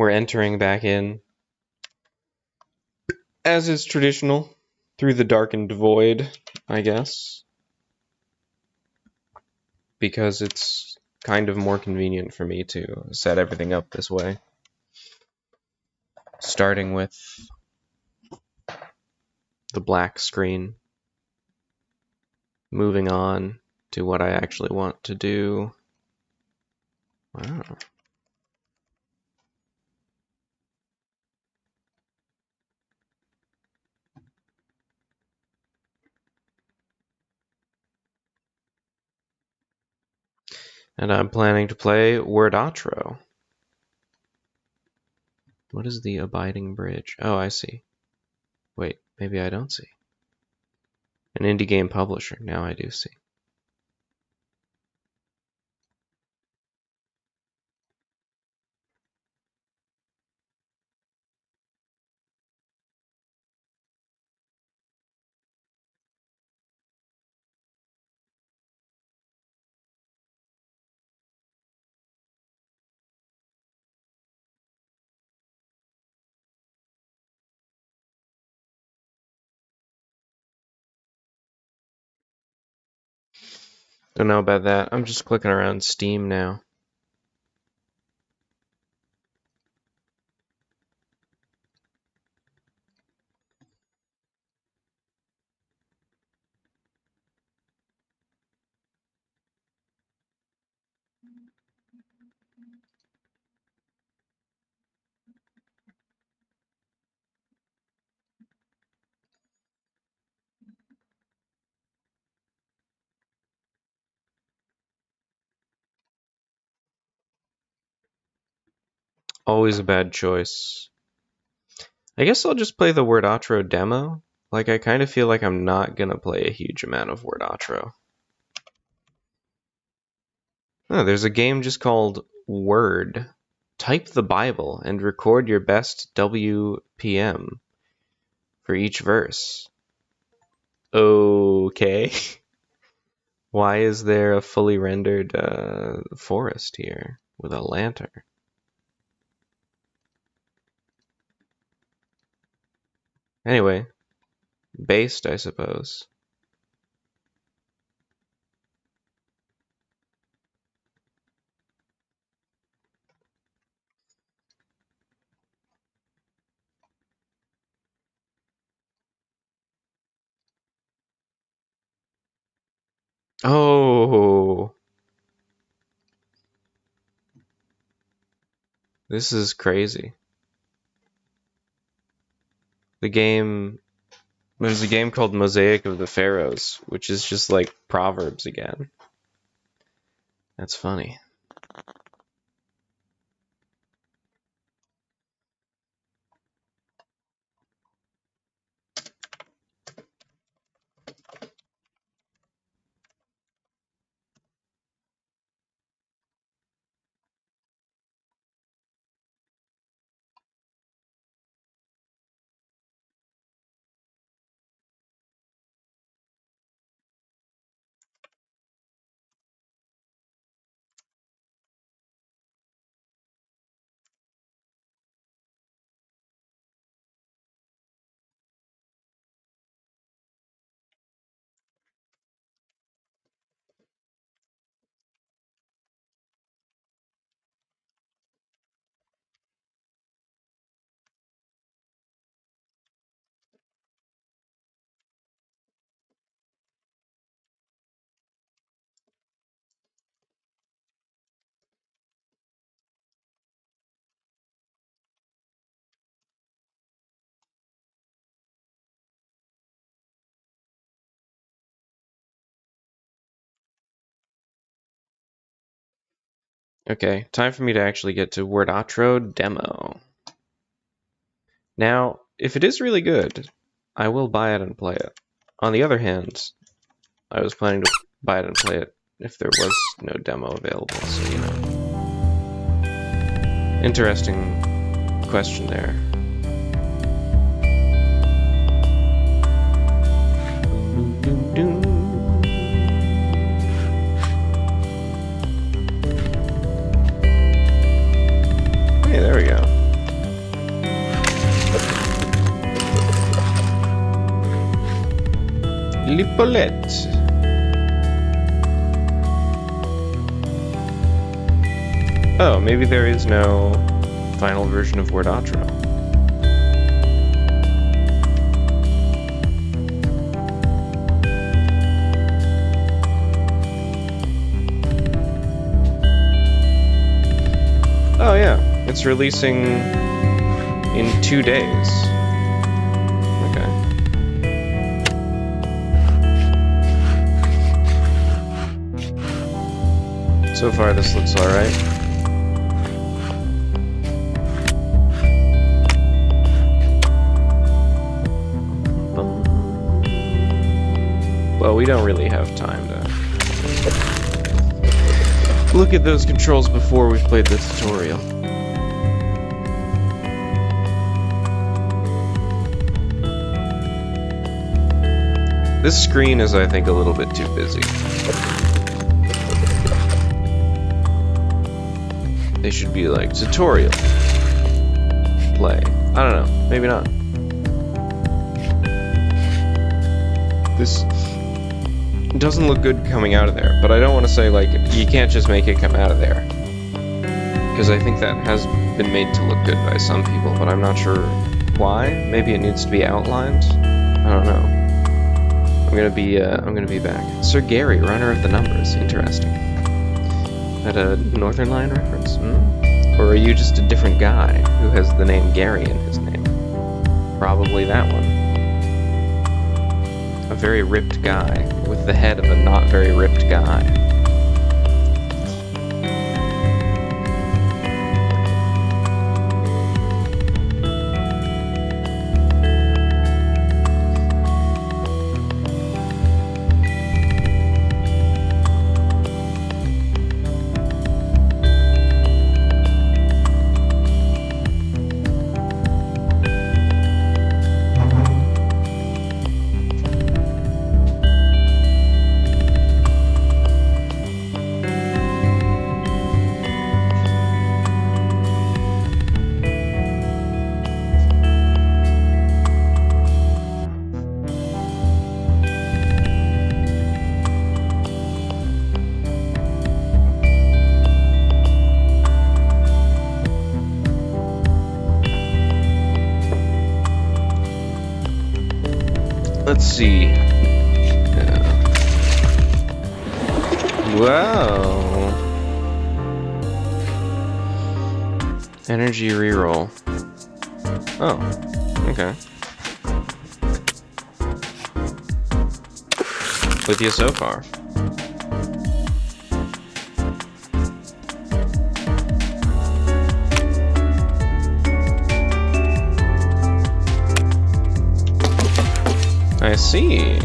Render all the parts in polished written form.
we're entering back in, as is traditional, through the darkened void, I guess. Because it's kind of more convenient for me to set everything up this way. Starting with the black screen. Moving on to what I actually want to do. Wow. And I'm planning to play Wordatro. What is the abiding bridge? Oh, I see. Wait, maybe I don't see. An indie game publisher. Now I do see. Don't know about that. I'm just clicking around Steam now. Always a bad choice. I guess I'll just play the Wordatro demo. Like, I kind of feel like I'm not gonna play a huge amount of Wordatro. Oh, there's a game just called Word. Type the Bible and record your best WPM for each verse. Okay. Why is there a fully rendered forest here with a lantern? Anyway, based, I suppose. Oh, this is crazy. There's a game called Mosaic of the Pharaohs, which is just like Proverbs again. That's funny. Okay, time for me to actually get to Wordatro demo. Now, if it is really good, I will buy it and play it. On the other hand, I was planning to buy it and play it if there was no demo available, so you know. Interesting question there. Hey, there we go. L'Ippolette. Oh, maybe there is no final version of Wordatro. Oh yeah, it's releasing in 2 days. Okay. So far this looks alright. Well, we don't really have time to look at those controls before we've played the tutorial. This screen is, I think, a little bit too busy. They should be like, tutorial. Play. I don't know, maybe not. This doesn't look good coming out of there, but I don't want to say, like, you can't just make it come out of there. Because I think that has been made to look good by some people, but I'm not sure why. Maybe it needs to be outlined? I don't know. I'm gonna be back. Sir Gary, runner of the numbers. Interesting. That a Northern Line reference? Or are you just a different guy who has the name Gary in his name? Probably that one. A very ripped guy with the head of a not very ripped guy. Let's see. Wow. Energy reroll. Oh, okay. With you so far. I see.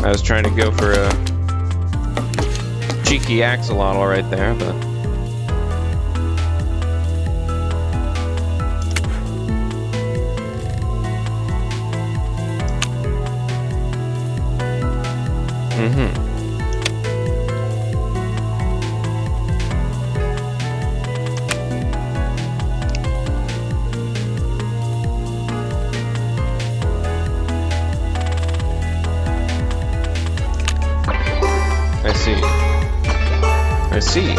I was trying to go for a cheeky axolotl right there, but I see.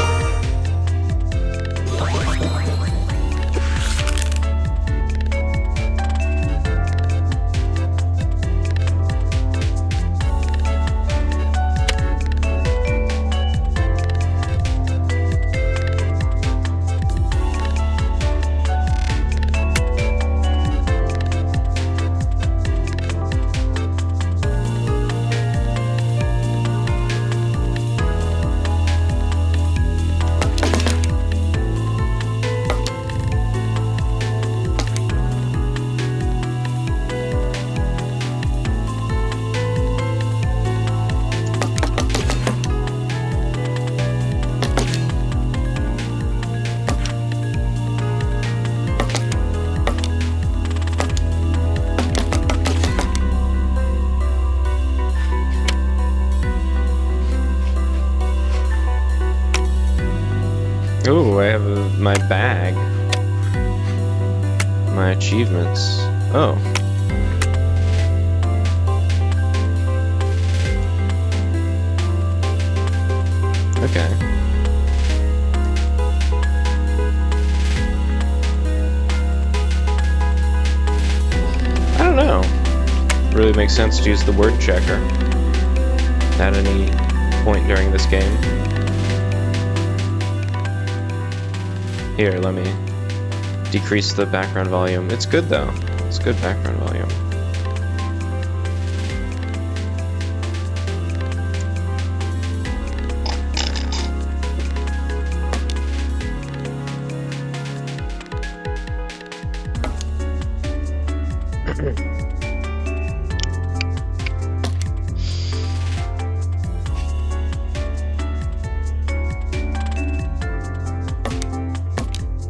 Ooh, I have my bag. My achievements. Oh. Okay. I don't know. Really makes sense to use the word checker at any point during this game. Here, let me decrease the background volume. It's good though. It's good background volume.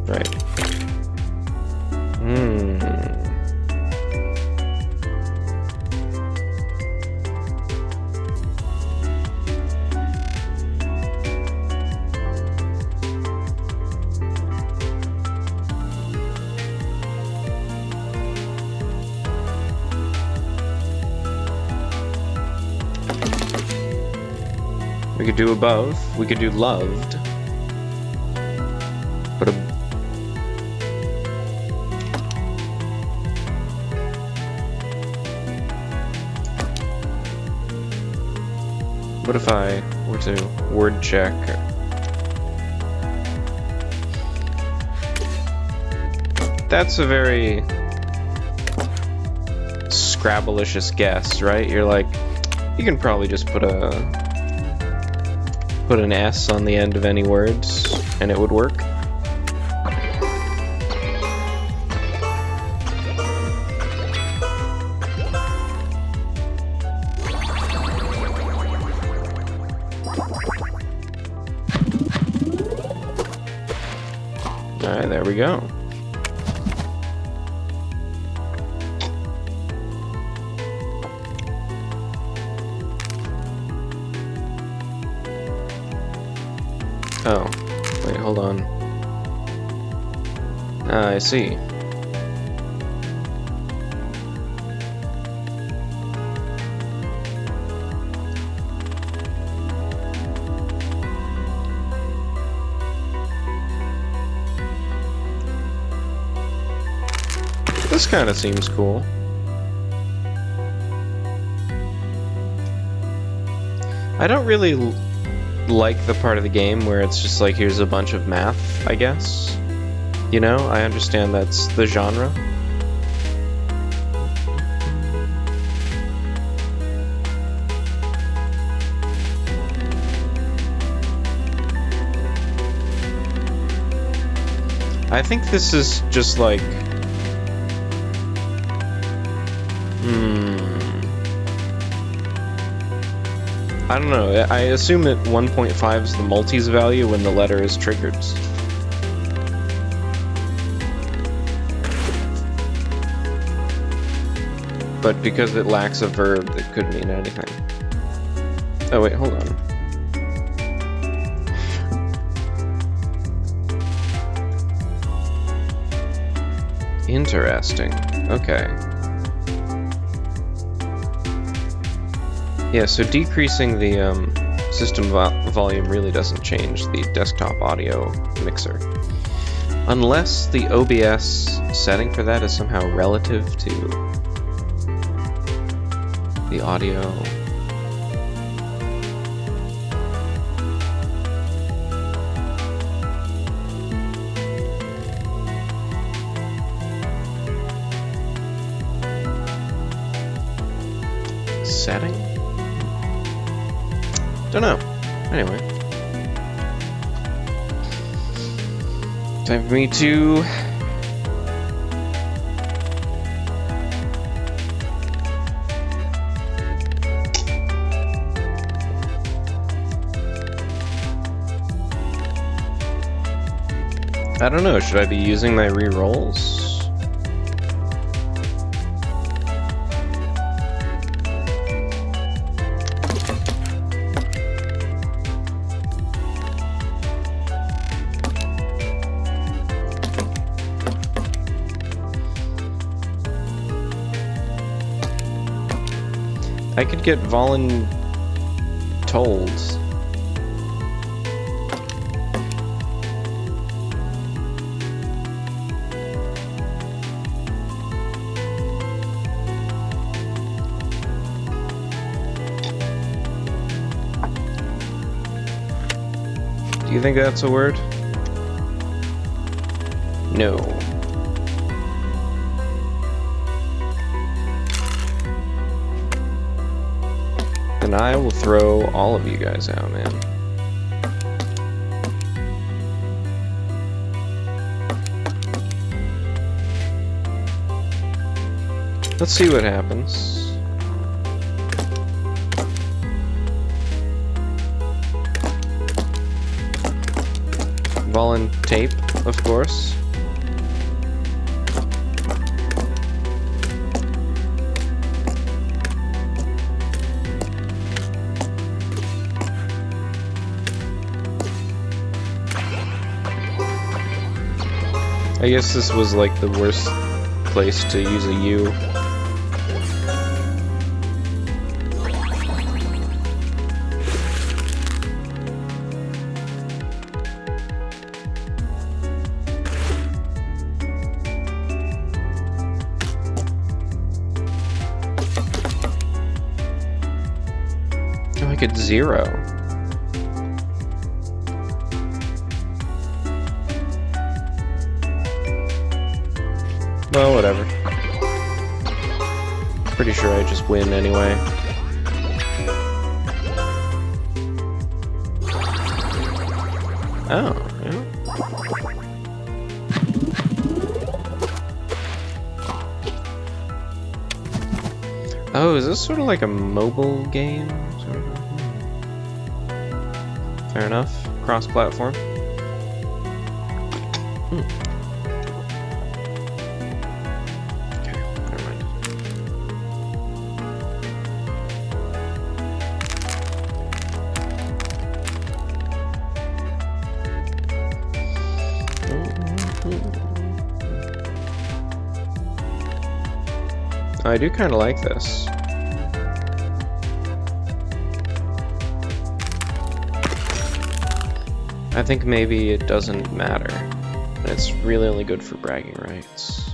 Right. We could do above. We could do loved. But what if I were to word check? That's a very Scrabble-licious guess, right? You're like, you can probably just put an S on the end of any words, and it would work. Alright, there we go. Oh, wait, hold on. Ah, I see. This kind of seems cool. I don't really like the part of the game where it's just like, here's a bunch of math, I guess. You know, I understand that's the genre. I think this is just like... I don't know, I assume that 1.5 is the multis value when the letter is triggered. But because it lacks a verb, it could mean anything. Oh wait, hold on. Interesting. Okay. Yeah, so decreasing the system volume really doesn't change the desktop audio mixer. Unless the OBS setting for that is somehow relative to the audio. Setting? Don't know. Anyway. Time for me to... I don't know, should I be using my re-rolls? I could get voluntold. Do you think that's a word? No. Then I will throw all of you guys out, man. Let's see what happens. Tape, of course. I guess this was like the worst place to use a U. At 0. Well, whatever. Pretty sure I just win anyway. Oh, yeah. Oh, is this sort of like a mobile game? Sort of? Fair enough. Cross-platform. Okay, never mind. I do kind of like this. I think maybe it doesn't matter. It's really only good for bragging rights.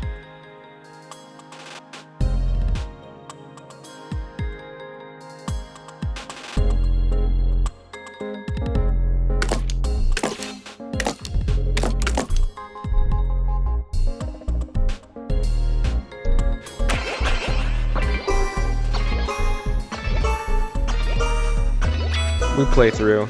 We play through.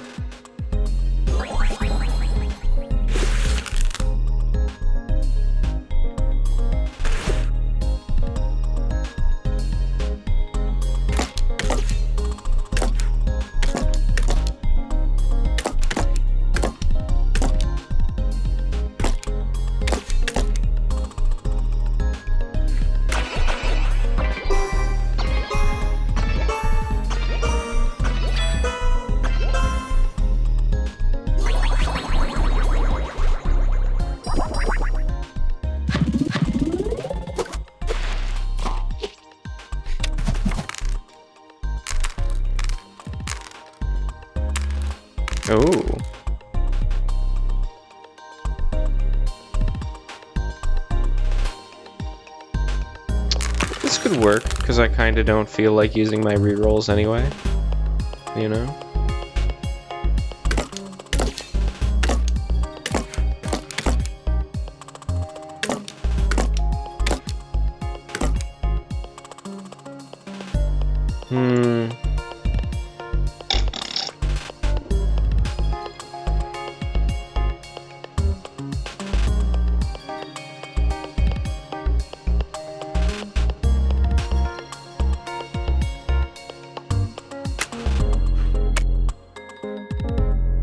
Oh. This could work, because I kind of don't feel like using my rerolls anyway. You know?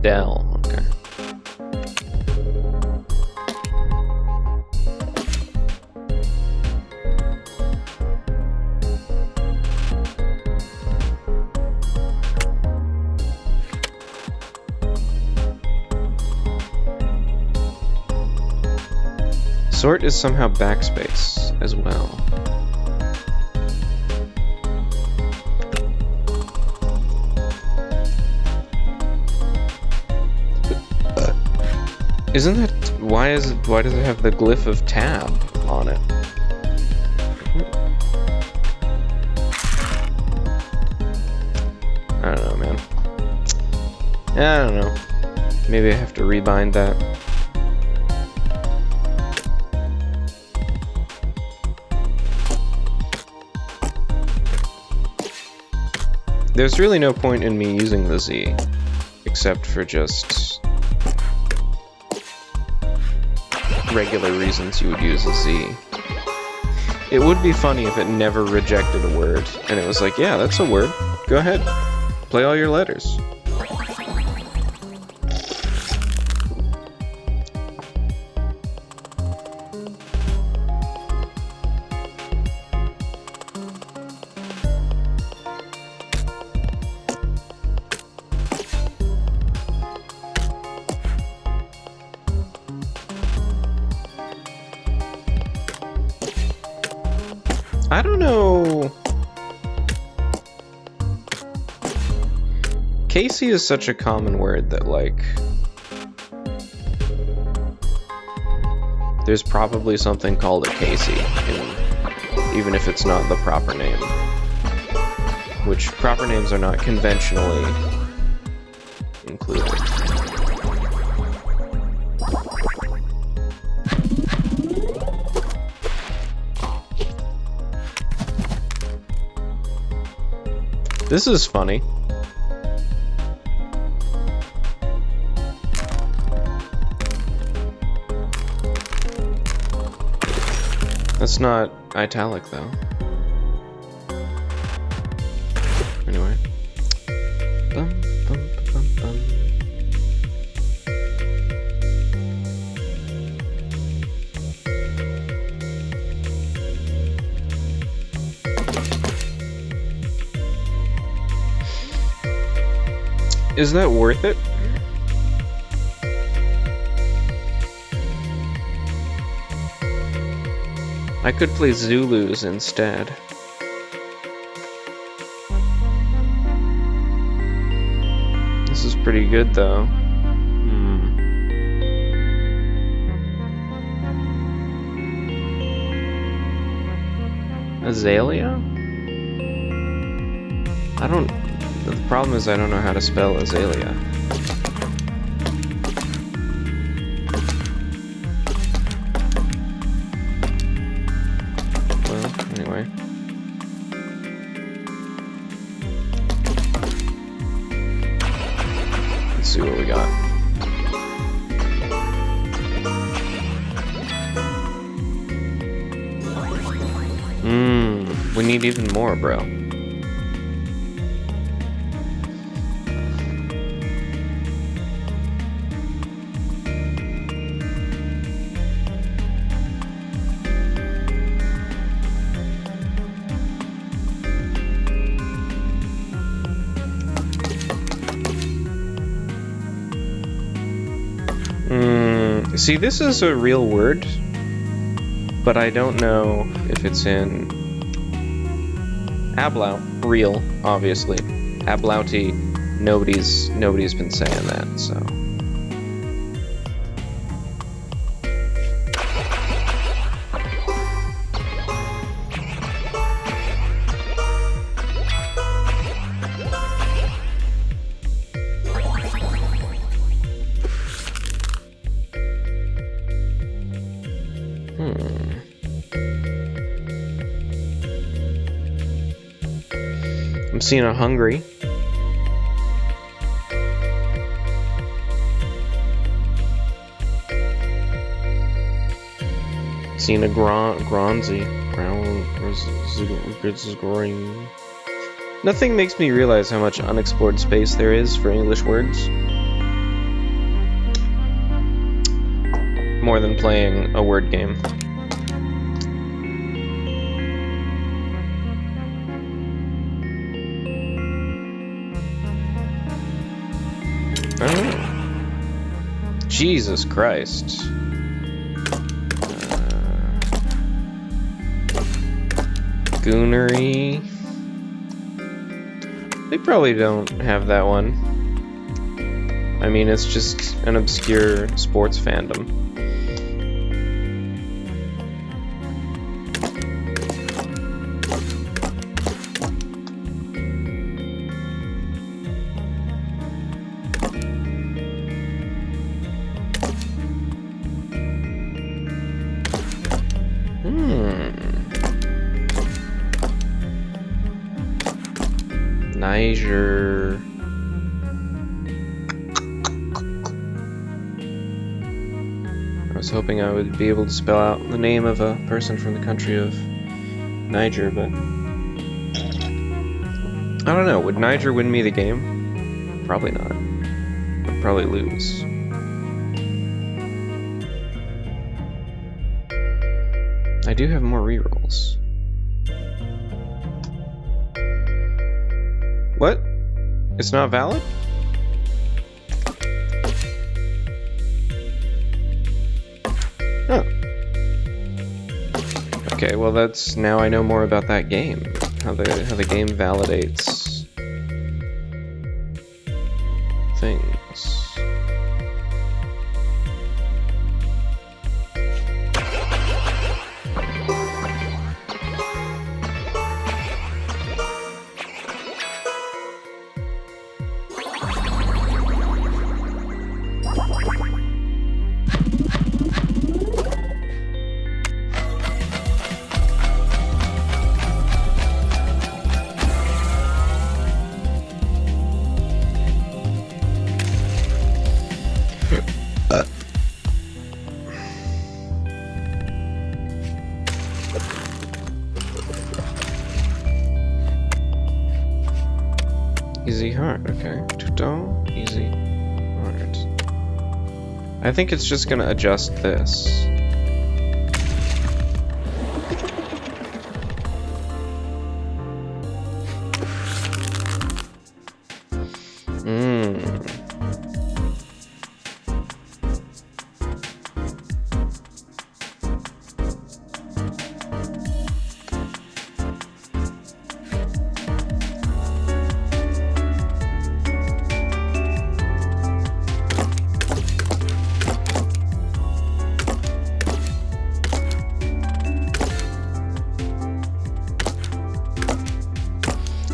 Dell, okay. Sort is somehow backspace as well. Isn't that why does it have the glyph of tab on it? I don't know, man. I don't know. Maybe I have to rebind that. There's really no point in me using the Z, except for just regular reasons you would use a Z. It would be funny if it never rejected a word, and it was like, yeah, that's a word. Go ahead. Play all your letters. I don't know. Casey is such a common word that, like, there's probably something called a Casey, even if it's not the proper name. Which proper names are not conventionally included. This is funny. That's not italic, though. Anyway. Bum, bum, bum, bum. Is that worth it? I could play Zulus instead. This is pretty good, though. Azalea? The problem is I don't know how to spell Azalea. Well, anyway. Let's see what we got. We need even more, bro. See, this is a real word, but I don't know if it's in Ablout. Real, obviously. Ablouty, nobody's been saying that, so. I'm seeing a hungry. Seeing a Gronzi. Green. Nothing makes me realize how much unexplored space there is for English words. More than playing a word game. Oh. Jesus Christ. Goonery. They probably don't have that one. I mean, it's just an obscure sports fandom. Niger. I was hoping I would be able to spell out the name of a person from the country of Niger, but I don't know. Would Niger win me the game? Probably not. I'd probably lose. I do have more rerolls. What? It's not valid? Oh. Okay, well that's now I know more about that game. How the game validates things. Easy hard, okay. Tuto, easy hard. I think it's just gonna adjust this.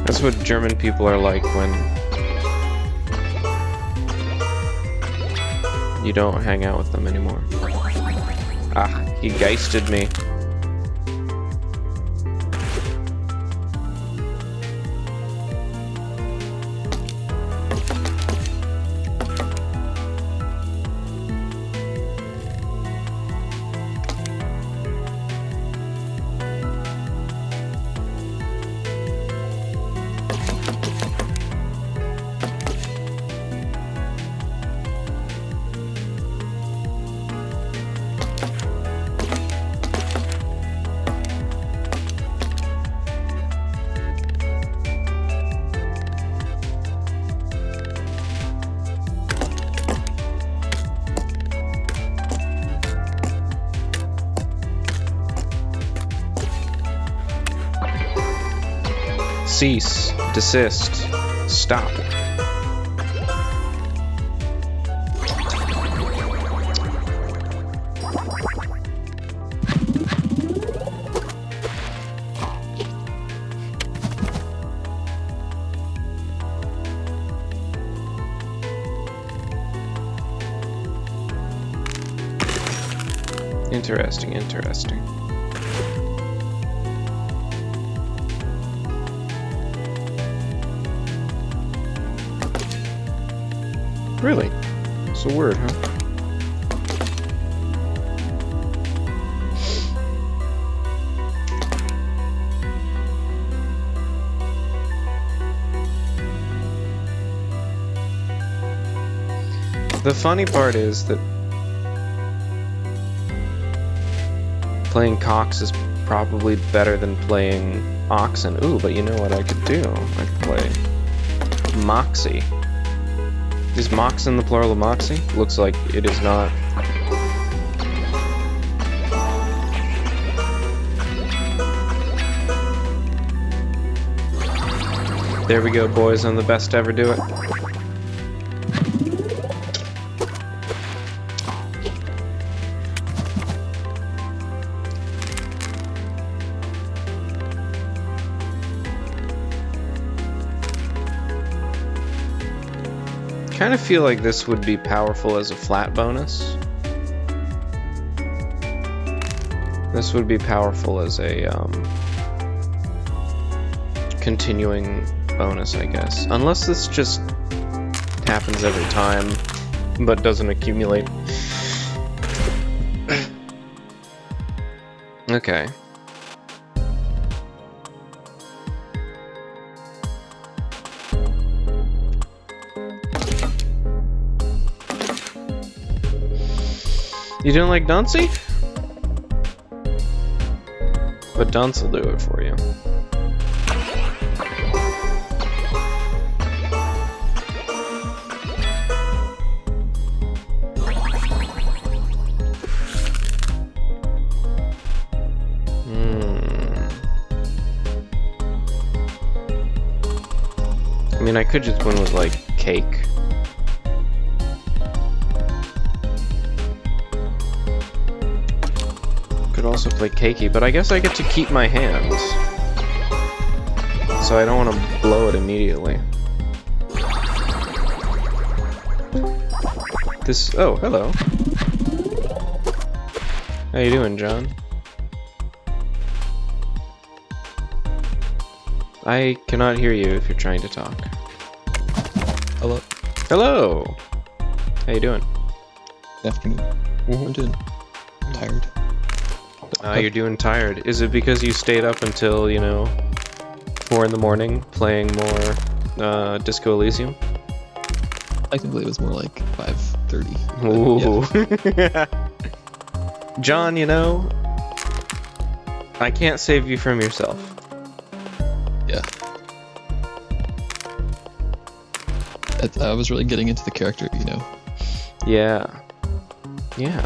That's what German people are like when you don't hang out with them anymore. Ah, he geisted me. Cease, desist, stop. Interesting, interesting. Really? It's a word, huh? The funny part is that playing Cox is probably better than playing Oxen. Ooh, but you know what I could do? I could play Moxie. Is Moxen the plural of Moxie? Looks like it is not. There we go, boys. I'm the best to ever do it. kind of feel like this would be powerful as a flat bonus. This would be powerful as a continuing bonus, I guess. Unless this just happens every time, but doesn't accumulate. Okay. You don't like Duncy? But Dunce will do it for you. I mean, I could just win with, like, cake. Could also play cakey, but I guess I get to keep my hands. So I don't want to blow it immediately. This... Oh, hello. How you doing, John? I cannot hear you if you're trying to talk. Hello. Hello! How you doing? Good afternoon. I'm doing tired. You're doing tired. Is it because you stayed up until, you know, 4 in the morning playing more Disco Elysium? Technically, it was more like 5:30. Ooh. Yeah. John, you know, I can't save you from yourself. Yeah. I was really getting into the character, you know. Yeah. Yeah.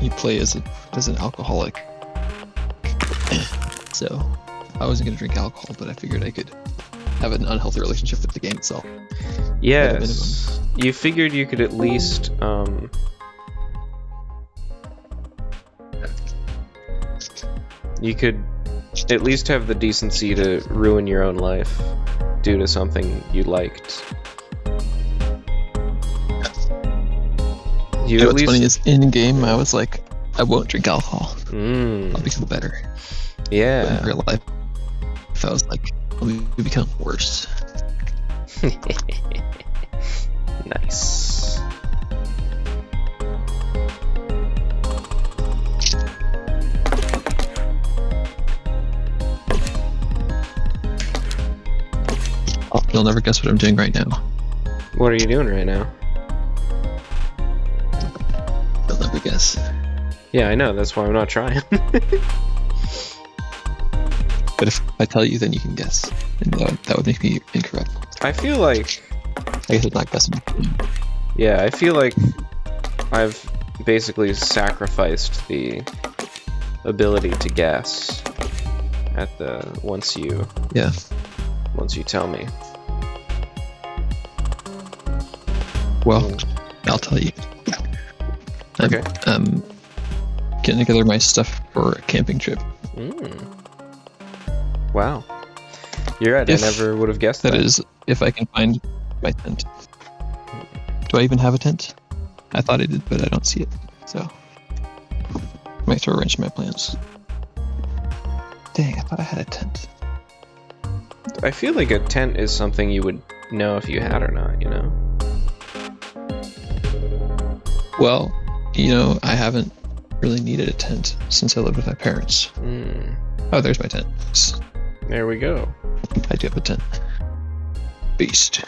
You play as an alcoholic. So, I wasn't going to drink alcohol, but I figured I could have an unhealthy relationship with the game itself. Yes. You figured you could at least, you could at least have the decency to ruin your own life due to something you liked. You know what's funny is, in-game, I was like, I won't drink alcohol. I'll become better. Yeah. But in real life, I was like, I'll become worse. Nice. You'll never guess what I'm doing right now. What are you doing right now? You'll never guess. Yeah, I know. That's why I'm not trying. But if I tell you, then you can guess. And that would make me incorrect. I feel like... I guess it's not guessing. Yeah, I feel like I've basically sacrificed the ability to guess at the once you tell me. Well, I'll tell you. Okay. I'm getting together my stuff for a camping trip. Wow. You're right, I never would have guessed that. That is, if I can find my tent. Do I even have a tent? I thought I did, but I don't see it. So, might throw a wrench in my plans. Dang, I thought I had a tent. I feel like a tent is something you would know if you had or not, you know? Well, you know, I haven't really needed a tent since I lived with my parents. Oh, there's my tent. There we go. I do have a tent. Beast.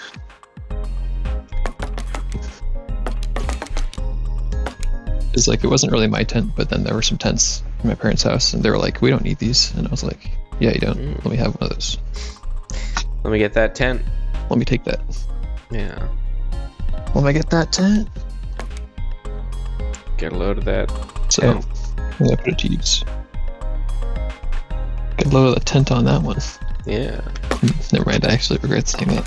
It's like, it wasn't really my tent, but then there were some tents in my parents' house, and they were like, we don't need these. And I was like, yeah, you don't. Let me have one of those. Let me get that tent. Let me take that. Yeah. Let me get that tent. Get a load of that So, tent. I'm gonna put it to use. Get a load of the tent on that one. Yeah. Never mind, I actually regret saying that.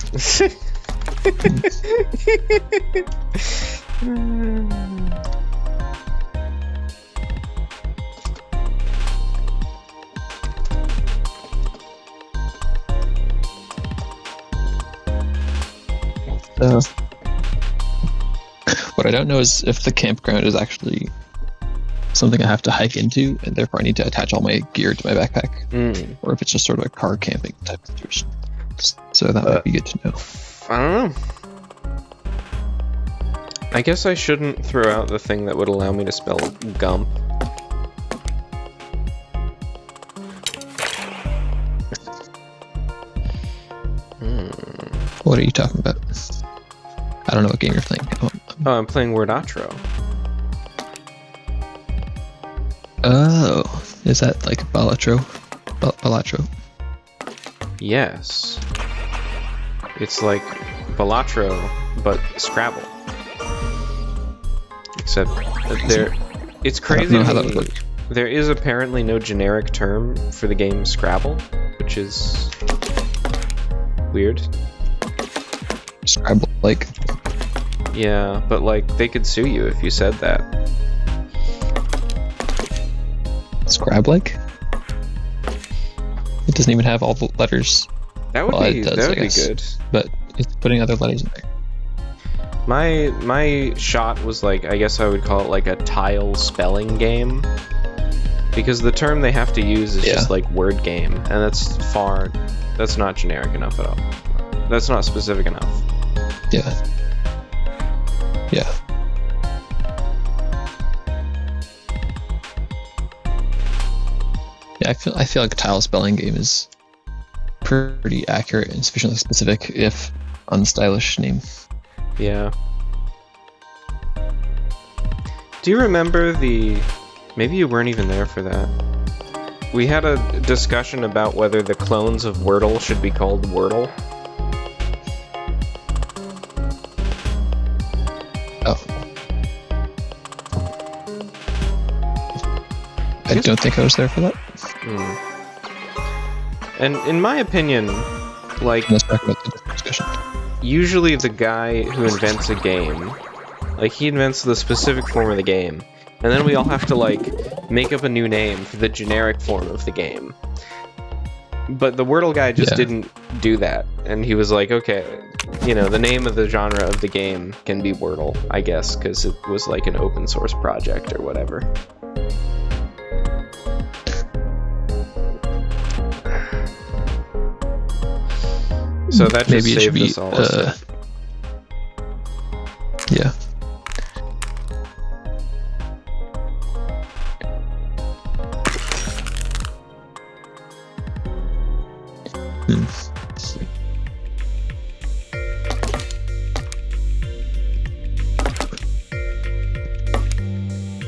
What I don't know is if the campground is actually something I have to hike into, and therefore I need to attach all my gear to my backpack, or if it's just sort of a car camping type of situation. So that might be good to know. I don't know. I guess I shouldn't throw out the thing that would allow me to spell gump. What are you talking about? I don't know what game you're playing. Oh, I'm playing Wordatro. Oh, is that like Balatro? Balatro? Yes. It's like Balatro, but Scrabble. Except there, it's crazy. I don't know how that would work. There is apparently no generic term for the game Scrabble, which is weird. Scrabble, like. Yeah, but like they could sue you if you said that. Scrab like? It doesn't even have all the letters. That would Well, be it does, that would I be guess. good. But it's putting other letters in there. My shot was like, I guess I would call it like a tile spelling game, because the term they have to use is just like word game, and that's not generic enough at all. That's not specific enough. Yeah. Yeah. Yeah, I feel like a tile spelling game is pretty accurate and sufficiently specific, if unstylish name. Yeah. Do you remember maybe you weren't even there for that. We had a discussion about whether the clones of Wordle should be called Wordle. Oh. I don't think I was there for that. And in my opinion, like, Let's talk about the discussion. usually the guy who invents a game, like, he invents the specific form of the game, and then we all have to, like, make up a new name for the generic form of the game. But the Wordle guy just didn't do that, and he was like, okay, you know, the name of the genre of the game can be Wordle, I guess, because it was like an open source project or whatever. So that just maybe it should saved be, us all a step. Yeah.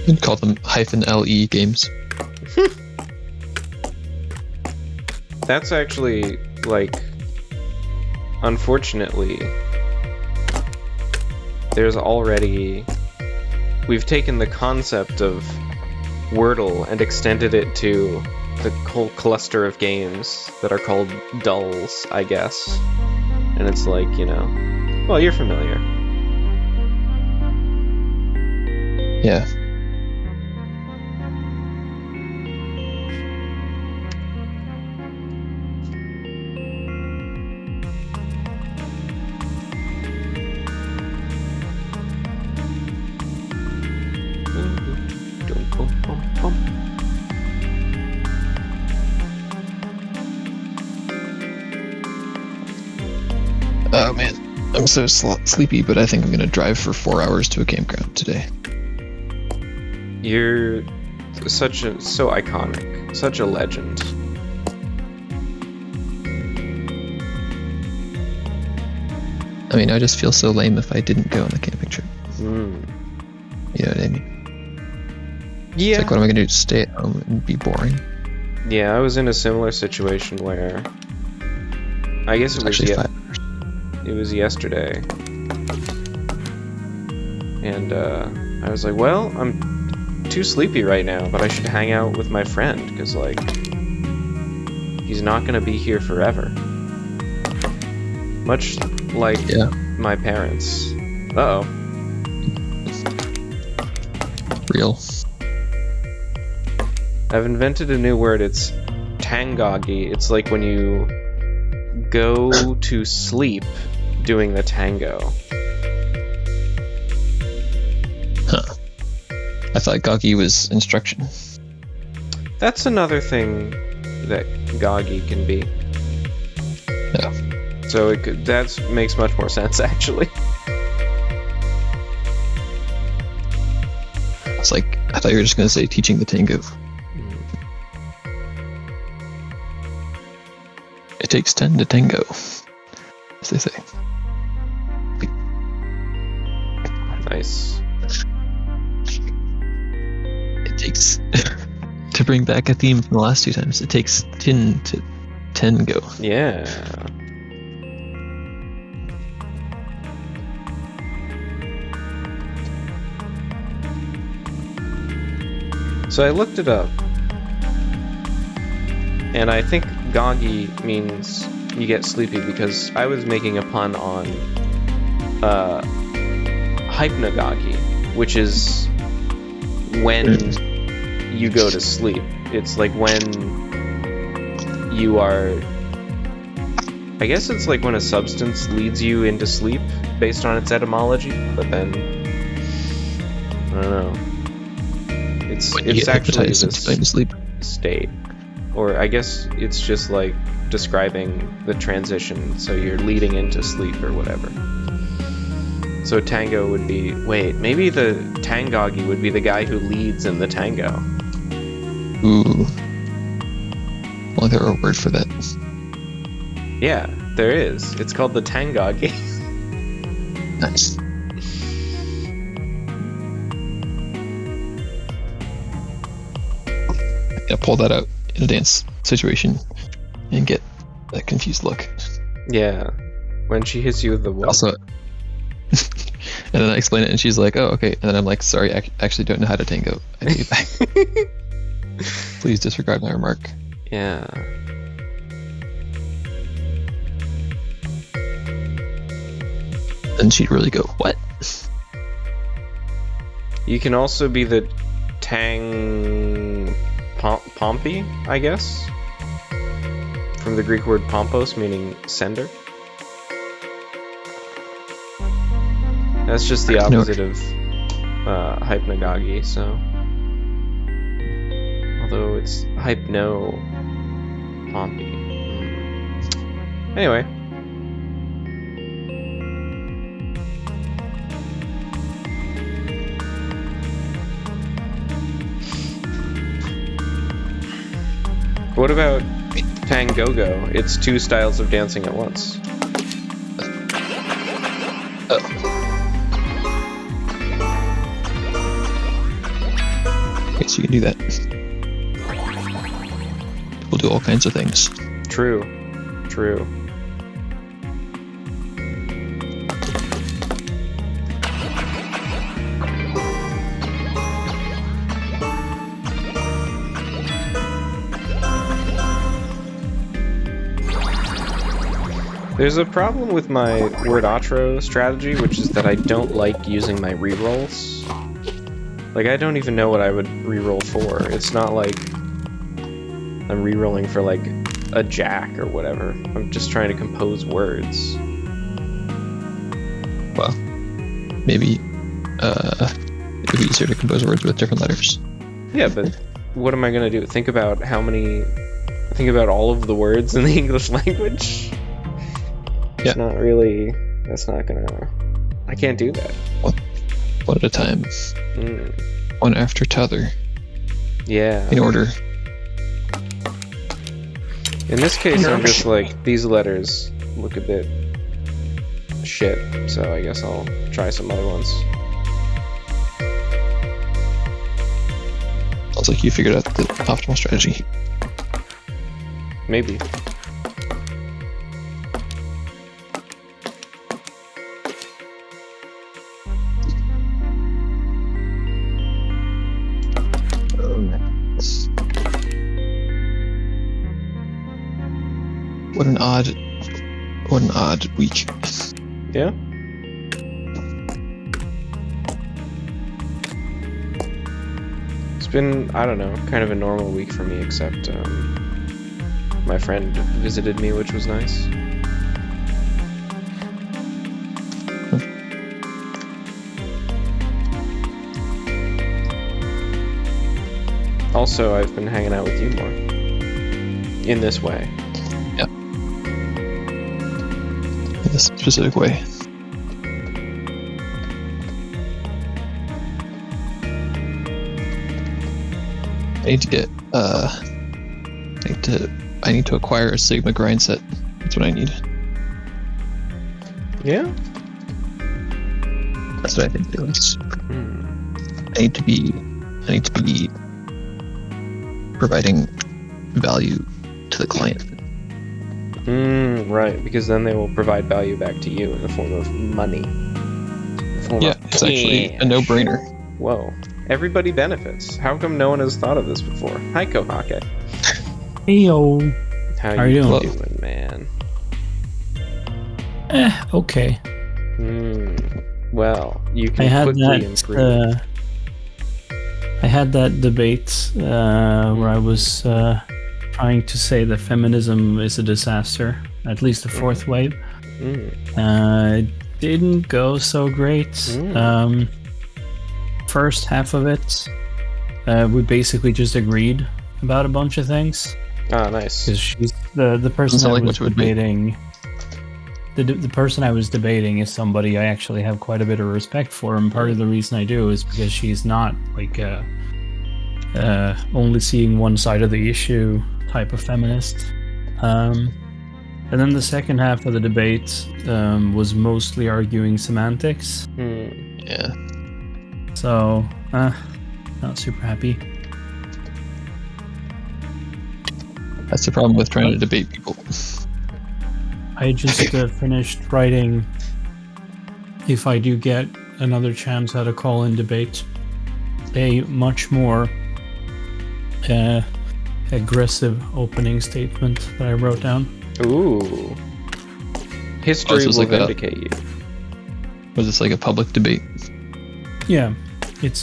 You'd call them -LE games. That's actually, like, unfortunately, we've taken the concept of Wordle and extended it to the whole cluster of games that are called dulls, I guess. And it's like, you know, well, you're familiar. Yeah. Oh man, I'm so sleepy, but I think I'm gonna drive for 4 hours to a campground today. You're so iconic, such a legend. I mean, I just feel so lame if I didn't go on the camping trip. You know what I mean? Yeah. It's like, what am I gonna do? Stay at home and be boring? Yeah, I was in a similar situation where I guess it was actually 5 hours. It was yesterday, and I was like, well, I'm too sleepy right now, but I should hang out with my friend, because, like, he's not gonna be here forever. Much like my parents. Uh-oh. Real. I've invented a new word. It's tangogi. It's like when you go to sleep doing the tango. Huh. I thought Goggy was instruction. That's another thing that Goggy can be. Yeah. So that makes much more sense, actually. It's like, I thought you were just going to say teaching the tango. It takes 10 to tango, as they say. Nice. It takes, to bring back a theme from the last 2 times, it takes 10 to tango. Yeah. So I looked it up, and I think Goggy means you get sleepy because I was making a pun on hypnagogy, which is when you go to sleep. It's like when you are... I guess it's like when a substance leads you into sleep based on its etymology, but then... I don't know. It's actually this to sleep. state. Or I guess it's just like describing the transition, so you're leading into sleep or whatever. So tango would be... Wait, maybe the tangogi would be the guy who leads in the tango. Ooh. Well, there were a word for that. Yeah, there is. It's called the tangogi. Nice. Yeah, pull that out in a dance situation and get that confused look. Yeah, when she hits you with the what? Also, and then I explain it and she's like, oh, okay. And then I'm like, sorry, I actually don't know how to tango. I take it back. Please disregard my remark. Yeah. And she'd really go, what? You can also be the Pompey, I guess, from the Greek word pompos, meaning sender. That's just the opposite of hypnagogy, so... Although it's hypno-pompey. Anyway. What about Tangogo? It's 2 styles of dancing at once. Oh. Okay, so you can do that. We'll do all kinds of things. True. True. There's a problem with my Wordatro strategy, which is that I don't like using my rerolls. Like, I don't even know what I would reroll for. It's not like I'm rerolling for, like, a jack or whatever. I'm just trying to compose words. Well, maybe it would be easier to compose words with different letters. Yeah, but what am I gonna do? Think about all of the words in the English language? Yeah. It's not really... That's not gonna... I can't do that. One at a time. One after t'other. Yeah. In order. In this case, I'm just like, these letters look a bit shit, so I guess I'll try some other ones. Sounds like you figured out the optimal strategy. Maybe. What an odd week. Yeah? It's been, I don't know, kind of a normal week for me, except my friend visited me, which was nice. Also, I've been hanging out with you more. In this way. In this specific way. I need to get I need to acquire a Sigma grind set. That's what I need. Yeah? That's what I think it is. Hmm. I need to be providing value to the client. Right, because then they will provide value back to you in the form of money. It's actually a no-brainer. Whoa. Everybody benefits. How come no one has thought of this before? Hi, Kohake. Heyo. How How you you doing, man? Okay. Well, you I can had quickly improve. I had that debate where I was trying to say that feminism is a disaster, at least the fourth wave. It didn't go so great. First half of it, we basically just agreed about a bunch of things. Oh, nice. Because she's the person I like was what you would be. debating. The person I was debating is somebody I actually have quite a bit of respect for, and part of the reason I do is because she's not like only seeing one side of the issue type of feminist. And then the second half of the debate was mostly arguing semantics. Yeah. So, not super happy. That's the problem with trying to debate people. I just finished writing, if I do get another chance at a call-in debate, a much more aggressive opening statement that I wrote down. Ooh. History will like vindicate you. Was this like a public debate? Yeah, it's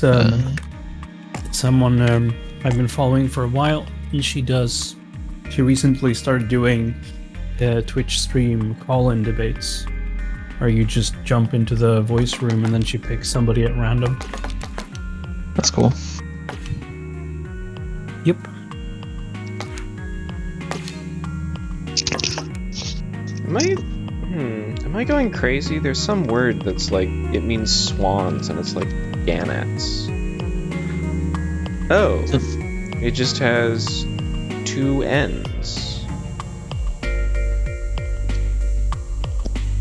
someone I've been following for a while, and she recently started doing Twitch stream call-in debates, where you just jump into the voice room and then she picks somebody at random. That's cool. Yep. Am I going crazy? There's some word that's like, it means swans, and it's like gannets. Oh, it just has two ends.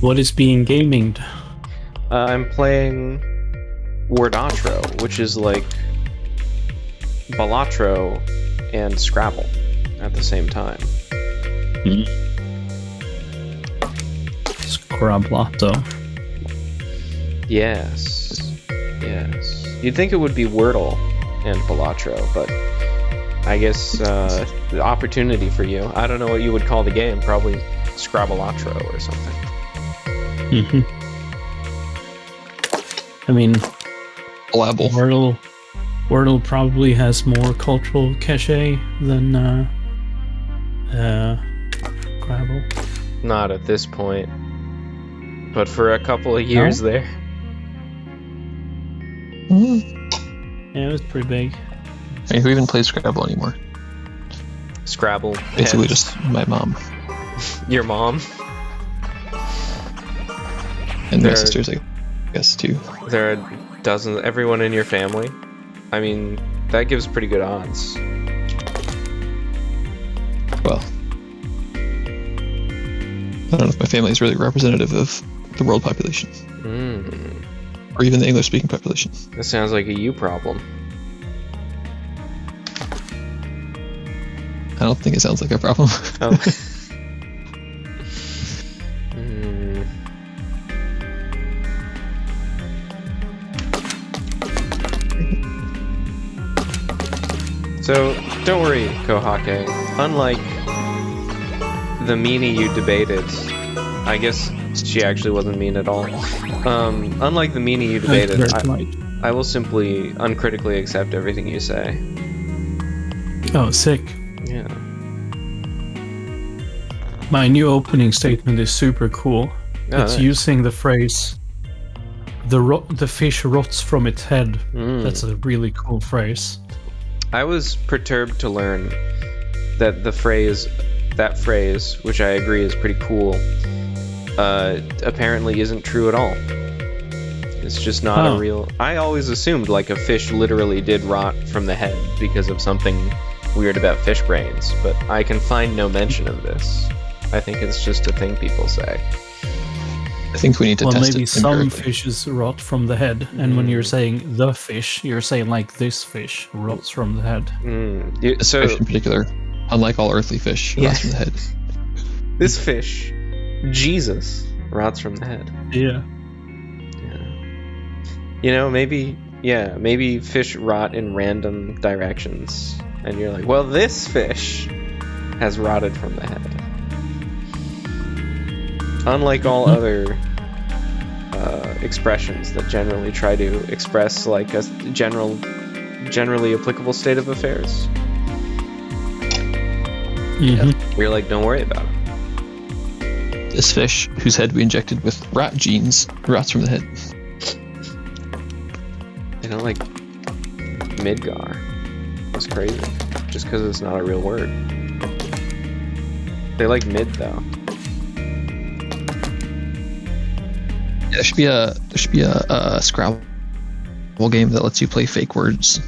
What is being gaminged? I'm playing Wordatro, which is like Balatro and Scrabble at the same time. Scrablato. Yes. You'd think it would be Wordle and Balatro, but I guess the opportunity for you. I don't know what you would call the game. Probably Scrabbleatro or something. I mean, Blabble. Wordle probably has more cultural cachet than Scrabble. Not at this point. But for a couple of years there. Yeah, it was pretty big. I mean, who even plays Scrabble anymore? Scrabble. Basically heads. just my mom. Your mom? And my sisters, I guess, too. There are dozens, everyone in your family. I mean, that gives pretty good odds. Well, I don't know if my family is really representative of the world population. Or even the English-speaking population. That sounds like a you problem. I don't think it sounds like a problem. Oh. So, don't worry, Kohake. Unlike the meanie you debated, I guess she actually wasn't mean at all. Unlike the meanie you debated, I will simply uncritically accept everything you say. Oh, sick. Yeah. My new opening statement is super cool. Oh, it's nice. using the phrase, the fish rots from its head. That's a really cool phrase. I was perturbed to learn that that phrase, which I agree is pretty cool, apparently isn't true at all. It's just not a real... I always assumed like a fish literally did rot from the head because of something weird about fish brains, but I can find no mention of this. I think it's just a thing people say. I think we need to Well, test maybe it some empirically. fishes rot from the head, and when you're saying the fish, you're saying like this fish rots from the head. This fish in particular, unlike all earthly fish, rots from the head. This fish, Jesus, rots from the head. Yeah. You know, maybe fish rot in random directions, and you're like, well, this fish has rotted from the head. Unlike all other expressions that generally try to express like a generally applicable state of affairs. Mm-hmm. You're like, don't worry about it. This fish, whose head we injected with rat genes, rots from the head. They don't like Midgar. That's crazy. Just because it's not a real word. They like mid though. Yeah, there should be a Scrabble game that lets you play fake words.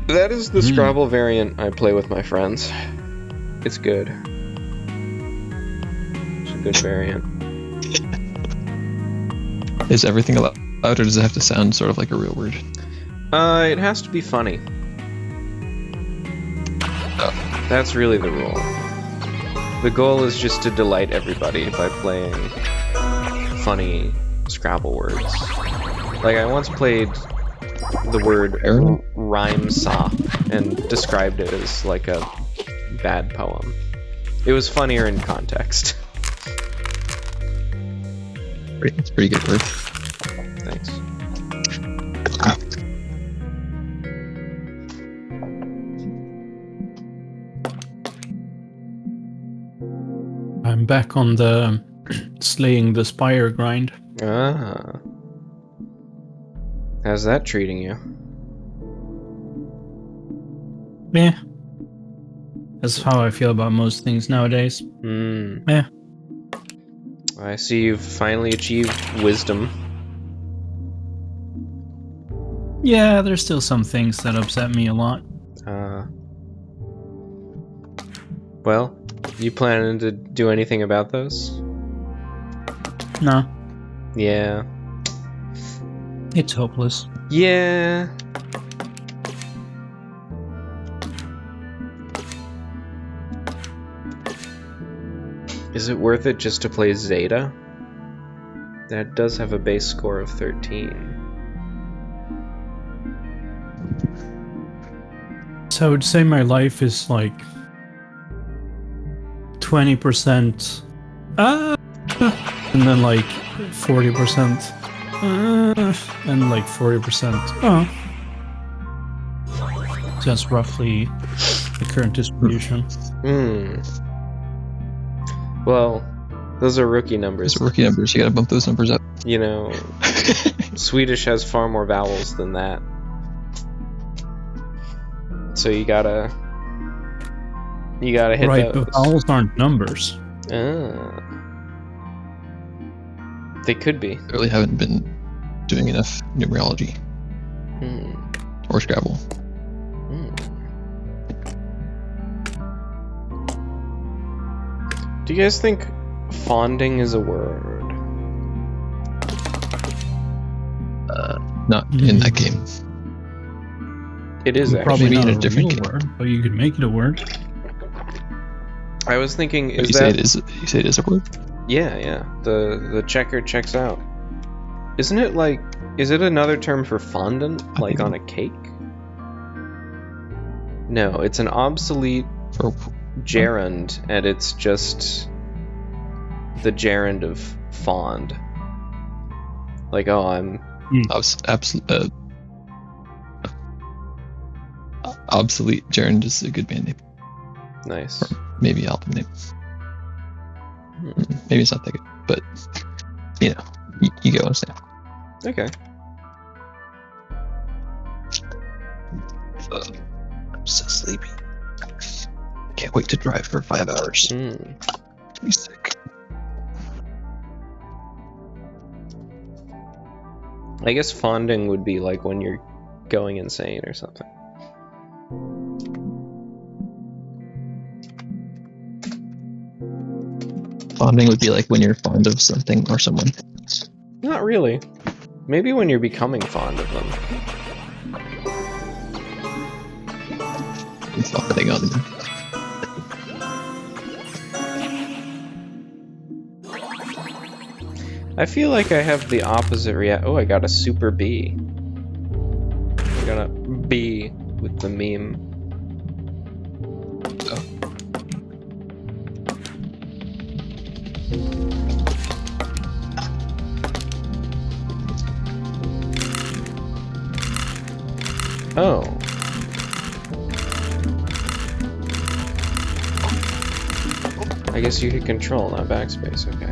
That is the Scrabble variant I play with my friends. It's good. It's a good variant. Is everything allowed, or does it have to sound sort of like a real word? It has to be funny. Oh. That's really the rule. The goal is just to delight everybody by playing funny Scrabble words. Like, I once played the word rhyme saw and described it as like a bad poem. It was funnier in context. It's a pretty good word. Thanks. I'm back on the slaying the spire grind. Ah. How's that treating you? Yeah. That's how I feel about most things nowadays. Yeah. I see you've finally achieved wisdom. Yeah, there's still some things that upset me a lot. Well, you planning to do anything about those? No, Yeah. it's hopeless. Yeah. Is it worth it just to play Zeta? That does have a base score of 13. So I would say my life is like 20%, and then like 40%, and like 40%. So that's roughly the current distribution. Well, those are rookie numbers. Those are rookie numbers. You gotta bump those numbers up. You know, Swedish has far more vowels than that. So you gotta hit Right, those. but vowels aren't numbers. They could be. Really haven't been doing enough numerology or Scrabble. Do you guys think fonding is a word? Not in that game. It is actually. Probably Maybe not in a a different real game. word, but you could make it a word. I was thinking, You say it is a word? Yeah. The checker checks out. Isn't it like? Is it another term for fondant, like on a cake? No, it's an obsolete For gerund, and it's just the gerund of fond. Like, oh, I'm obsolete gerund is a good band name. nice. Or maybe album name. Maybe it's not that good, but you know, you get what I'm saying. Okay. I'm so sleepy. Can't wait to drive for 5 hours. Be sick. I guess fonding would be like when you're going insane or something. Fonding would be like when you're fond of something or someone. Not really. Maybe when you're becoming fond of them. I'm fonding on them. I feel like I have the opposite Oh, I got a super B. I got a B with the meme. Oh. I guess you hit control, not backspace, okay.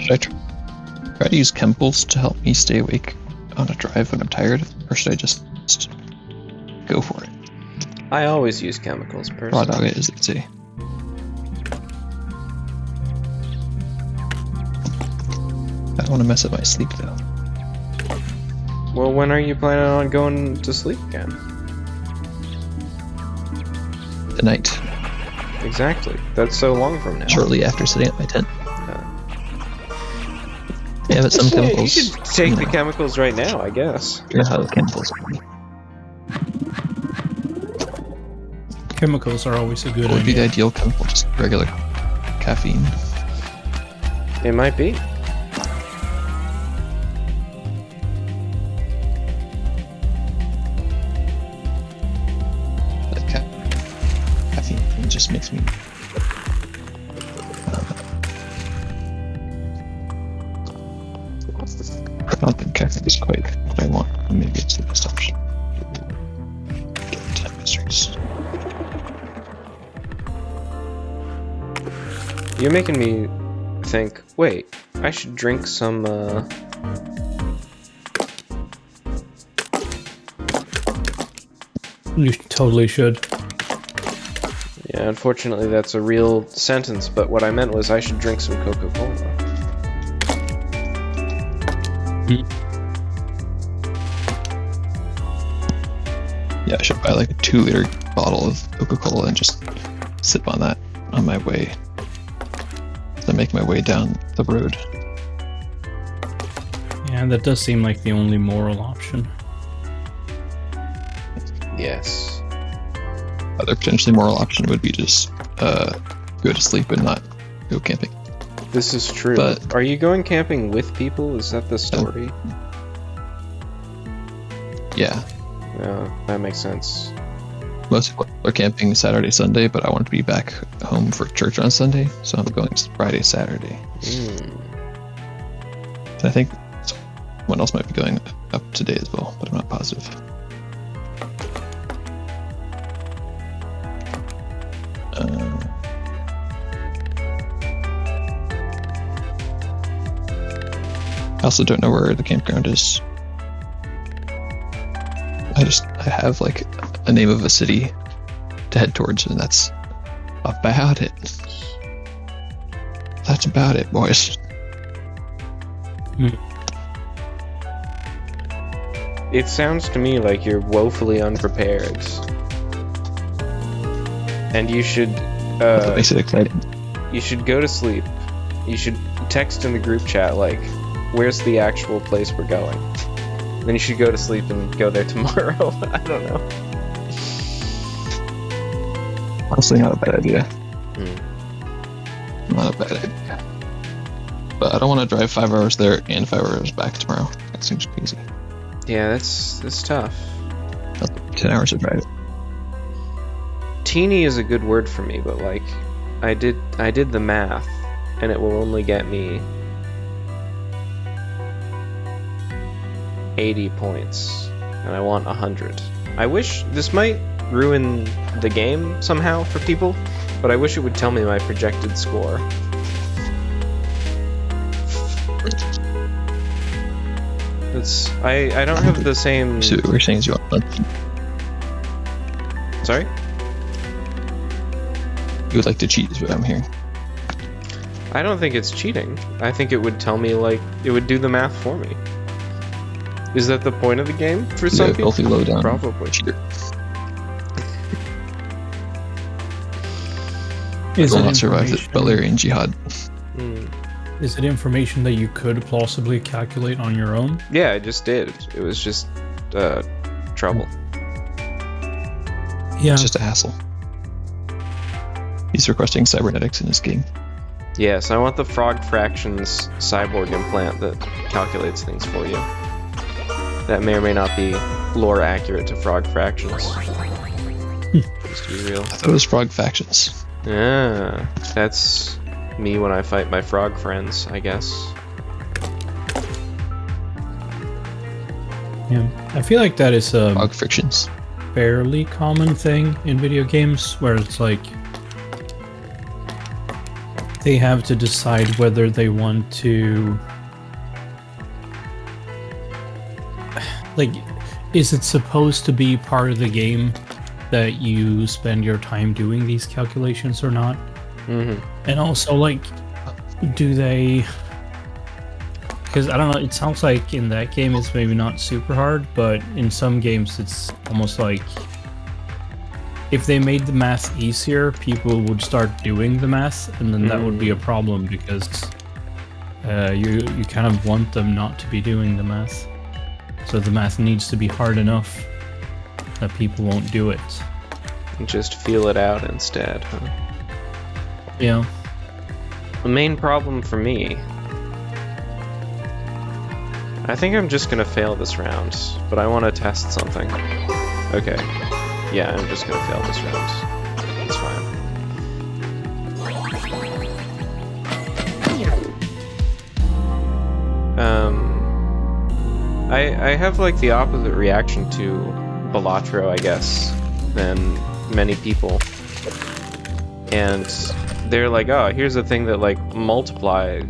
Should I try to use chemicals to help me stay awake on a drive when I'm tired? Or should I just go for it? I always use chemicals, Raw personally. dog it is, let's see. I don't want to mess up my sleep though. Well, when are you planning on going to sleep again? Tonight, Exactly. That's so long from now. shortly after setting up my tent. Yeah, but some You chemicals. should take you the know, chemicals right now, I guess. you know how the chemicals are. Chemicals are always a good What would be the idea. ideal chemical? Just regular caffeine. It might be. That caffeine thing just makes me. I don't think caffeine is quite what I want. Maybe it's the best option. Time constraints. You're making me think, wait, I should drink some, You totally should. Yeah, unfortunately that's a real sentence, but what I meant was I should drink some Coca-Cola. Yeah, I should buy like a 2-liter bottle of Coca-Cola and just sip on that on my way. As I make my way down the road. Yeah, that does seem like the only moral option. Yes. Other potentially moral option would be just go to sleep and not go camping. This is true. But- Are you going camping with people? Is that the story? Yeah, Yeah, that makes sense. most people are camping Saturday, Sunday, but I want to be back home for church on Sunday, so I'm going Friday, Saturday. Mm. And I think someone else might be going up today as well, but I'm not positive. I also don't know where the campground is. I have like a name of a city to head towards, and that's about it. That's about it, boys. It sounds to me like you're woefully unprepared. And you should, That's what makes it exciting. you should go to sleep. You should text in the group chat, like, where's the actual place we're going? Then you should go to sleep and go there tomorrow. I don't know. Honestly, not a bad idea. Hmm. Not a bad idea. But I don't want to drive 5 hours there and 5 hours back tomorrow. That seems crazy. Yeah, that's tough. That's like 10 hours to drive. Teeny is a good word for me, but like, I did the math, and it will only get me 80 points, and I want 100. I wish this might ruin the game somehow for people, but I wish it would tell me my projected score. It's I don't have the same. So what we're saying is you want Sorry. you would like to cheat is what I'm hearing. I don't think it's cheating. I think it would tell me, like, it would do the math for me. Is that the point of the game for some Yeah, people? filthy low down Probably. cheater. Is Will it not survive the information- Valerian Jihad. Hmm. Is it information that you could plausibly calculate on your own? Yeah, I just did. It was just trouble. Yeah. It's just a hassle. He's requesting cybernetics in his game. Yes, I want the Frog Fractions cyborg implant that calculates things for you. That may or may not be lore accurate to Frog Fractions. Just to be real. I thought it was Frog Factions. Yeah, that's me when I fight my frog friends, I guess. Yeah. I feel like that is a Frog Frictions. fairly common thing in video games where it's like they have to decide whether they want to, like, is it supposed to be part of the game that you spend your time doing these calculations or not? Mm-hmm. And also, like, do they, because I don't know, it sounds like in that game it's maybe not super hard, but in some games it's almost like if they made the math easier, people would start doing the math, and then that would be a problem because you kind of want them not to be doing the math. So the math needs to be hard enough that people won't do it. And just feel it out instead, huh? Yeah. The main problem for me... I think I'm just gonna fail this round, but I want to test something. Okay. Yeah, I'm just gonna fail this round. That's fine. I have like the opposite reaction to Wordatro, I guess, than many people. And they're like, oh, here's the thing that like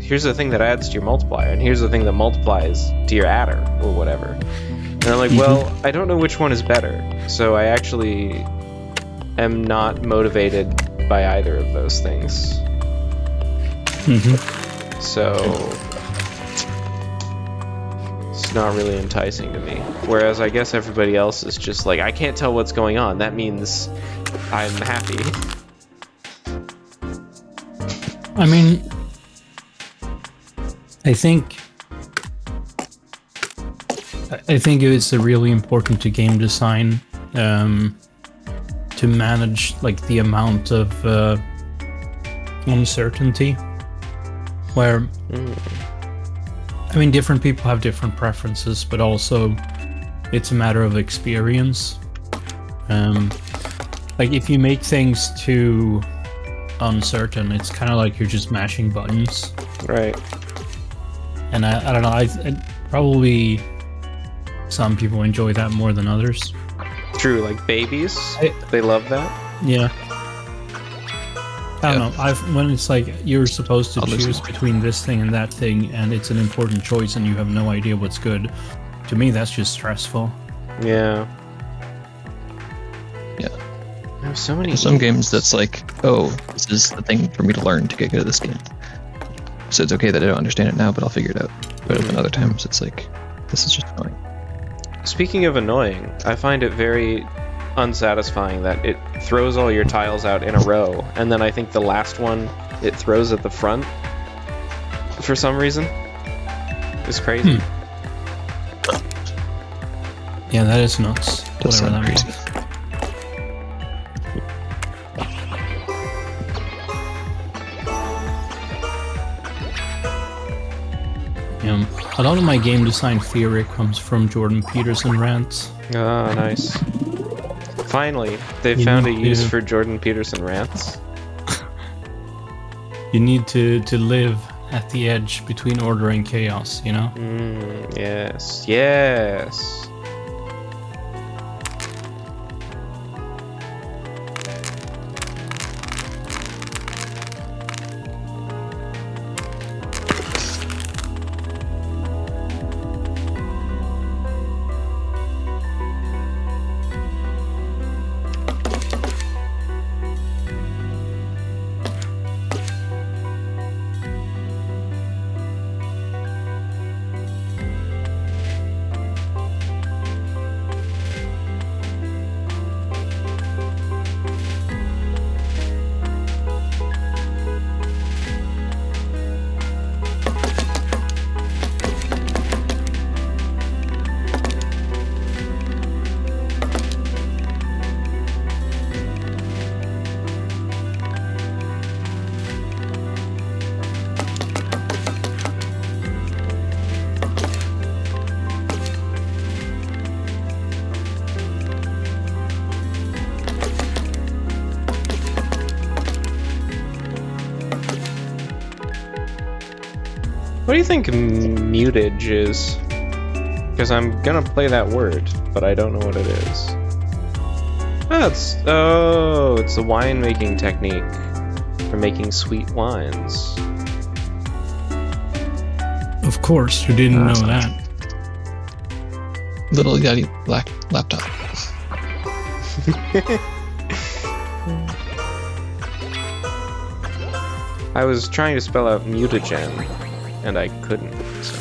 here's the thing that adds to your multiplier, and here's the thing that multiplies to your adder, or whatever. And I'm like, well, I don't know which one is better, so I actually am not motivated by either of those things. So it's not really enticing to me. Whereas I guess everybody else is just like, I can't tell what's going on. That means I'm happy. I mean, I think it's really important to game design to manage like the amount of uncertainty. Where I mean, different people have different preferences, but also it's a matter of experience. Like if you make things too uncertain, it's kind of like you're just mashing buttons. Right. And I don't know, I probably some people enjoy that more than others. True, like babies, they love that. Yeah. I don't know. When it's like you're supposed to choose between this thing and that thing, and it's an important choice, and you have no idea what's good. To me, that's just stressful. Yeah. Yeah. I have so many. In some games, that's like, oh, this is the thing for me to learn to get good at this game. So it's okay that I don't understand it now, but I'll figure it out. But then other times, it's like, this is just annoying. Speaking of annoying, I find it very unsatisfying that it throws all your tiles out in a row, and then I think the last one it throws at the front for some reason. It's crazy. Yeah, that is nuts. Does Whatever sound that crazy. means. A lot of my game design theory comes from Jordan Peterson rants. Ah, nice. Finally, they You found a need use to- for Jordan Peterson rants. You need to live at the edge between order and chaos, you know? Yes, yes. What do you think mutage is? Because I'm gonna play that word, but I don't know what it is. It's the wine making technique for making sweet wines. Of course, you didn't know that. Little yachty black laptop. I was trying to spell out mutagen, and I couldn't, so...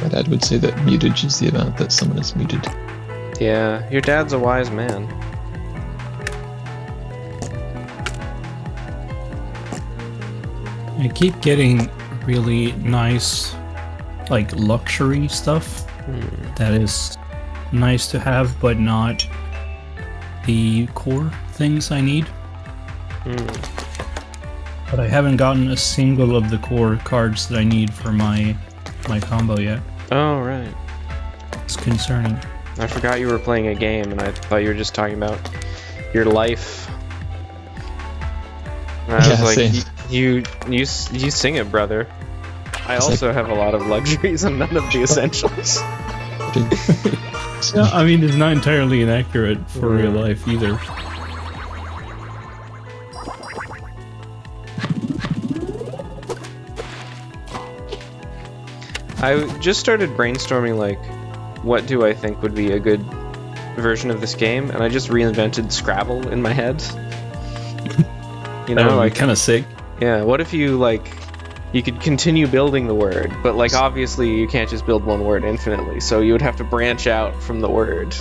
My dad would say that mutage is the amount that someone is muted. Yeah, your dad's a wise man. I keep getting really nice, like, luxury stuff that is nice to have, but not the core things I need. But I haven't gotten a single of the core cards that I need for my combo yet. Oh, right. It's concerning. I forgot you were playing a game, and I thought you were just talking about your life. And I was like, same. you sing it, brother. I It's also have a lot of luxuries and none of the essentials. Yeah, I mean, it's not entirely inaccurate for real life either. I just started brainstorming, like, what do I think would be a good version of this game, and I just reinvented Scrabble in my head. You know, like, kind of sick. yeah, what if you, like, you could continue building the word, but, like, obviously you can't just build one word infinitely, so you would have to branch out from the word.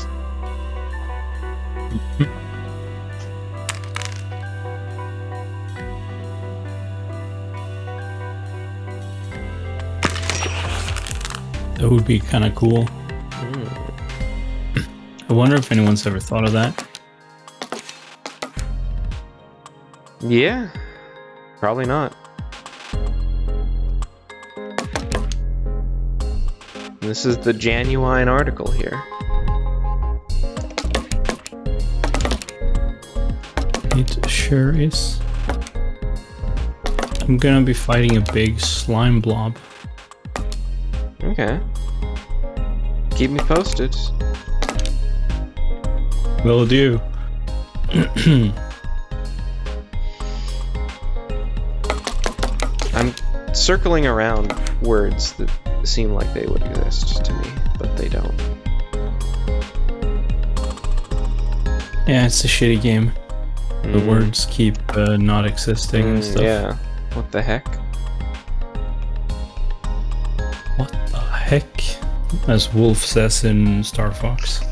That would be kind of cool. I wonder if anyone's ever thought of that. Yeah, probably not. This is the genuine article here. It sure is. I'm gonna be fighting a big slime blob. Okay. Keep me posted. Will do. I'm circling around words that seem like they would exist to me, but they don't. Yeah, it's a shitty game. The words keep not existing and stuff. Yeah. What the heck? What the heck? As Wolf says in Star Fox.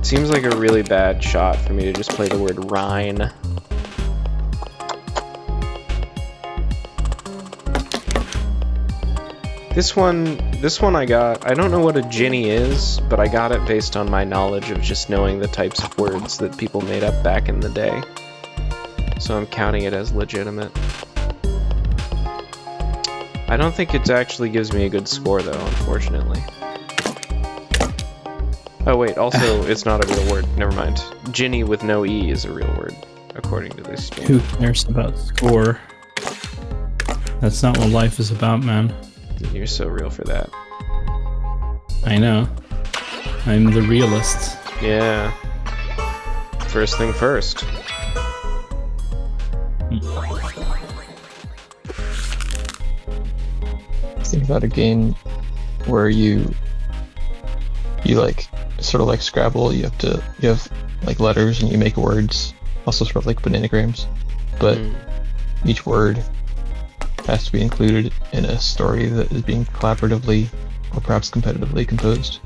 Seems like a really bad shot for me to just play the word Rhine. This one I got, I don't know what a Ginny is, but I got it based on my knowledge of just knowing the types of words that people made up back in the day. So I'm counting it as legitimate. I don't think it actually gives me a good score though, unfortunately. Oh wait, also it's not a real word, never mind. Ginny with no E is a real word, according to this game. Who cares about score? That's not what life is about, man. You're so real for that. I know. I'm the realist. Yeah. First thing first. Think about a game where you like sort of like Scrabble. You have like letters and you make words, also sort of like bananagrams, but each word has to be included in a story that is being collaboratively or perhaps competitively composed.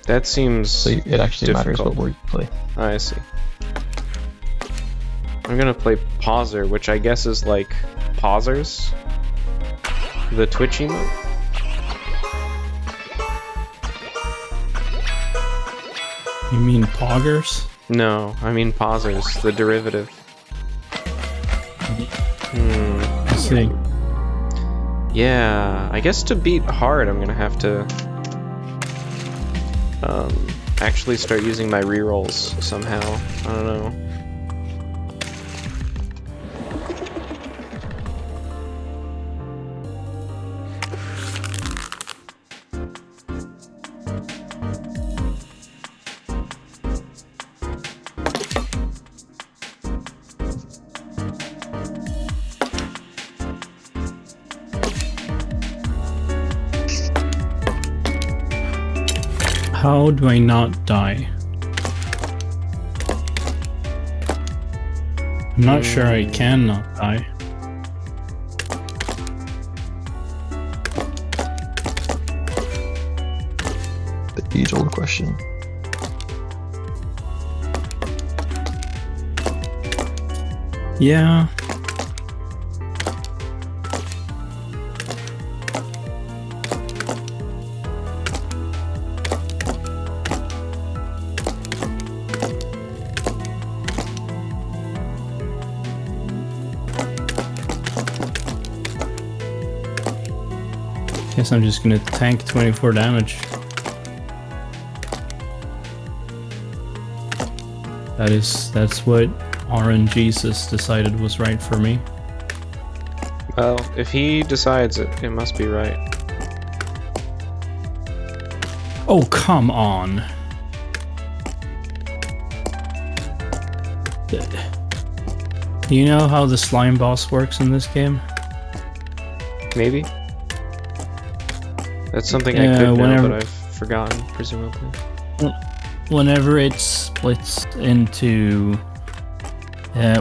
That seems So it actually matters difficult. what word you play. I see. I'm gonna play Pauser, which I guess is like Pausers, the Twitch emote. You mean poggers? No, I mean pausers, the derivative. I see. Yeah, I guess to beat hard, I'm gonna have to actually start using my rerolls somehow. I don't know. How do I not die? I'm not sure I can not die. The age-old question. Yeah. Guess I'm just gonna tank 24 damage. That's what RNGesus decided was right for me. Well, if he decides it, it must be right. Oh, come on. Do you know how the slime boss works in this game? Maybe? That's something I Yeah, could know, whenever- but I've forgotten, presumably. Whenever it splits into...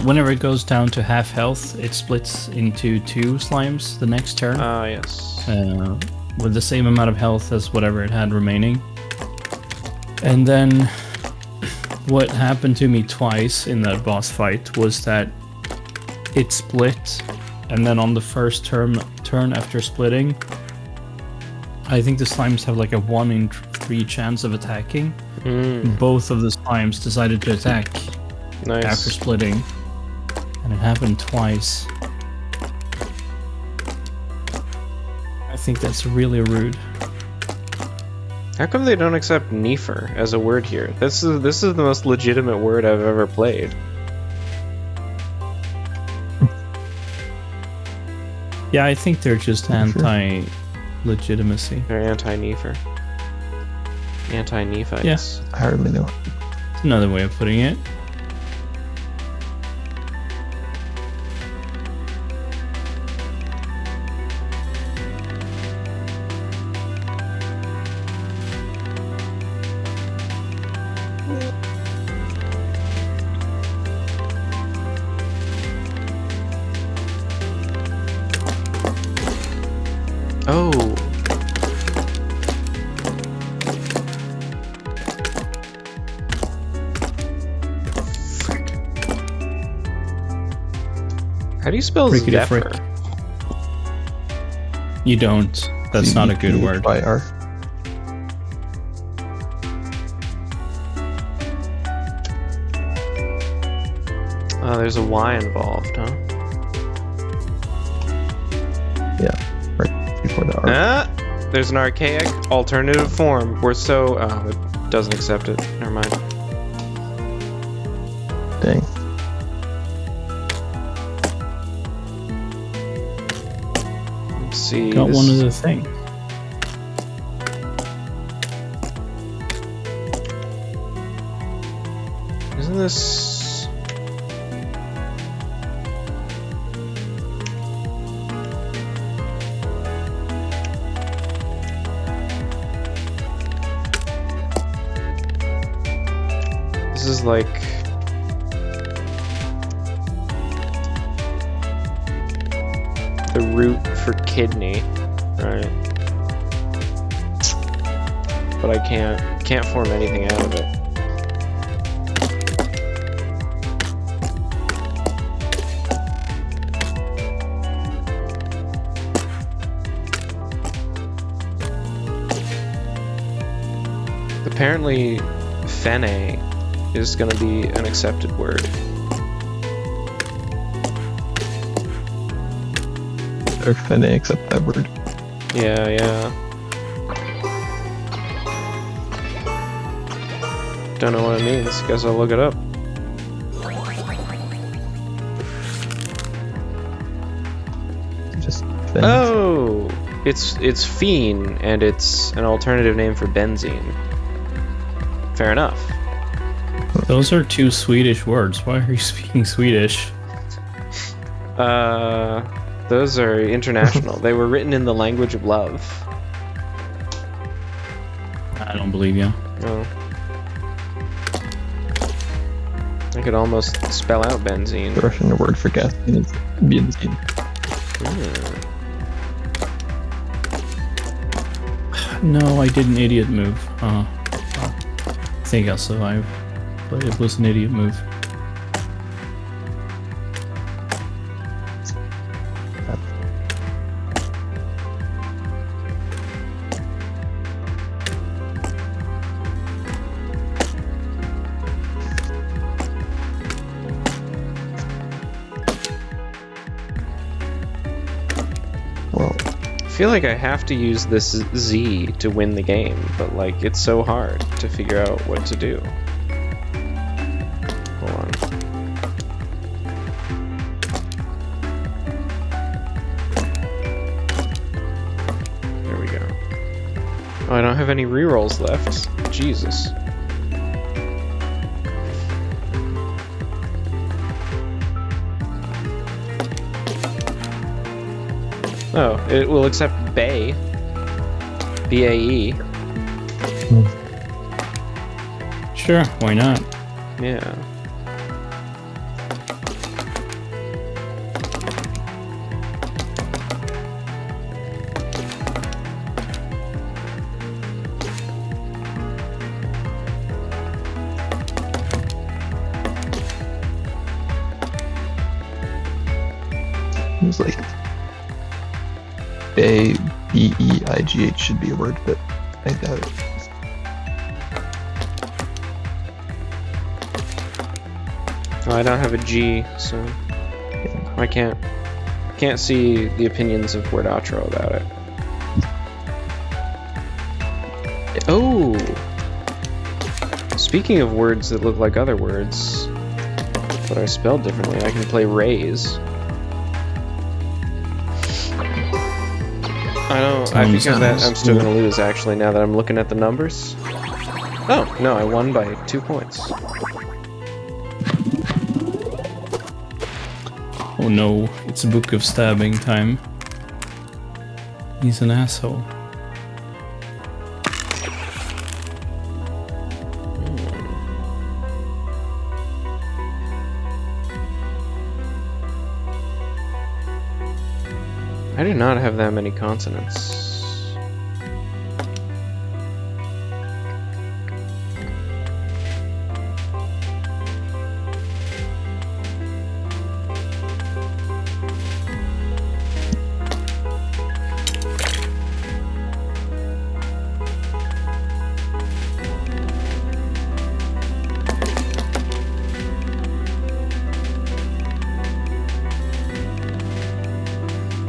whenever it goes down to half health, it splits into 2 slimes the next turn. Ah, yes. With the same amount of health as whatever it had remaining. And then what happened to me twice in that boss fight was that it split, and then on the first turn after splitting, I think the slimes have like a 1 in 3 chance of attacking. Both of the slimes decided to attack Nice. after splitting, and it happened twice. I think that's really rude. How come they don't accept Nefer as a word here? This is the most legitimate word I've ever played. Yeah, I think they're just anti-legitimacy. They're anti-Nefer. Anti-Nephites. Yes. I hardly know. It's another way of putting it. Oh. Frick. How do you spell Frickety frick. Zephyr? You don't. That's not a good word. By R. Oh, there's a Y involved, huh? Yeah, right before the R. Ah! There's an archaic alternative form. We're so... Oh, it doesn't accept it. Never mind. Dang. Let's see. Got this- one of the things. Isn't this... This is like... the root for kidney, right? But I can't form anything out of it. Apparently, fene is gonna be an accepted word. Or fene, accept that word. Yeah, yeah. Don't know what it means. Guess I'll look it up. Just fene. Oh, it's phene, and it's an alternative name for benzene. Fair enough. Those are two Swedish words. Why are you speaking Swedish? Those are international. They were written in the language of love. I don't believe you. Oh. I could almost spell out benzene. The Russian word for gasoline is benzene. No, I did an idiot move. I think I'll survive. But it was an idiot move. Well, I feel like I have to use this Z to win the game, but like it's so hard to figure out what to do. Hold on. There we go. Oh, I don't have any rerolls left. Jesus. Oh, it will accept Bay. B-A-E. Sure, why not? Yeah. it was like B-E-I-G-H should be a word, but I doubt it. Oh, I don't have a G, so I can't see the opinions of Wordatro about it. Oh! Speaking of words that look like other words, but are spelled differently, I can play raise. I think of that I'm still gonna lose actually now that I'm looking at the numbers. Oh, no, I won by 2 points. Oh no, it's a book of stabbing time. He's an asshole. I do not have that many consonants.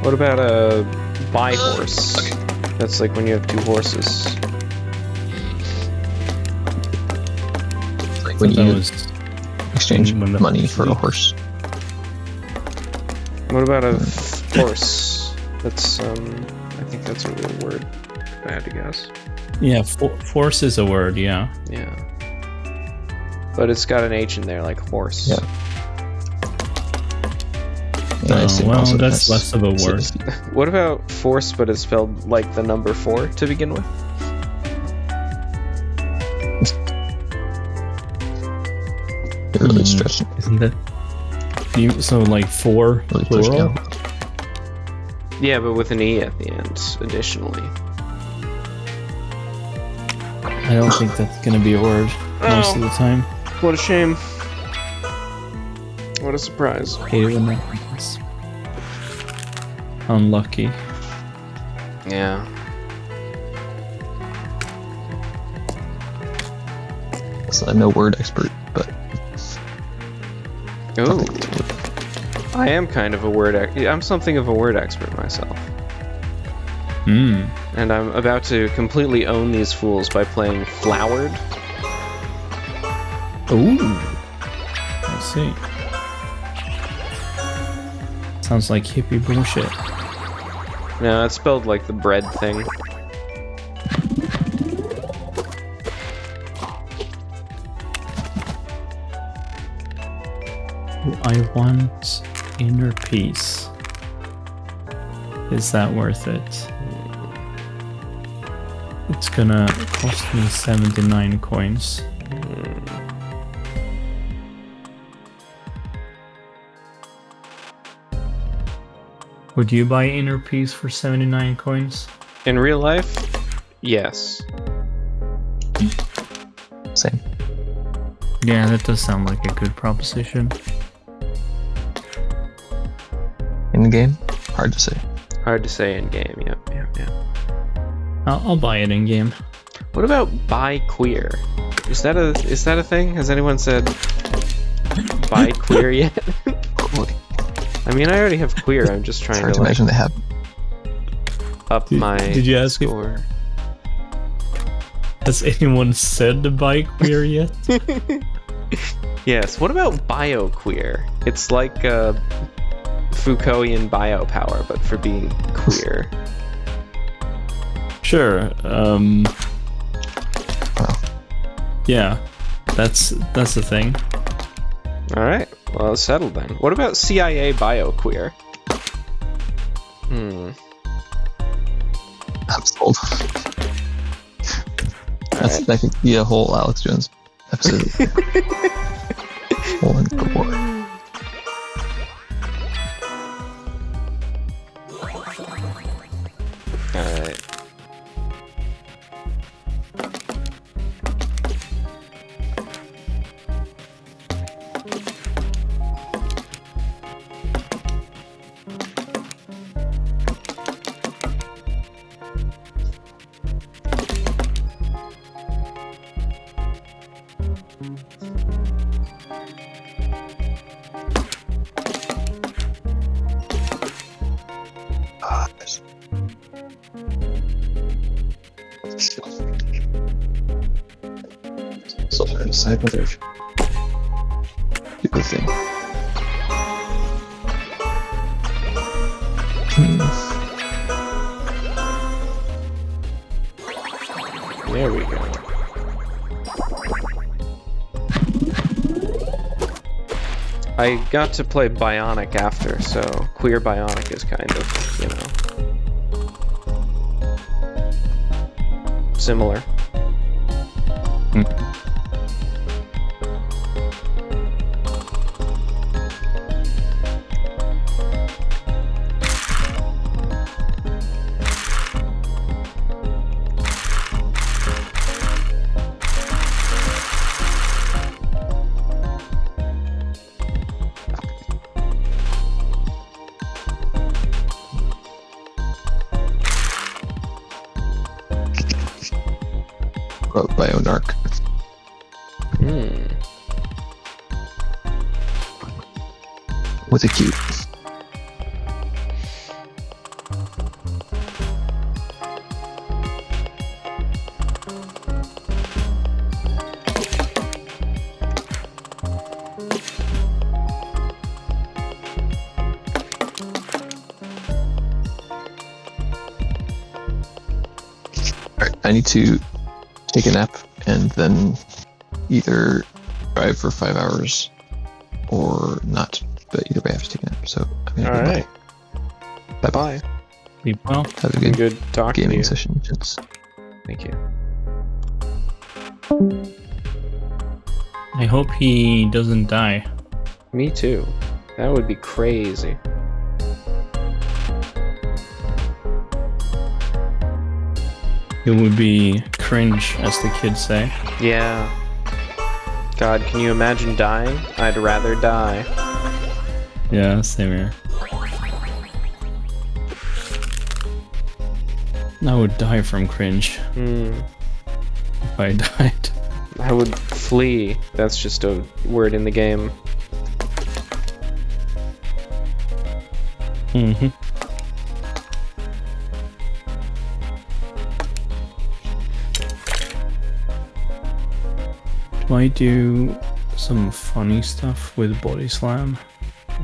What about a buy horse? That's like when you have 2 horses. Like when That you was exchange when the money horse for a leaves. horse. What about a horse? That's I think that's a real word. If I had to guess. Yeah, force is a word, yeah. Yeah. But it's got an H in there, like horse. Yeah. And I assume well, also that's has less of a word. city. What about force, but it's spelled like the number 4 to begin with? You're really stretching. Isn't that? So like 4 Really pushing plural? out. Yeah, but with an E at the end, additionally. I don't think that's gonna be a word most of the time. What a shame. What a surprise. Hate it when that happens. Unlucky. Yeah. So I'm no word expert, but Ooh, I am kind of a I'm something of a word expert myself. Hmm. And I'm about to completely own these fools by playing Flowered. Ooh. I see. Sounds like hippie bullshit. No, it's spelled like the bread thing. I want inner peace. Is that worth it? It's gonna cost me 79 coins. Would you buy inner peace for 79 coins? In real life, yes. same. Yeah, that does sound like a good proposition. In the game, hard to say. Hard to say in game. Yep. I'll buy it in game. What about bi-queer? Is that a thing? Has anyone said bi-queer yet? Probably. I mean, I already have queer. I'm just It's trying hard to to like imagine they have. up my Did you ask score. Has anyone said the bike queer yet? Yes. What about bio-queer? It's like Foucaultian biopower, but for being queer. Sure. Wow. Yeah, that's the thing. All right. Well, it's settled then. What about CIA bioqueer? I'm sold. That could be a whole Alex Jones episode. Whole report. All right. So hard to decide whether to do the thing. There we go. I got to play Bionic after, so queer Bionic is kind of, similar. Bionarch. With a Q. Alright, I need to take a nap and then either drive for 5 hours or not. But either way, I have to take a nap. So I'm gonna All go right. bye. Bye. Sleep well. Have a good Good talking to gaming you. session, gents. Thank you. I hope he doesn't die. Me too. That would be crazy. It would be cringe, as the kids say. Yeah. God, can you imagine dying? I'd rather die. Yeah, same here. I would die from cringe if I died. I would Flee. That's just a word in the game. Mm-hmm. Do I do some funny stuff with body slam? I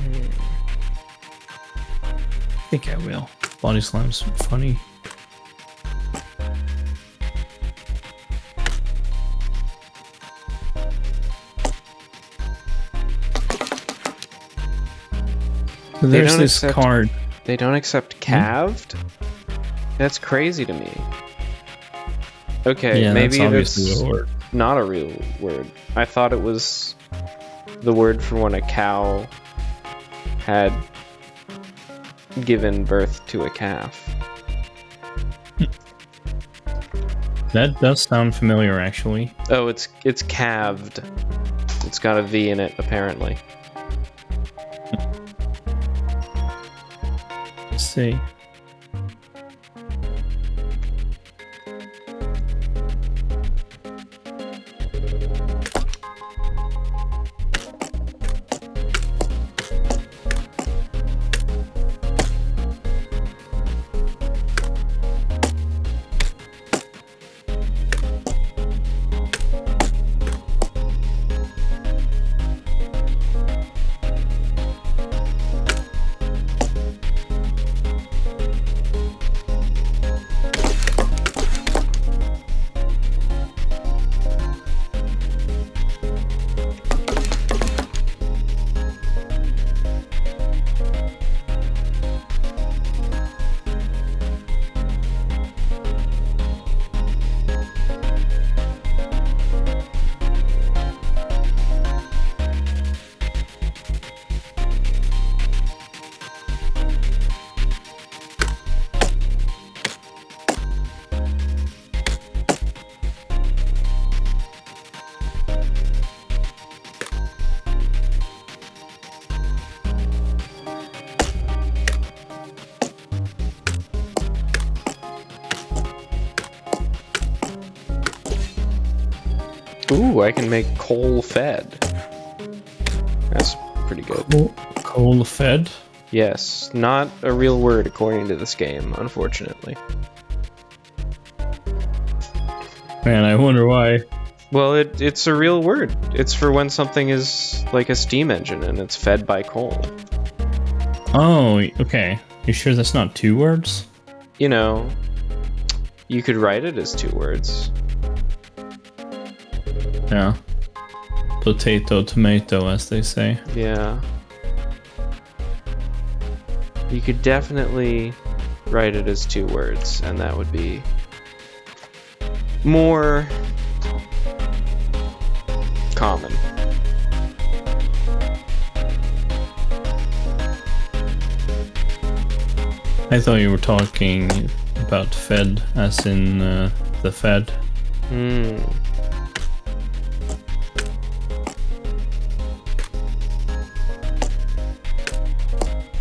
think I will. Body slam's funny. So They there's don't this accept- card. They don't accept calved? That's crazy to me. Okay, Yeah, maybe that's obviously that's a word. not a real word. I thought it was the word for when a cow had given birth to a calf. That does sound familiar, actually. Oh, it's calved. It's got a V in it, apparently. Let's see. Ooh, I can make coal fed. That's pretty good. Coal fed? Yes, not a real word according to this game, unfortunately. Man, I wonder why. Well, it's a real word. It's for when something is like a steam engine and it's fed by coal. Oh, okay. You sure that's not 2 words? You know, you could write it as 2 words. Yeah. Potato, tomato, as they say. Yeah. You could definitely write it as 2 words, and that would be more common. I thought you were talking about fed, as in the Fed. Hmm.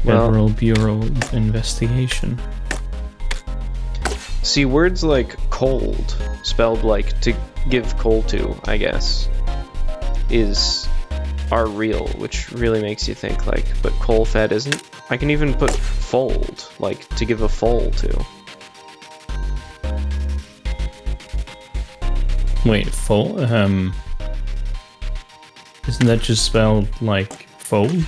Well, Federal Bureau of Investigation. see, words like cold, spelled like to give coal to, I guess, are real, which really makes you think like, but coal fed isn't? I can even put fold, like to give a foal to. Wait, fold? Isn't that just spelled like fold?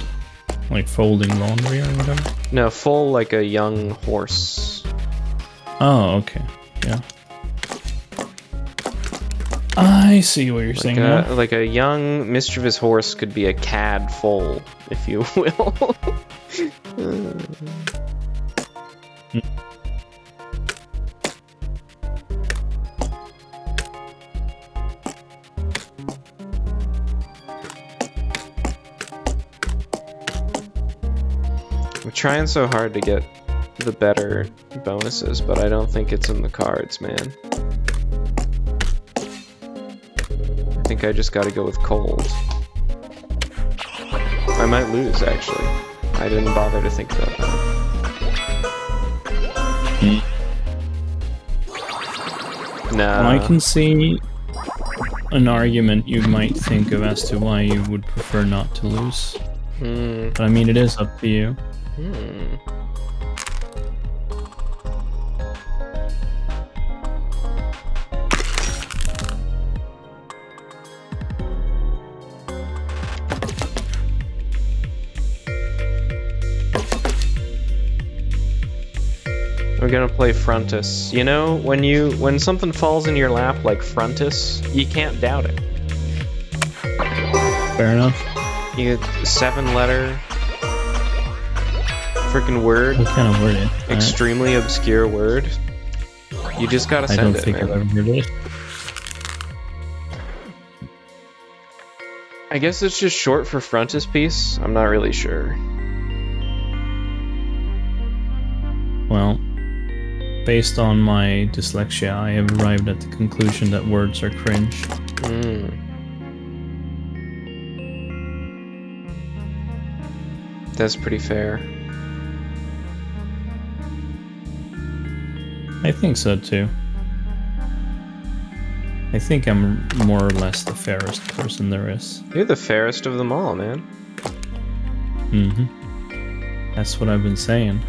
Like folding laundry or whatever? No, foal like a young horse. Oh, okay. Yeah. I see what you're saying now. Like a young, mischievous horse could be a cad foal, if you will. I'm trying so hard to get the better bonuses, but I don't think it's in the cards, man. I think I just gotta go with cold. I might lose, actually. I didn't bother to think about that. Nah. I can see an argument you might think of as to why you would prefer not to lose. But I mean, it is up to you. I'm gonna play Frontis. You know, when something falls in your lap like Frontis, you can't doubt it. Fair enough. You get 7-letter freaking word, What kind of word is that? extremely obscure word. You just gotta I send don't it, think man. I've ever heard it. I guess it's just short for frontispiece. I'm not really sure. Well, based on my dyslexia, I have arrived at the conclusion that words are cringe. That's pretty fair. I think so too. I think I'm more or less the fairest person there is. You're the fairest of them all, man. That's what I've been saying.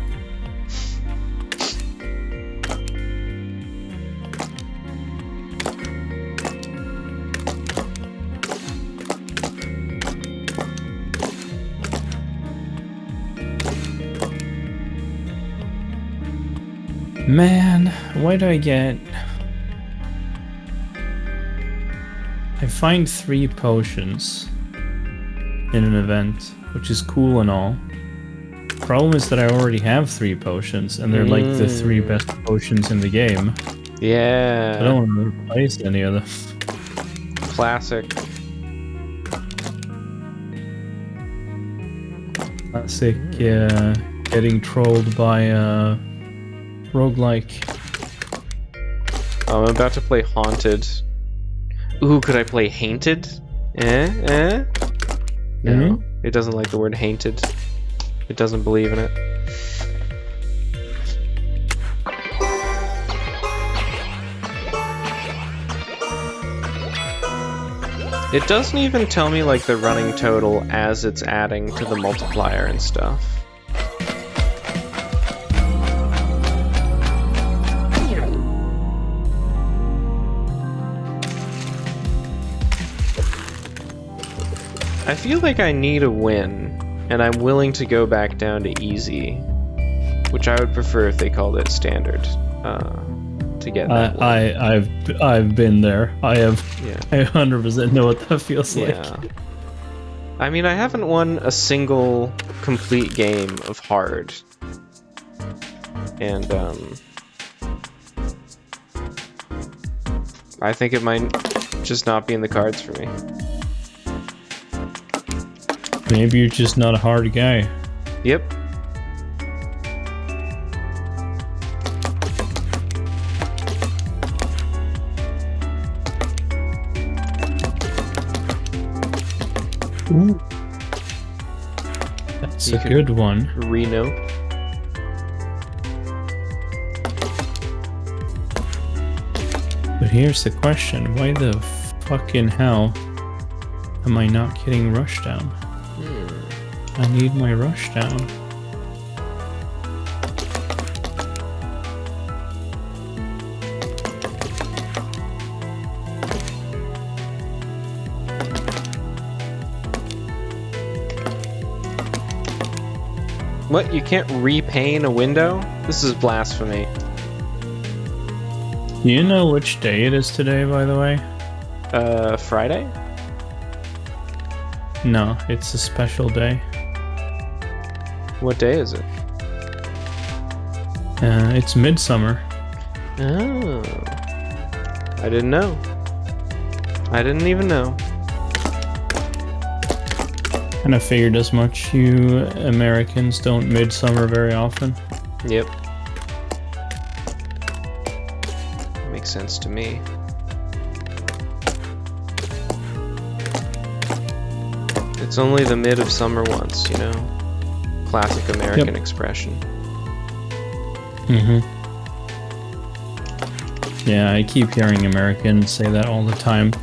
Man, why do I get... I find 3 potions in an event, which is cool and all. Problem is that I already have 3 potions, and they're like the 3 best potions in the game. Yeah. I don't want to replace any of them. Classic. Classic getting trolled by roguelike. I'm about to play Haunted. Ooh, could I play Hainted? No, it doesn't like the word Hainted. It doesn't believe in it. It doesn't even tell me like the running total as it's adding to the multiplier and stuff. I feel like I need a win, and I'm willing to go back down to easy, which I would prefer if they called it standard, to get that win. I've been there. I have. Yeah. I 100% know what that feels like. Yeah. I mean, I haven't won a single complete game of hard. And, I think it might just not be in the cards for me. Maybe you're just not a hard guy. Yep. Ooh. That's You a could- good one. Reno. But here's the question. Why the fucking hell am I not getting rush down? I need my rush down. What? You can't repaint a window? This is blasphemy. Do you know which day it is today, by the way? Friday? No, it's a special day. What day is it? It's midsummer. Oh. I didn't know. I didn't even know. And I figured as much. You Americans don't midsummer very often. Yep. Makes sense to me. It's only the mid of summer once, you know? Classic American expression. Yeah, I keep hearing Americans say that all the time.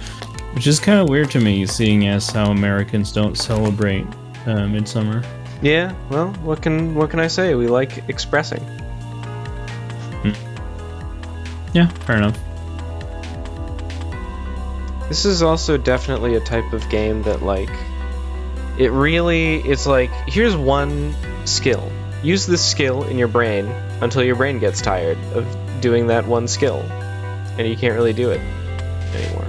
Which is kind of weird to me, seeing as how Americans don't celebrate Midsummer. Yeah, well, what can I say? We like expressing. Yeah, fair enough. This is also definitely a type of game that, like, it's like, here's one skill. Use this skill in your brain until your brain gets tired of doing that one skill, and you can't really do it anymore.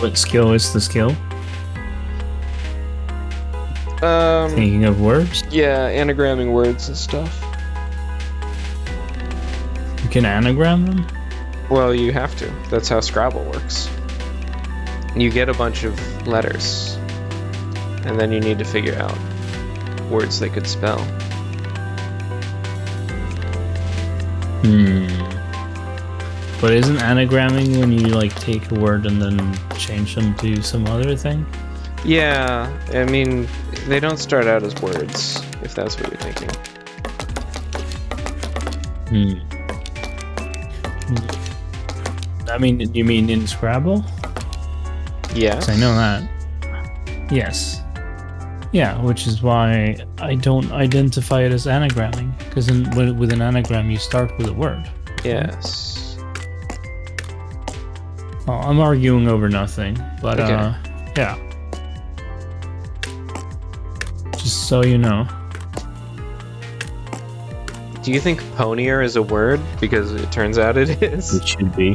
What skill is the skill? Um, Thinking of words? yeah, anagramming words and stuff. You can anagram them? Well, you have to. That's how Scrabble works. You get a bunch of letters, and then you need to figure out words they could spell. But isn't anagramming when you like take a word and then change them to some other thing? Yeah, I mean, they don't start out as words, if that's what you're thinking. I mean, you mean in Scrabble? Yes. 'Cause I know that. Yes. Yeah, which is why I don't identify it as anagramming, because with an anagram you start with a word. Yes. Well, I'm arguing over nothing, but Okay. yeah. Just so you know. Do you think ponier is a word? Because it turns out it is. It should be.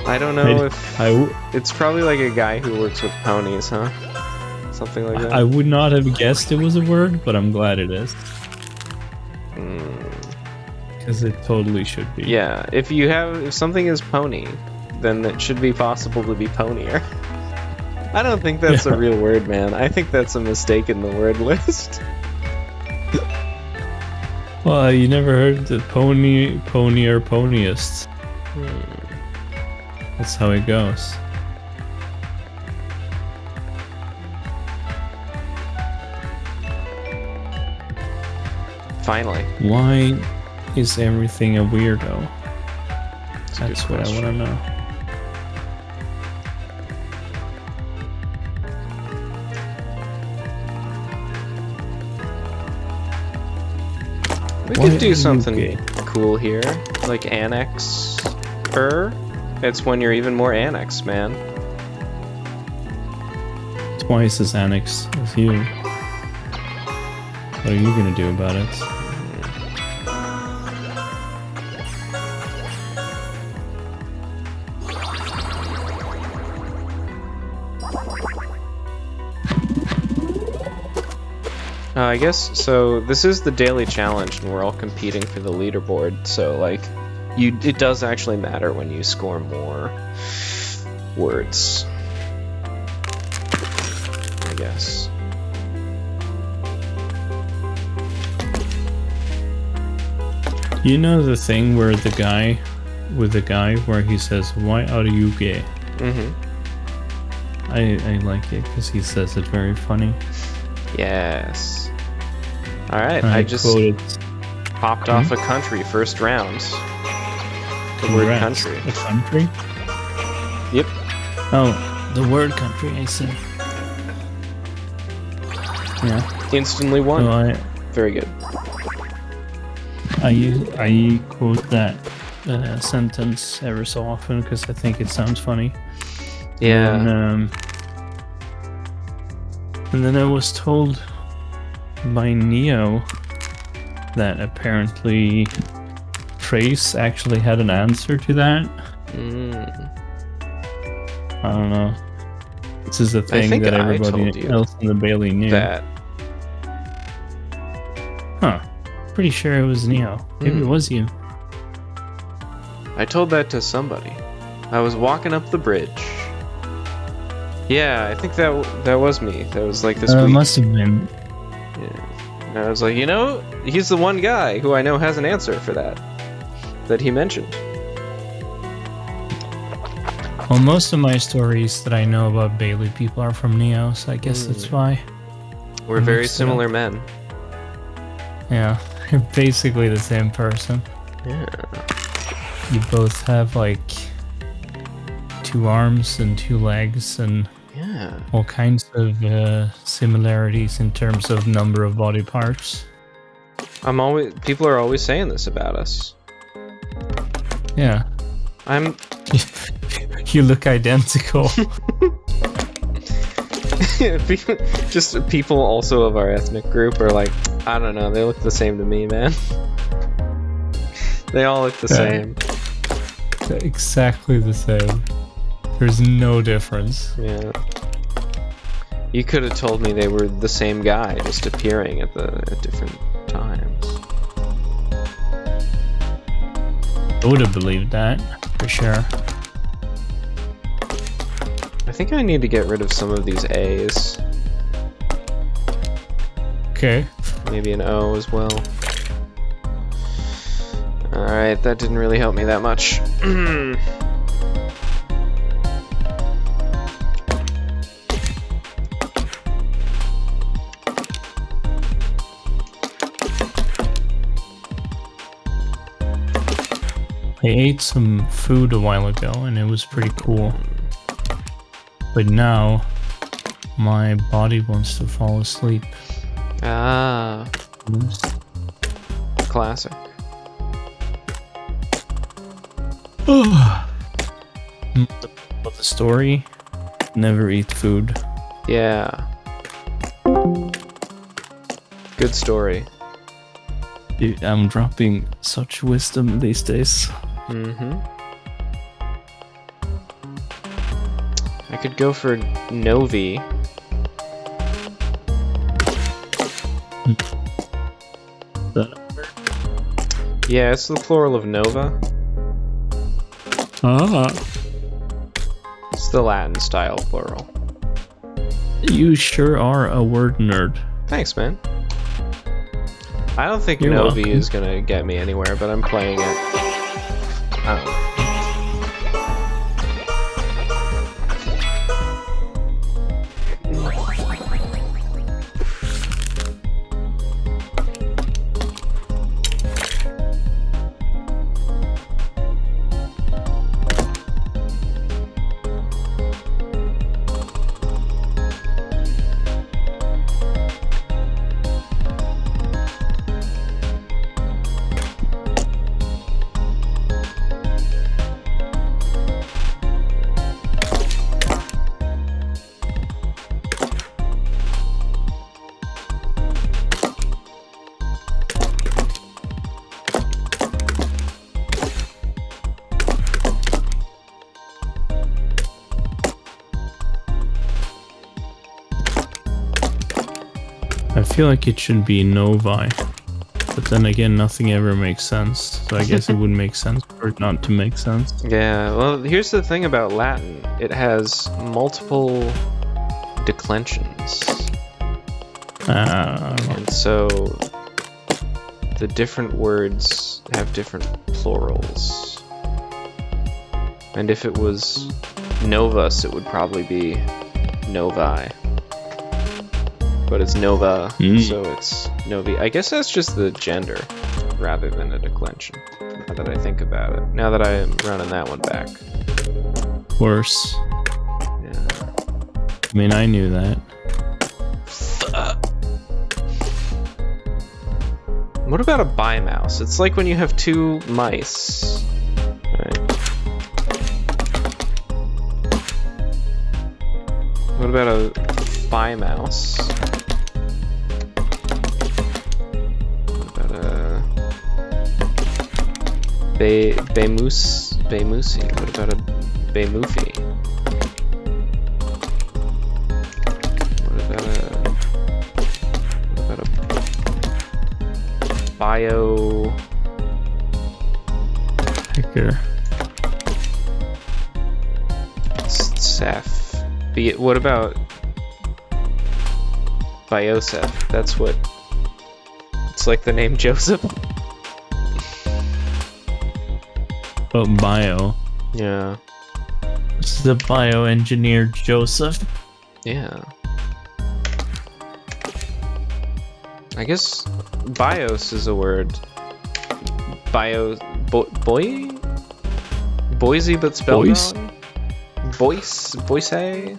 I don't know if... I It's probably like a guy who works with ponies, huh? Something like that. would not have guessed it was a word, but I'm glad it is. Because it totally should be. Yeah, if something is pony, then it should be possible to be ponier. I don't think that's a real word, man. I think that's a mistake in the word list. Well, you never heard the pony or poniest. That's how it goes. Finally. Why is everything a weirdo? That's a good That's what I question. want to know. We Why could do are something you gay? cool here, like annex-er. It's when you're even more annex, man. Twice as annex as you. What are you gonna do about it? I guess so. This is the daily challenge, and we're all competing for the leaderboard. So, like, it does actually matter when you score more words. I guess. You know the thing where the guy where he says, "Why are you gay?" Mm-hmm. I like it because he says it very funny. Yes. All right. I just quoted popped off a country first round. The word Congrats. country. A country? Yep. Oh, the word country, I see. Yeah. Instantly won. So Very good. I quote that sentence ever so often because I think it sounds funny. Yeah. And then I was told by Neo that apparently Trace actually had an answer to that. I don't know. This is the thing think that I everybody told you else in the Bailey knew. That. Huh. Pretty sure it was Neo. Maybe it was you. I told that to somebody. I was walking up the bridge. Yeah, I think that was me. That was like this week. Must have been. Yeah. And I was like, he's the one guy who I know has an answer for that he mentioned. Well, most of my stories that I know about Bailey people are from Neo, so I guess that's why. We're very mixed it similar up. men. Yeah, you're basically the same person. Yeah. you both have like 2 arms and 2 legs and Yeah. all kinds of similarities in terms of number of body parts. People are always saying this about us. Yeah. I'm You look identical. just people also of our ethnic group are like, I don't know, they look the same to me, man. They all look the same. Exactly the same. There's no difference. Yeah. You could have told me they were the same guy, just appearing at different times. I would have believed that, for sure. I think I need to get rid of some of these A's. Okay. Maybe an O as well. Alright, that didn't really help me that much. I ate some food a while ago and it was pretty cool. But now, my body wants to fall asleep. Ah, classic. But the story, never eat food. Yeah. Good story. Dude, I'm dropping such wisdom these days. Mm-hmm. I could go for Novi. Yeah, it's the plural of Nova. Ah. It's the Latin style plural. You sure are a word nerd. Thanks, man. I don't think You're Novi welcome. is gonna get me anywhere, but I'm playing it. I don't know. I feel like it should be Novi. But then again, nothing ever makes sense. So I guess it would make sense for it not to make sense. Yeah, well, here's the thing about Latin. It has multiple declensions. And so the different words have different plurals. And if it was novus, it would probably be novi. But it's nova, so it's novi. I guess that's just the gender rather than a declension. Now that I think about it. Now that I am running that one back. Worse. Yeah. I mean, I knew that. What about a bi-mouse? It's like when you have 2 mice. Right. What about a bi-mouse? What about a Baymusi? What about a Baymufi? What about a bio... Picker. Seth. What about Bioseph? That's what... It's like the name Joseph. But bio. Yeah. It's the bioengineer Joseph. Yeah. I guess bios is a word. Boy? Boise, but spelled Boise? wrong. Boise.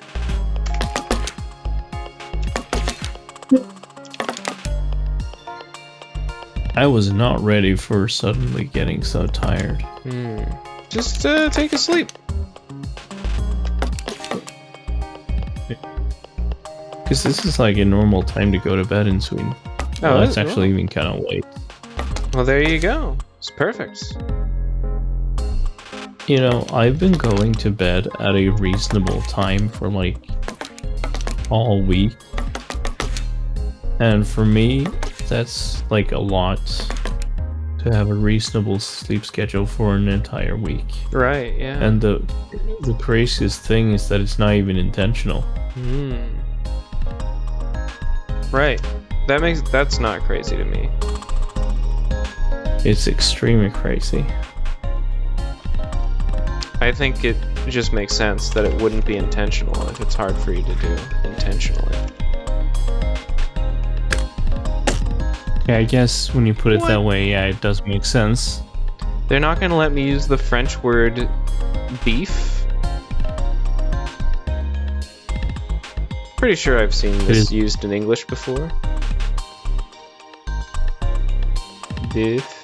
I was not ready for suddenly getting so tired. Just take a sleep. Because this is like a normal time to go to bed in Sweden. Oh, Well, is it's it? actually even kind of late. Well, there you go. It's perfect. You know, I've been going to bed at a reasonable time for like all week. And for me, that's like a lot to have a reasonable sleep schedule for an entire week. Right, yeah. And the craziest thing is that it's not even intentional. Right. That's not crazy to me. It's extremely crazy. I think it just makes sense that it wouldn't be intentional if it's hard for you to do intentionally. Yeah, I guess when you put it What? that way, yeah, it does make sense. They're not gonna let me use the French word beef. Pretty sure I've seen this is- used in English before. Beef.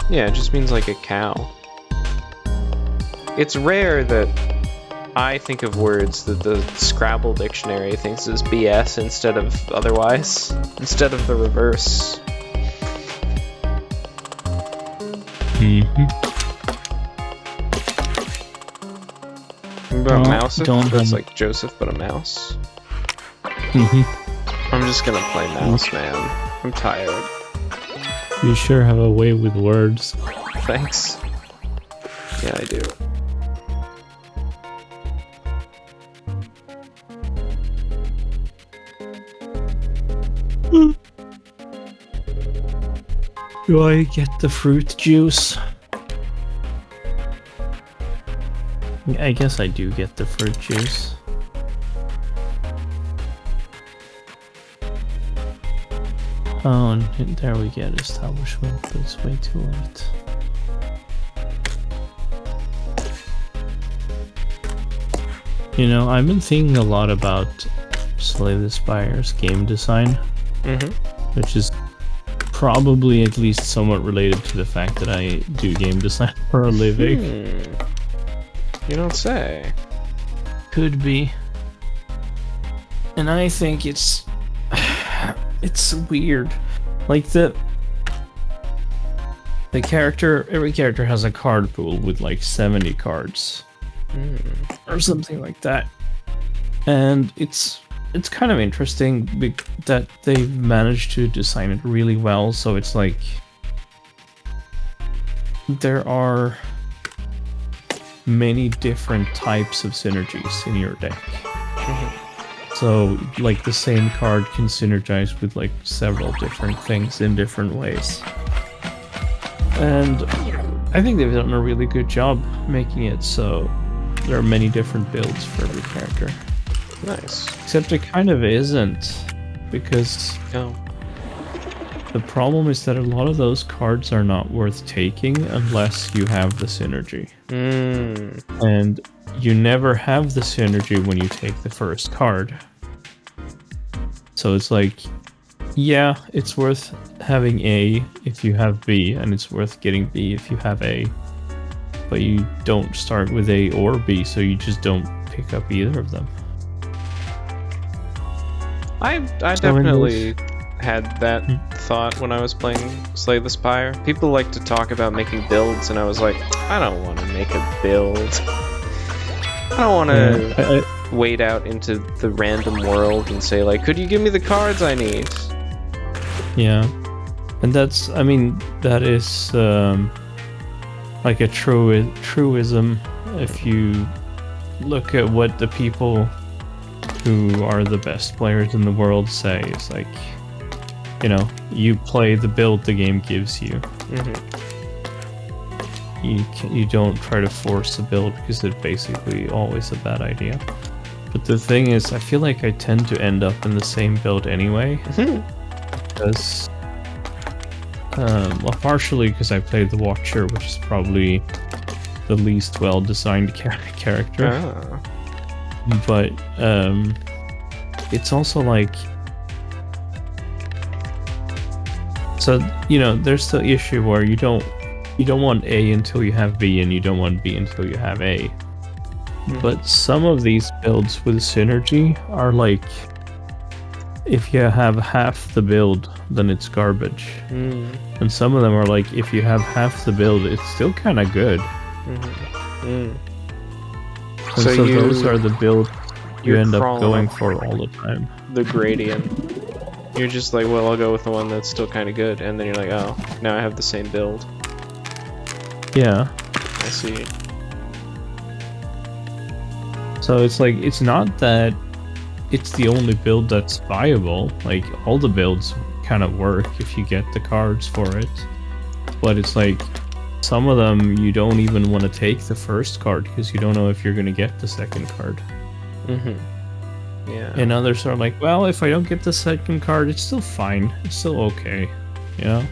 Yeah, it just means like a cow. It's rare that I think of words that the Scrabble dictionary thinks is BS instead of otherwise, instead of the reverse. Remember Well, Mousef? don't That's have- like Joseph, but a mouse. Mhm. I'm just gonna play mouse, man. I'm tired. You sure have a way with words. Thanks. Yeah, I do. Do I get the fruit juice? I guess I do get the fruit juice. Oh, and there we get establishment, but it's way too late. You know, I've been thinking a lot about Slay the Spire's game design, which is probably at least somewhat related to the fact that I do game design for a living. You don't say. Could be. And I think it's weird. Like the character, every character has a card pool with like 70 cards. Or something like that. And it's kind of interesting that they've managed to design it really well, so it's like there are many different types of synergies in your deck. So like the same card can synergize with like several different things in different ways. And I think they've done a really good job making it so there are many different builds for every character. Nice. Except it kind of isn't, because Oh. the problem is that a lot of those cards are not worth taking unless you have the synergy. And you never have the synergy when you take the first card. So it's like, yeah, it's worth having A if you have B, and it's worth getting B if you have A. But you don't start with A or B, so you just don't pick up either of them. I definitely had that thought when I was playing Slay the Spire. People like to talk about making builds, and I was like, I don't want to make a build. I don't want to wade out into the random world and say like, could you give me the cards I need? Yeah. And that's, I mean, that is like a truism if you look at what the people who are the best players in the world say. It's like, you know, you play the build the game gives you. You don't try to force a build because it's basically always a bad idea. But the thing is, I feel like I tend to end up in the same build anyway. Because Well, partially because I played the Watcher, which is probably the least well-designed character. Ah. But it's also like, so there's the issue where you don't want A until you have B, and you don't want B until you have A. But some of these builds with synergy are like, if you have half the build, then it's garbage. And some of them are like, if you have half the build, it's still kind of good. And so those are the builds you end up going for all the time. The gradient. You're just like, well, I'll go with the one that's still kind of good, and then you're like, oh, now I have the same build. Yeah. I see. So it's like, it's not that it's the only build that's viable. Like, all the builds kind of work if you get the cards for it. But it's like, some of them you don't even want to take the first card because you don't know if you're going to get the second card. Yeah. And others are like, well, if I don't get the second card, it's still fine. It's still okay. You know?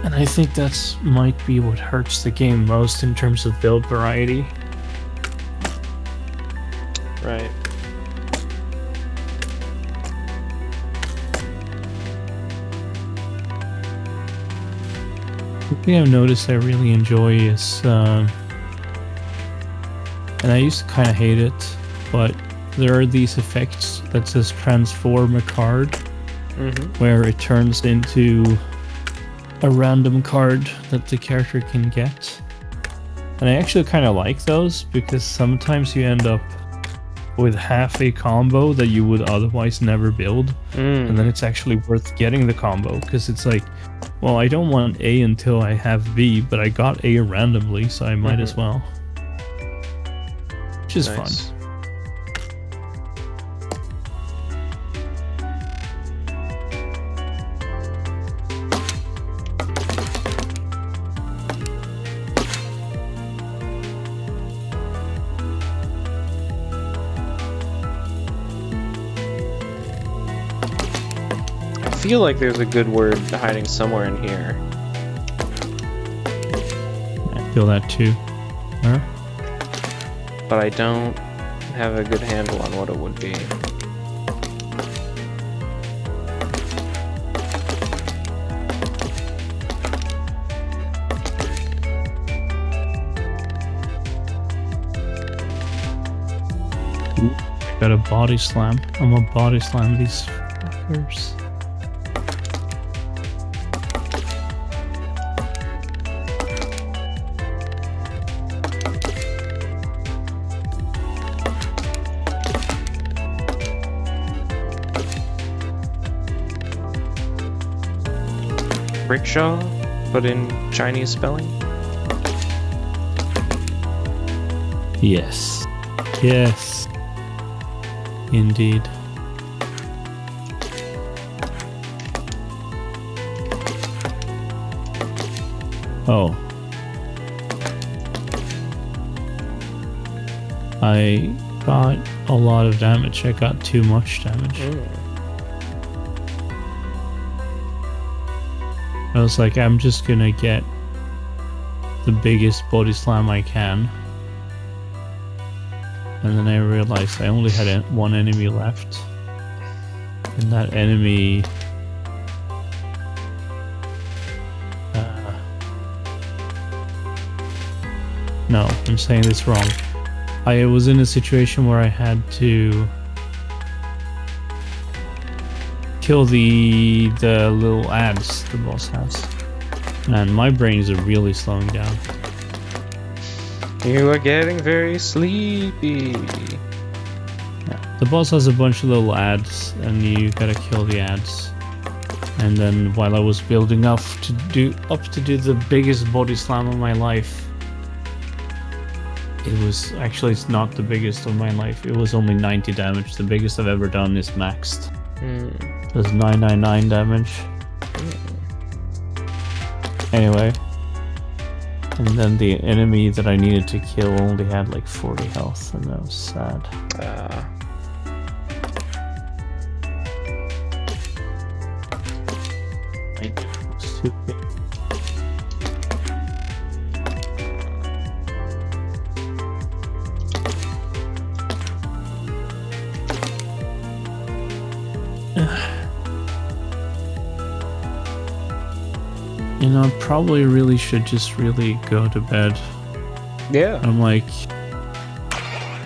And I think that's might be what hurts the game most in terms of build variety. Right. The thing I've noticed I really enjoy is, and I used to kind of hate it, but there are these effects that says transform a card, where it turns into a random card that the character can get. And I actually kind of like those, because sometimes you end up with half a combo that you would otherwise never build, and then it's actually worth getting the combo, because it's like, well, I don't want A until I have B, but I got A randomly, so I might as well. Which is fun. I feel like there's a good word hiding somewhere in here. I feel that too. Huh? But I don't have a good handle on what it would be. Got a body slam. I'm gonna body slam these fuckers. Rickshaw, but in Chinese spelling? Yes. Yes. Indeed. Oh. I got a lot of damage. I got too much damage. I was like, I'm just gonna get the biggest body slam I can. And then I realized I only had one enemy left. And that enemy... no, I'm saying this wrong. I was in a situation where I had to kill the little ads the boss has. And my brains are really slowing down. You are getting very sleepy. Yeah. The boss has a bunch of little ads, and you gotta kill the ads. And then while I was building up to do the biggest body slam of my life, it was actually, it's not the biggest of my life. It was only 90 damage. The biggest I've ever done is maxed. Does 999 damage. Anyway. And then the enemy that I needed to kill only had like 40 health, and that was sad. mind difference too. You know, I probably really should just really go to bed. Yeah. I'm like,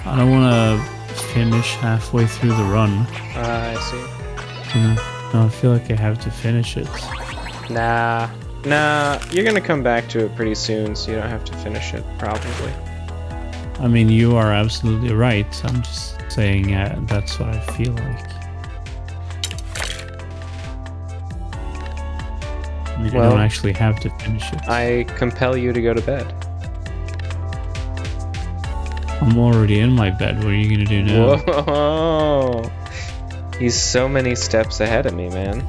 I don't want to finish halfway through the run. I see. You know, no, I feel like I have to finish it. Nah. Nah, you're gonna come back to it pretty soon, so you don't have to finish it, probably. I mean, you are absolutely right. I'm just saying that's what I feel like. I mean, I Well, don't actually have to finish it. I compel you to go to bed. I'm already in my bed. What are you gonna do now? Whoa! He's so many steps ahead of me, man.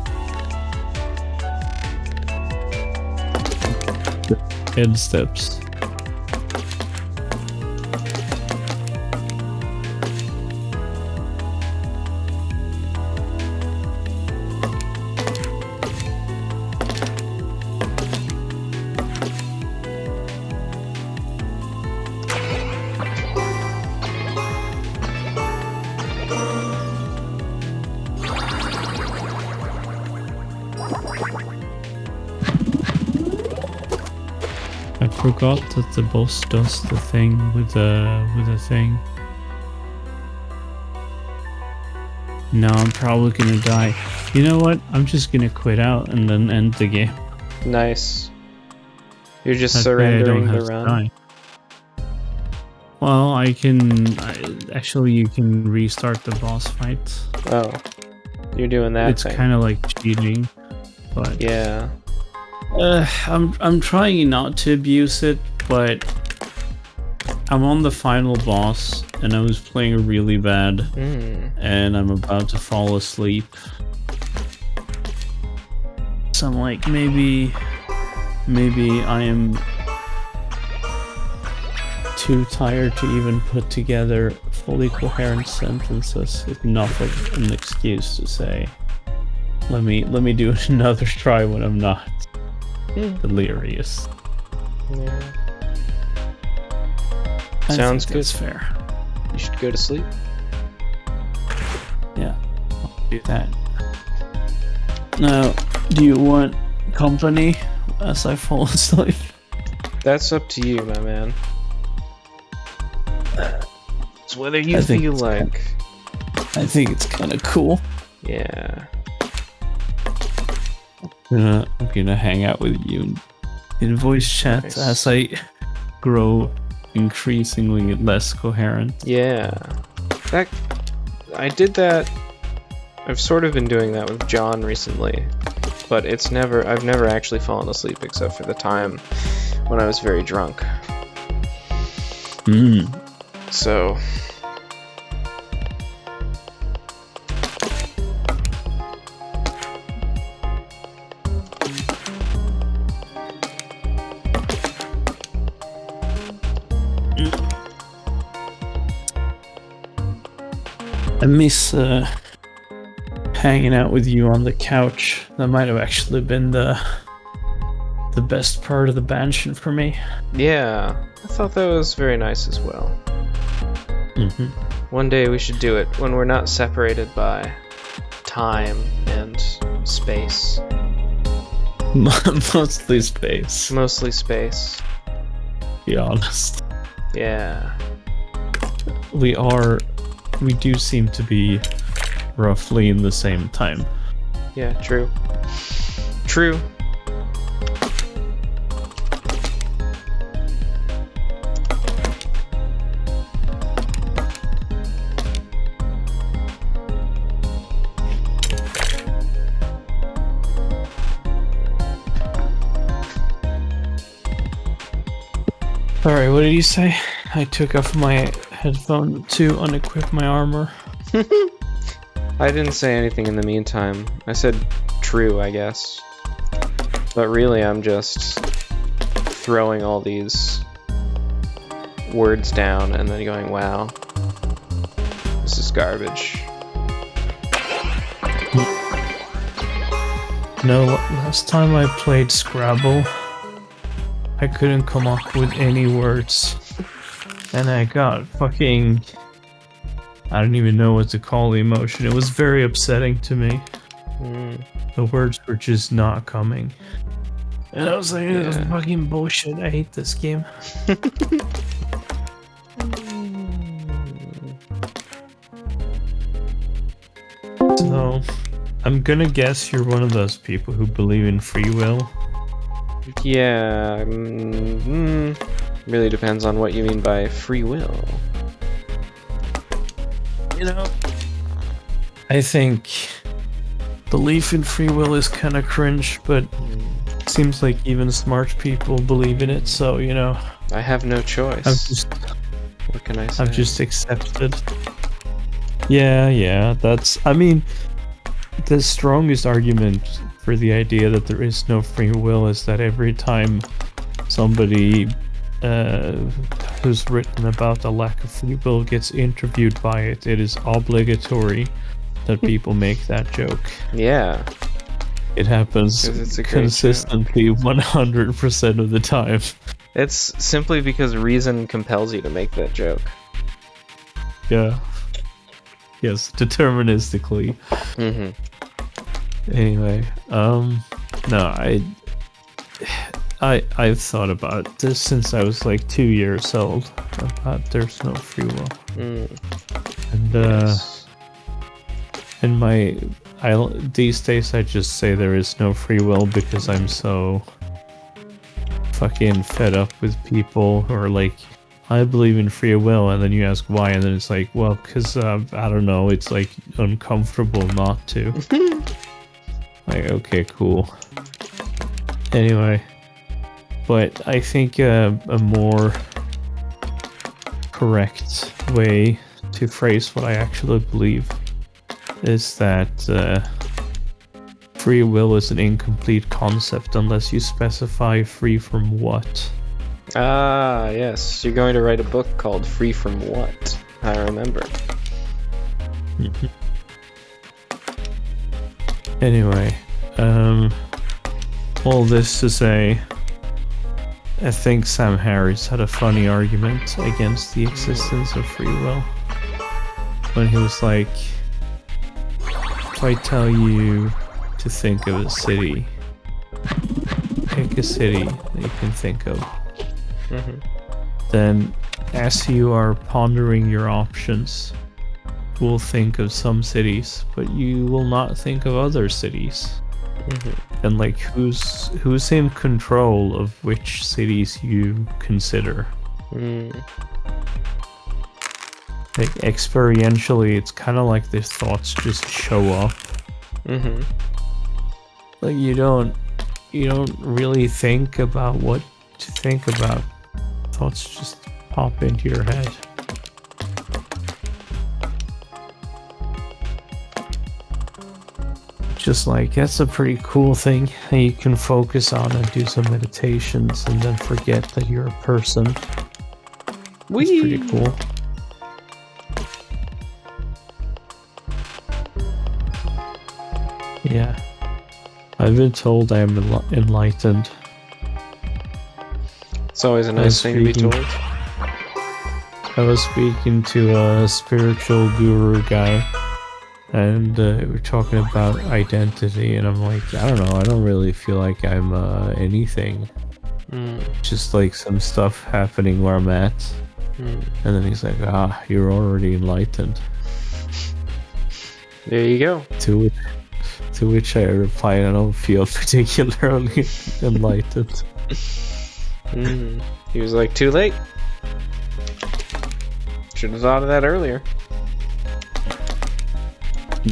Head steps. I forgot that the boss does the thing with the thing. No, I'm probably gonna die. You know what? I'm just gonna quit out and then end the game. Nice. You're just That way I don't surrendering the have to run. die. Well, actually, you can restart the boss fight. Oh. You're doing that It's thing. kind of like cheating, but Yeah. I'm trying not to abuse it, but I'm on the final boss and I was playing really bad Mm. and I'm about to fall asleep. So I'm like, maybe I am too tired to even put together fully coherent sentences. It's enough of an excuse to say, let me do another try when I'm not delirious. Yeah. I Sounds think that's fair. You should go to sleep. Yeah, I'll do that. Now, do you want company as I fall asleep? That's up to you, my man. It's whether you I think feel it's like. I think it's kind of cool. Yeah. I'm gonna hang out with you in voice chat Nice. as I grow increasingly less coherent. Yeah. I did that. I've sort of been doing that with John recently, but I've never actually fallen asleep except for the time when I was very drunk. So. I miss hanging out with you on the couch. That might have actually been the best part of the mansion for me. Yeah, I thought that was very nice as well. One day we should do it when we're not separated by time and space. Mostly space, Mostly space. to be honest. Yeah. We do seem to be roughly in the same time. Yeah, true. True. Sorry, what did you say? I took off my headphone to unequip my armor. I didn't say anything in the meantime. I said true, I guess. But really, I'm just throwing all these words down and then going, wow, this is garbage. No, last time I played Scrabble, I couldn't come up with any words. And I got fucking... I don't even know what to call the emotion. It was very upsetting to me. Mm. The words were just not coming. And I was like, this is Yeah. fucking bullshit. I hate this game. So, I'm gonna guess you're one of those people who believe in free will. Yeah. Really depends on what you mean by free will. You know, I think belief in free will is kind of cringe, but it seems like even smart people believe in it. So, you know, I have no choice. What can I say? I've just accepted. Yeah, that's... I mean, the strongest argument for the idea that there is no free will is that every time somebody who's written about the lack of free will gets interviewed by it, it is obligatory that people make that joke. Yeah. It happens 'Cause it's a great consistently 100% of the time. It's simply because reason compels you to make that joke. Yeah. Yes, deterministically. Mm-hmm. Anyway, no, I've thought about this since I was like 2 years old. About there's no free will, and Yes. these days I just say there is no free will because I'm so fucking fed up with people who are like, I believe in free will, and then you ask why, and then it's like, well, because I don't know, it's like uncomfortable not to. Like, okay, cool. Anyway, but I think a more correct way to phrase what I actually believe is that free will is an incomplete concept unless you specify free from what. Ah, yes. You're going to write a book called Free From What? I remember. Anyway, all this to say, I think Sam Harris had a funny argument against the existence of free will. When he was like, if I tell you to think of a city, pick a city that you can think of, then as you are pondering your options, you will think of some cities, but you will not think of other cities. And like, who's in control of which cities you consider? Like, experientially, it's kind of like the thoughts just show up. Like, you don't really think about what to think about. Thoughts just pop into your head. Just like, that's a pretty cool thing that you can focus on and do some meditations and then forget that you're a person. That's pretty cool. Yeah. I've been told I am enlightened. It's always a nice thing to be told. I was speaking to a spiritual guru guy, and we're talking about identity, and I'm like, I don't know, I don't really feel like I'm anything. Just like some stuff happening where I'm at. And then he's like, you're already enlightened. There you go. To which I replied, I don't feel particularly enlightened. He was like, too late. Should have thought of that earlier.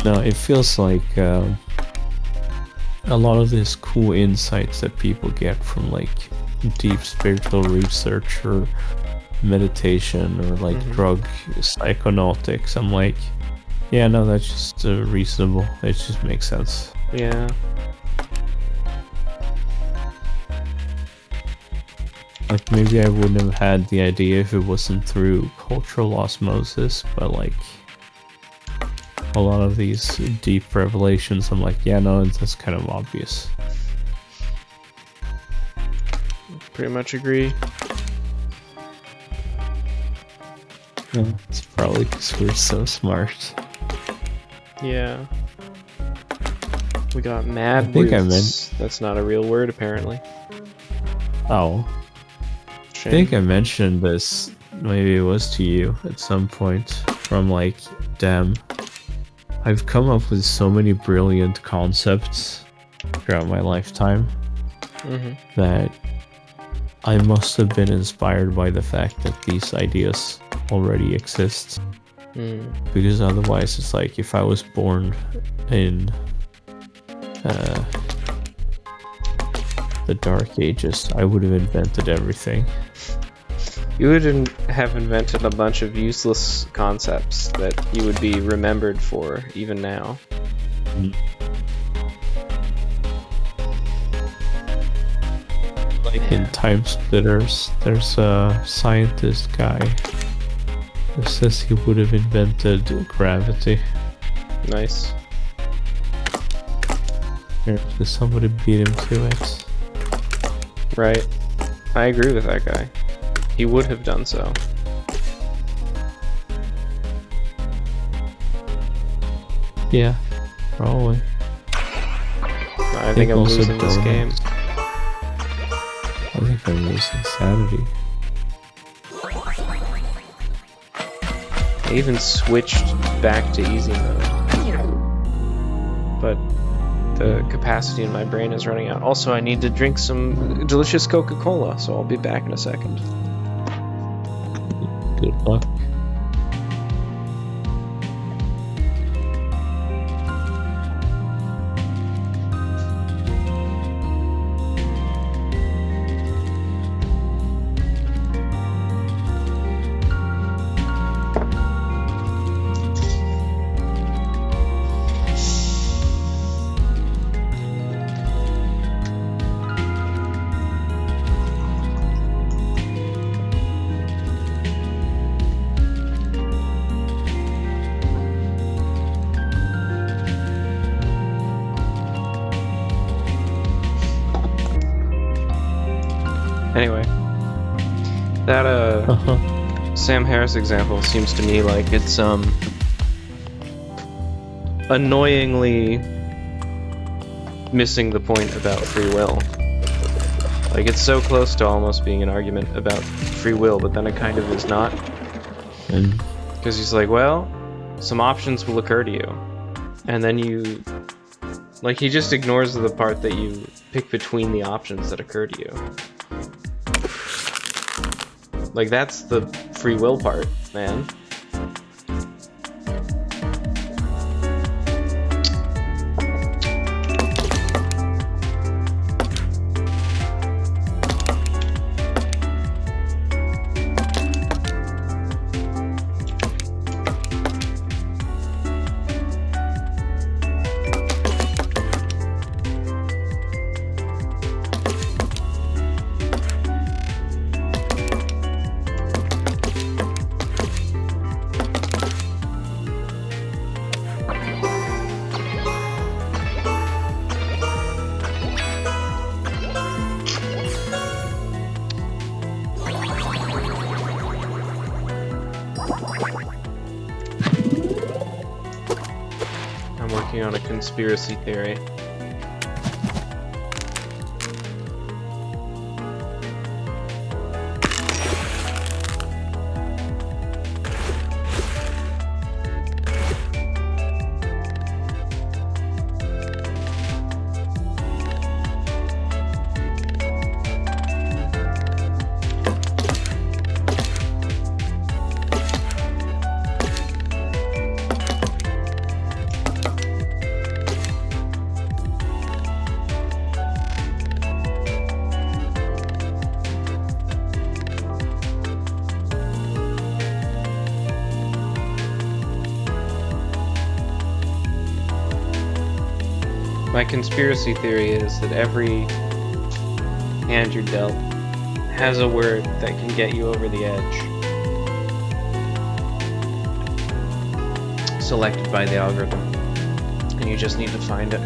No, it feels like a lot of these cool insights that people get from like deep spiritual research or meditation or like drug psychonautics. I'm like, yeah, no, that's just reasonable. It just makes sense. Yeah. Like, maybe I wouldn't have had the idea if it wasn't through cultural osmosis, but like, a lot of these deep revelations, I'm like, yeah, no, that's kind of obvious. Pretty much agree. Yeah, it's probably because we're so smart. Yeah. We got mad I think I roots. That's not a real word, apparently. Oh, I Shame. think I mentioned this, maybe it was to you at some point, from like, damn, I've come up with so many brilliant concepts throughout my lifetime that I must have been inspired by the fact that these ideas already exist. Because otherwise it's like if I was born in the Dark Ages, I would have invented everything. You would have invented a bunch of useless concepts that you would be remembered for even now. Like in Time Splitters, there's a scientist guy who says he would have invented gravity. Nice. Apparently somebody beat him to it. Right. I agree with that guy. He would have done so. Yeah, probably. I think I'm also losing this donuts. game. I think I'm losing sanity. I even switched back to easy mode. But the capacity in my brain is running out. Also, I need to drink some delicious Coca-Cola, so I'll be back in a second. Good luck. Anyway, that Sam Harris example seems to me like it's annoyingly missing the point about free will. Like, it's so close to almost being an argument about free will, but then it kind of is not. And Because he's like, well, some options will occur to you. And then you... Like, he just ignores the part that you pick between the options that occur to you. Like, that's the free will part, man. I'm working on a conspiracy theory. My conspiracy theory is that every hand you're dealt has a word that can get you over the edge. selected by the algorithm, and you just need to find it.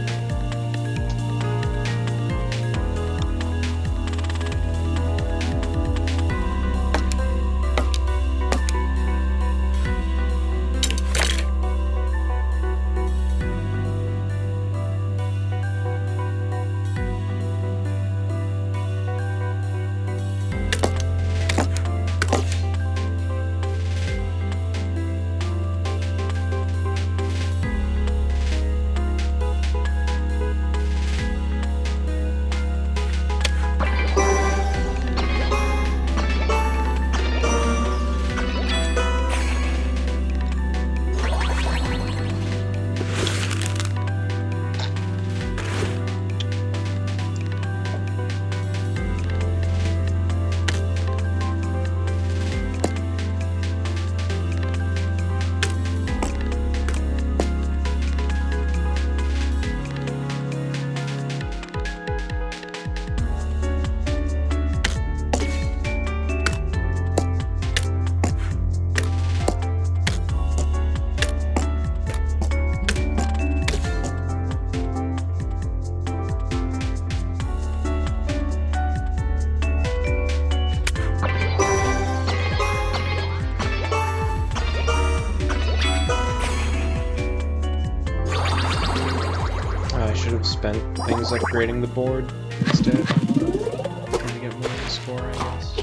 I should have spent things upgrading the board instead. Trying to get more of the score, I guess.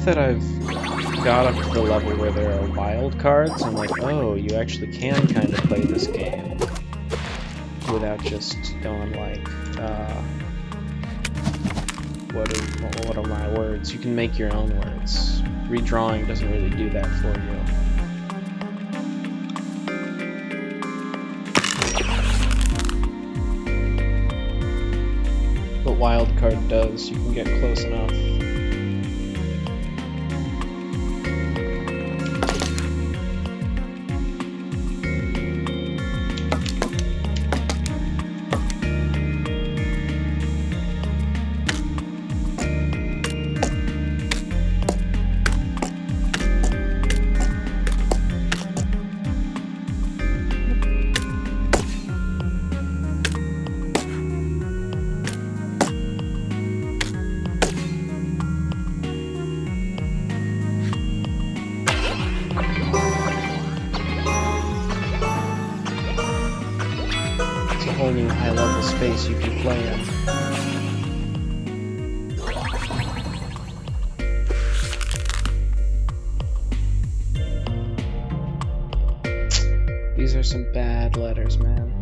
that I've got up to the level where there are wild cards, I'm like, oh, you actually can kind of play this game without just going like, what are my words? You can make your own words. Redrawing doesn't really do that for you. But wildcard does. You can get close enough. Whole new high-level space you can play in. These are some bad letters, man.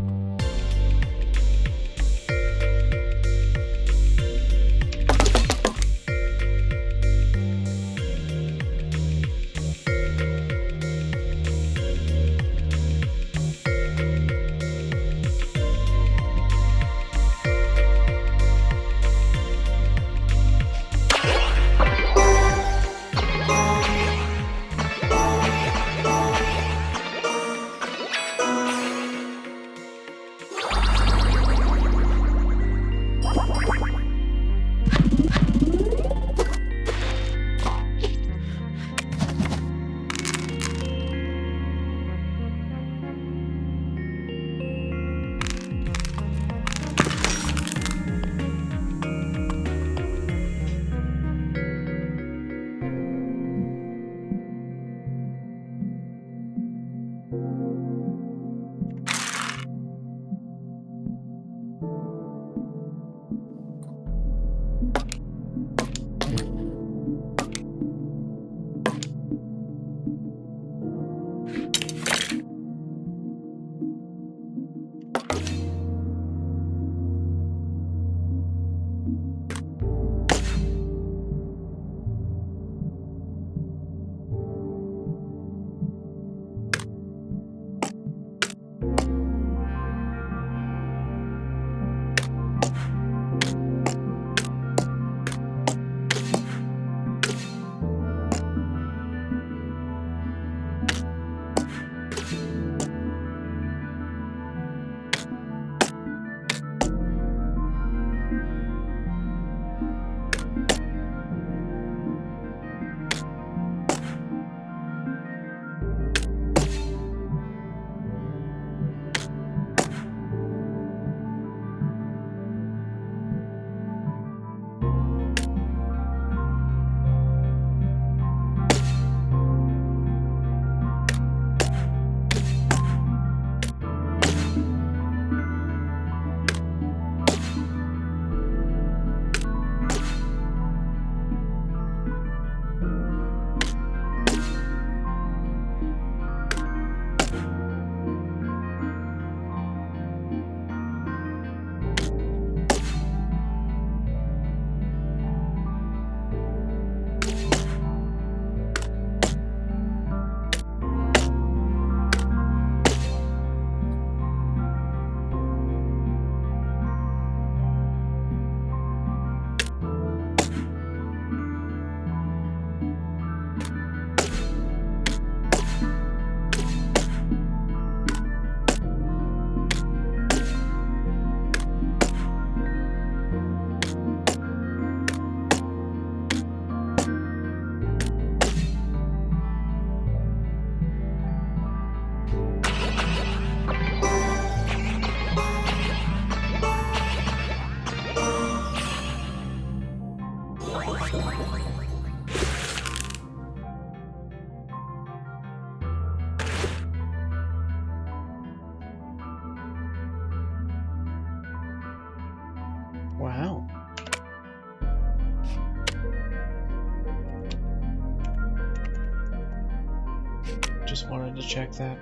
just wanted to check that.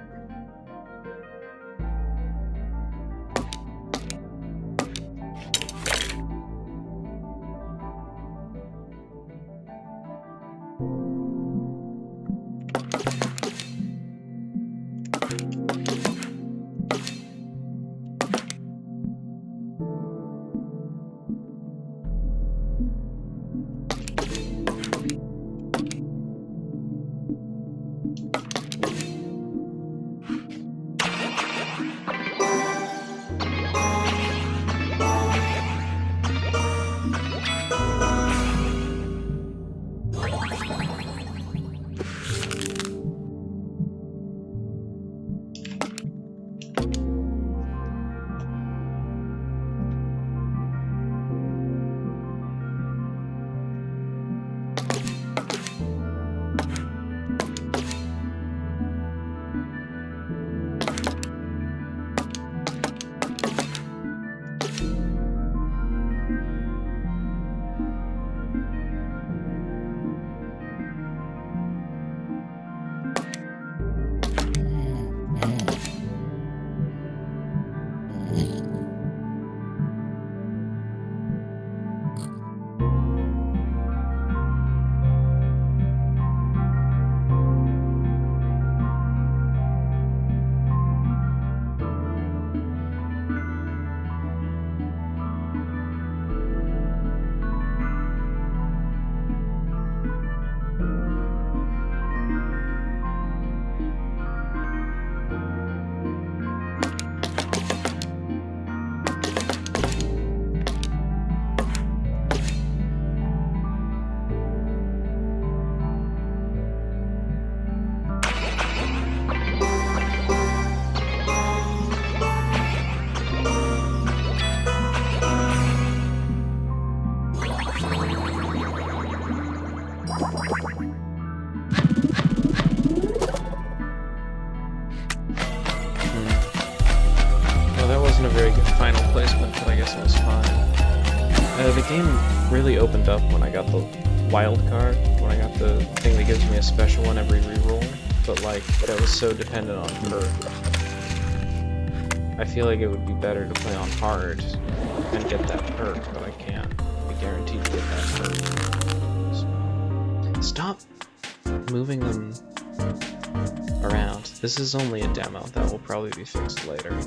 Well, that wasn't a very good final placement, but I guess it was fine. The game really opened up when I got the wild card, when I got the thing that gives me a special on every reroll, but like, that was so dependent on perk. I feel like it would be better to play on hard and get that perk, but I can't be guaranteed to get that perk. So, stop moving them around. This is only a demo. That will probably be fixed later.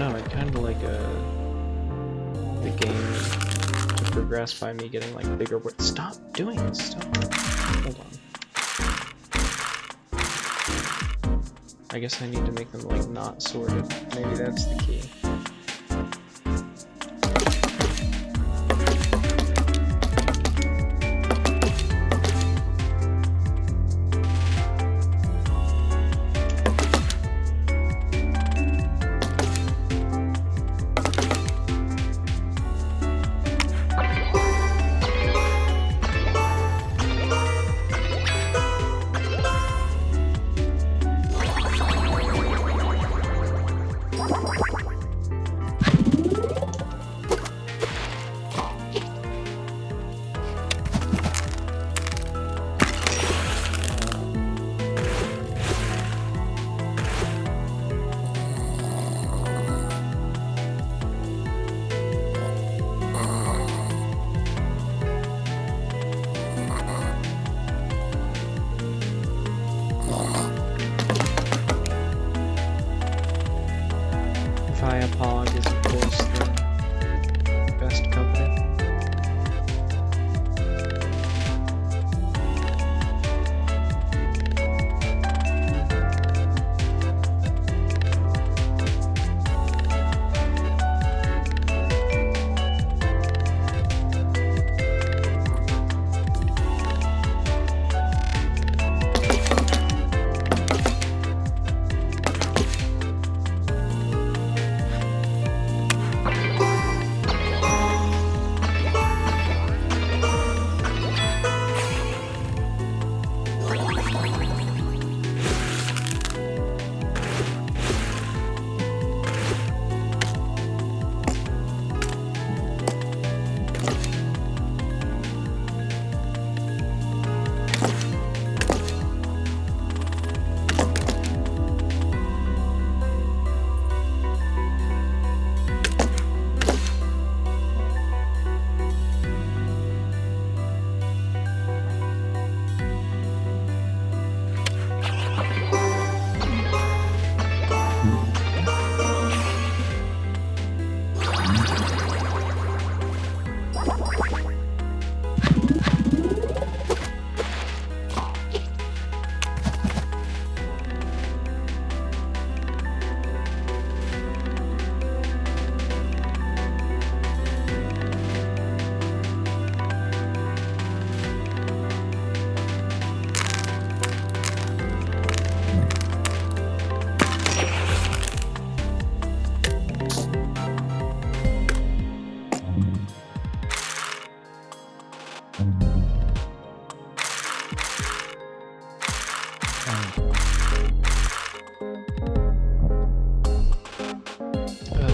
know, I'd kind of like the game to progress by me getting like bigger words. Stop doing it, stop. Hold on. I guess I need to make them like not sorted. Maybe that's the key. Pog is of course the best company.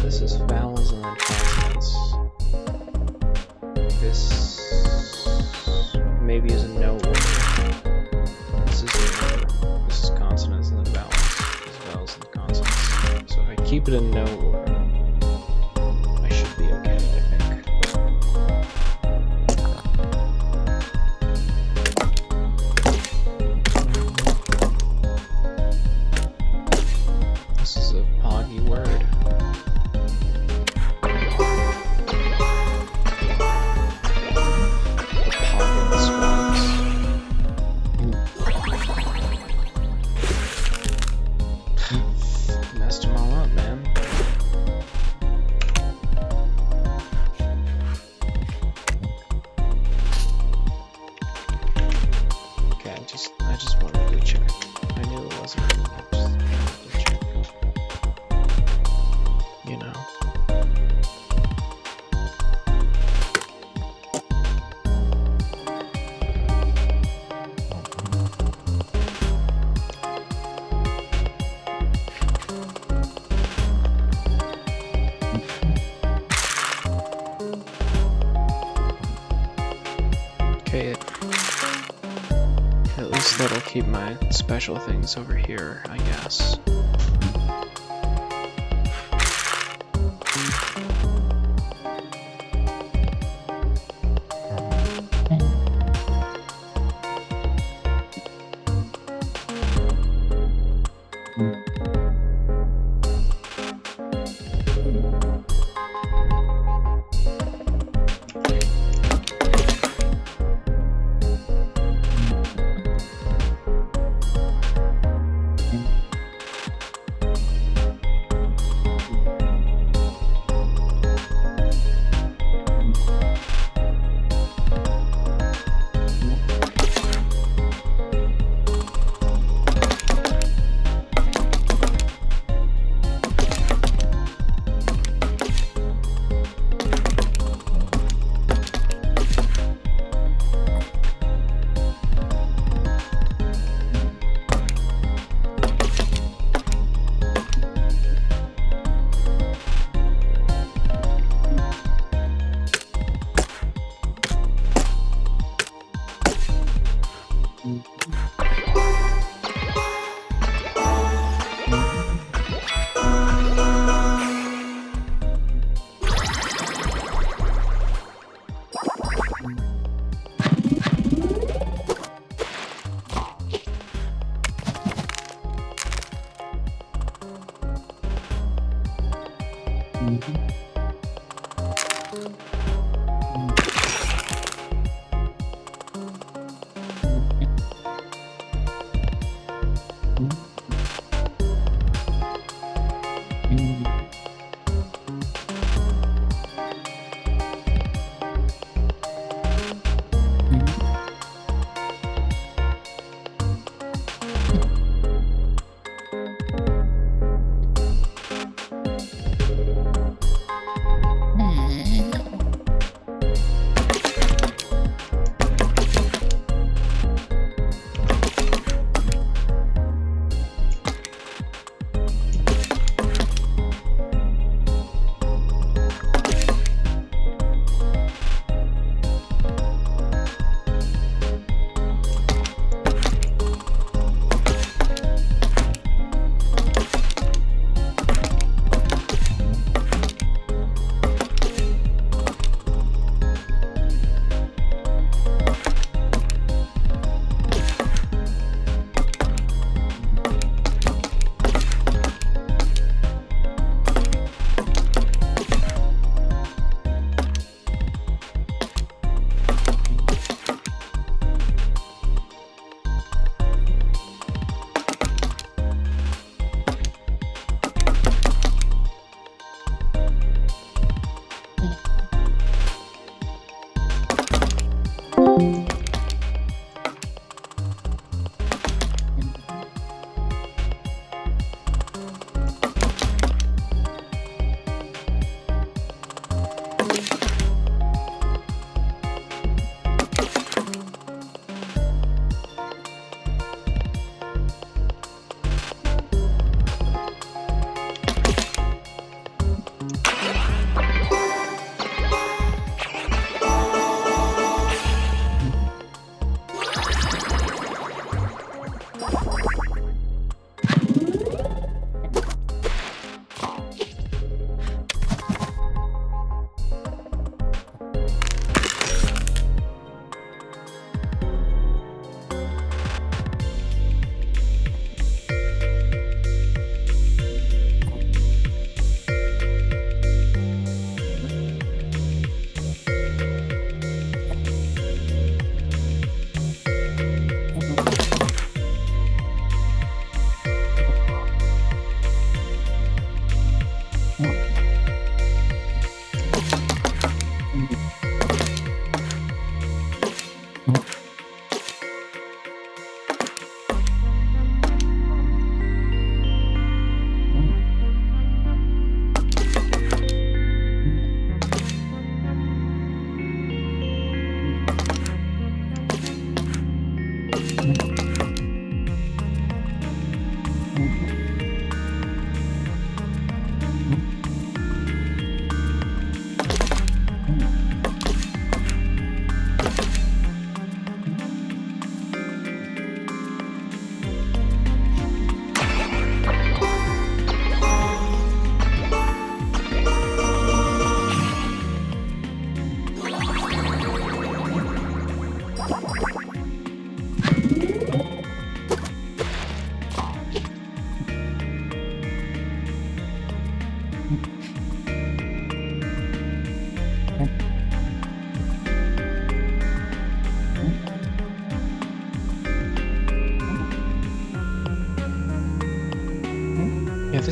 This is vowels and then consonants. This maybe is in no order. This is in order. This is consonants and then vowels. This is vowels and consonants. So if I keep it in no order, I should be okay, I think. This is a poggy word. Messed them all up, man. Okay, I just wanted to check. I knew it wasn't. I just wanted to check. You know. Okay, at least that'll keep my special things over here, I guess.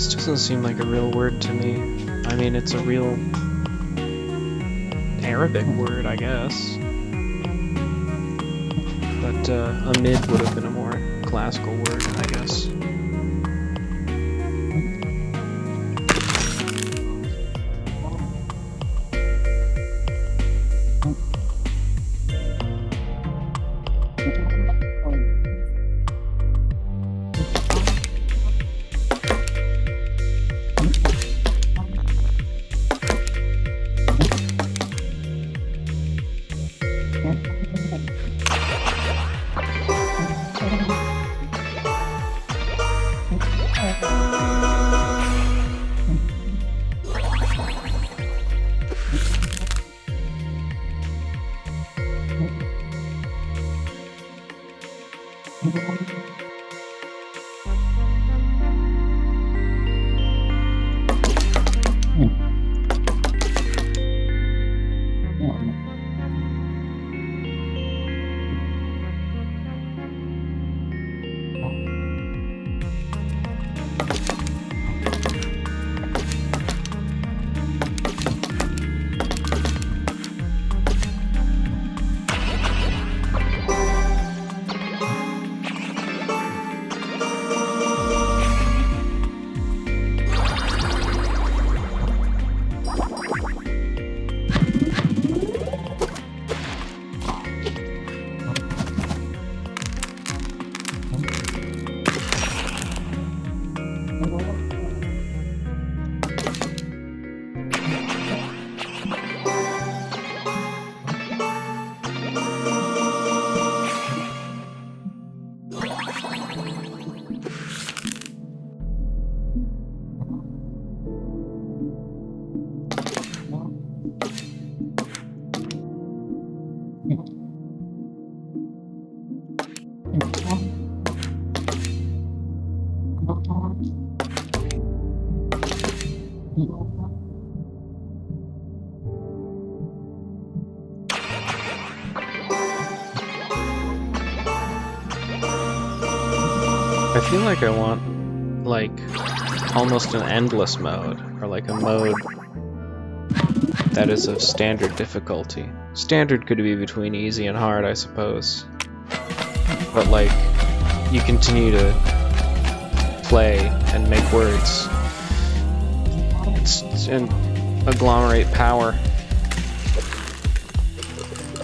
This doesn't seem like a real word to me. I mean, it's a real Arabic word, I guess. But amid would have been a more classical word, I guess. I feel like I want, like, almost an endless mode, or like a mode that is of standard difficulty. Standard could be between easy and hard, I suppose. But like, you continue to play and make words and agglomerate power.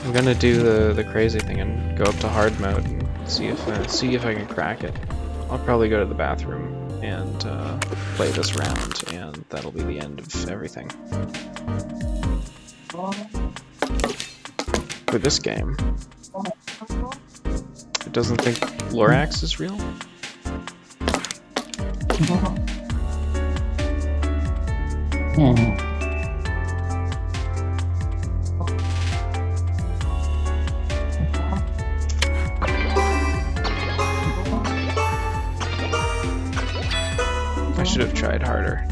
I'm gonna do the crazy thing and go up to hard mode and see if I can crack it. I'll probably go to the bathroom and play this round, and that'll be the end of everything for this game. It doesn't think Lorax is real? I should have tried harder.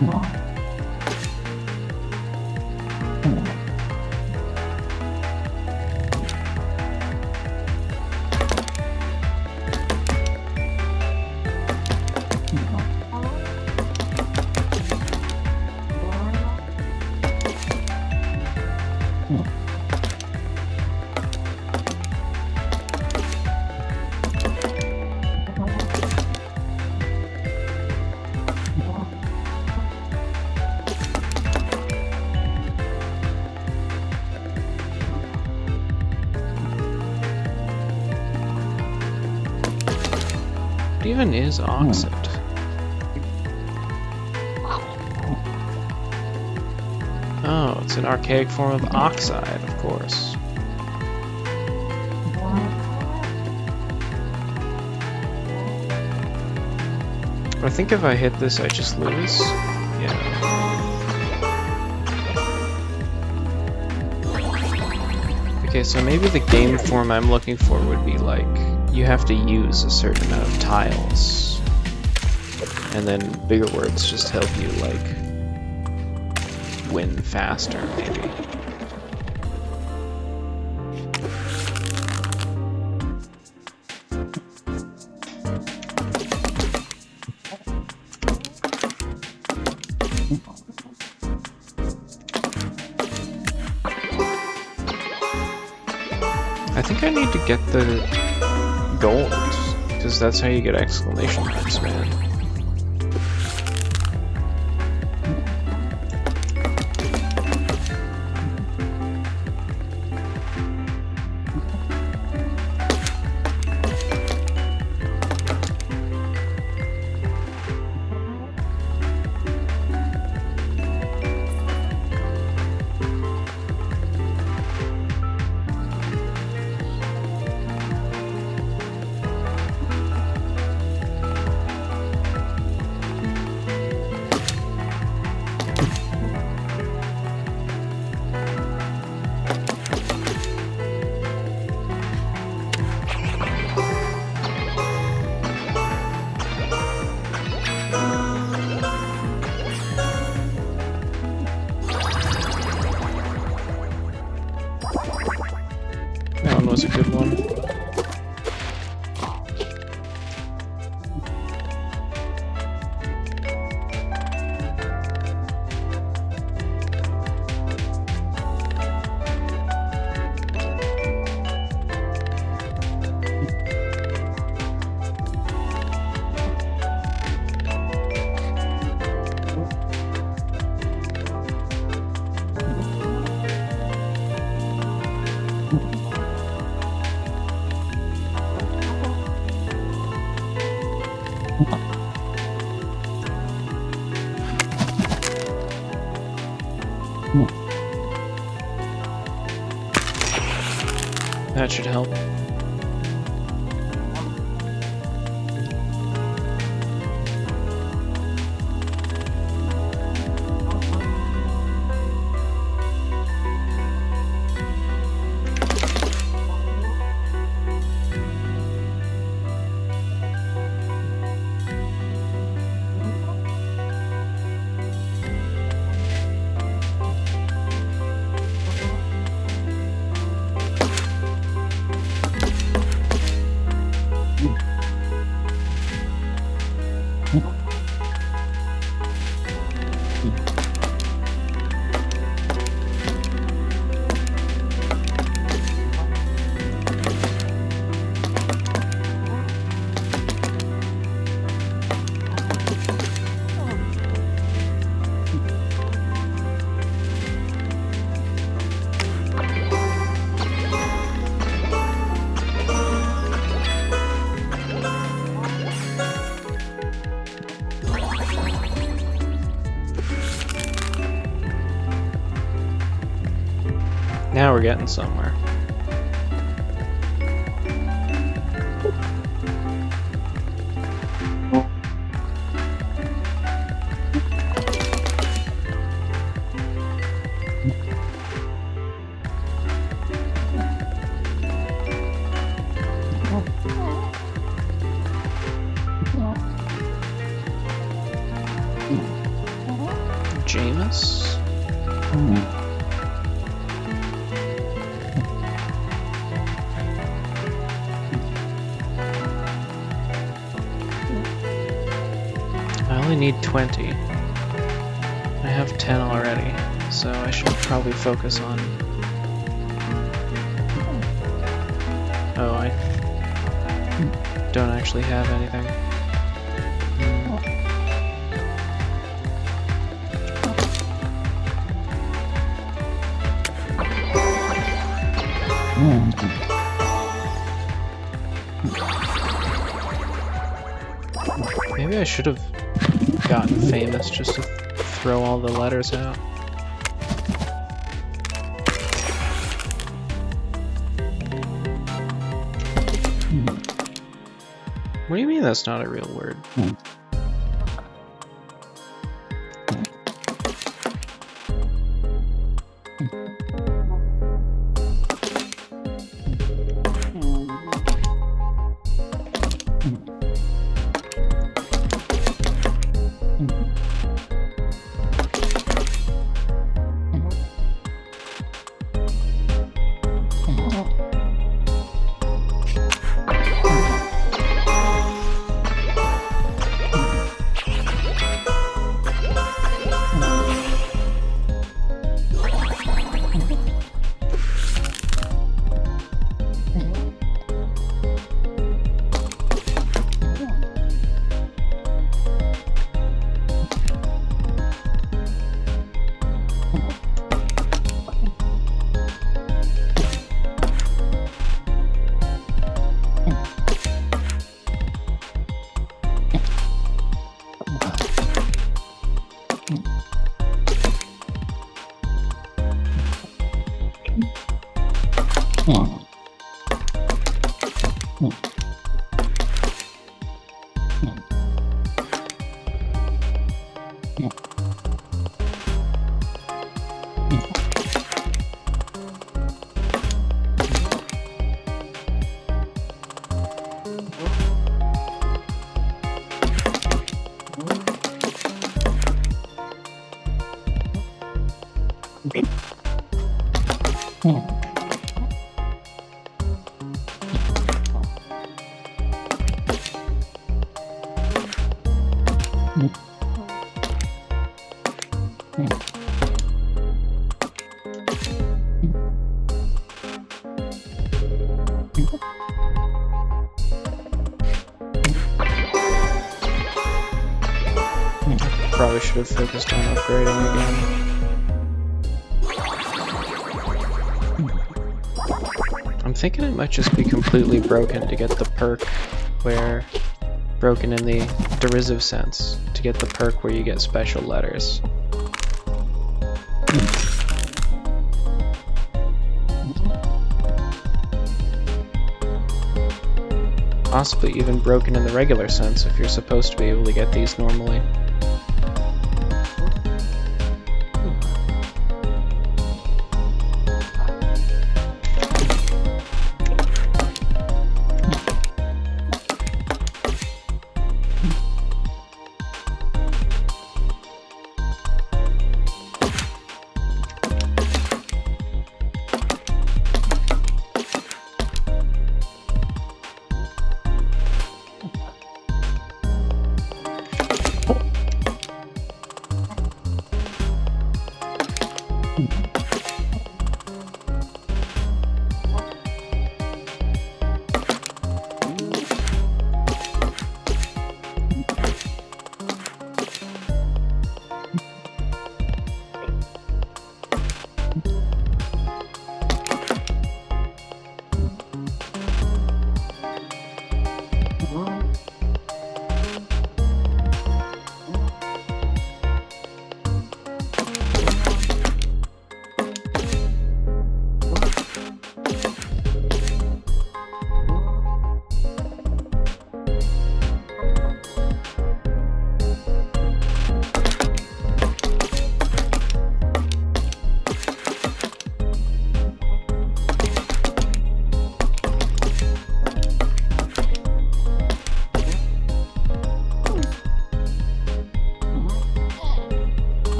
No. What even is oxide? Oh, it's an archaic form of oxide, of course. I think if I hit this, I just lose. Yeah. Okay, so maybe the game form I'm looking for would be like, you have to use a certain amount of tiles. And then bigger words just help you, like, win faster, maybe. I think I need to get the gold, because that's how you get exclamation marks, man. That one was a good one. That should help. Now we're getting somewhere. Jameis? I only need 20. I have 10 already, so I should probably focus on... Oh, I don't actually have anything. Maybe I should have gotten famous just to throw all the letters out. What do you mean that's not a real word? Probably should have focused on upgrading again. I'm thinking it might just be completely broken to get the perk where... broken in the derisive sense, to get the perk where you get special letters. Possibly even broken in the regular sense if you're supposed to be able to get these normally.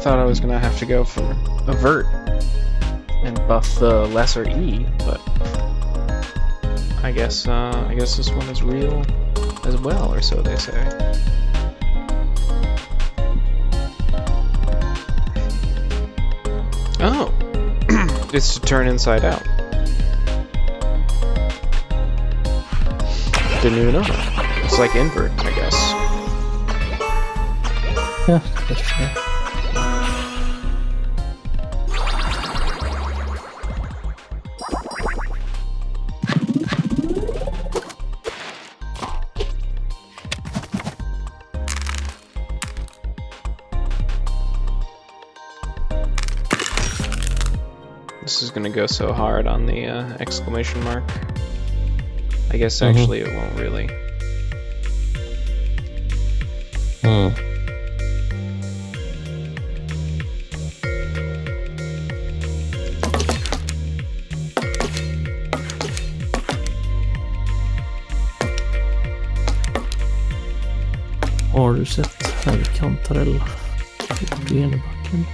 thought I was gonna have to go for Avert and buff the lesser E, but I guess this one is real as well, or so they say. Oh, it's to turn inside out. Didn't even know that. It's like invert, I guess. Yeah, that's fair. This is gonna go so hard on the exclamation mark. I guess actually it won't really. Har du sett högkantarell i ena backen?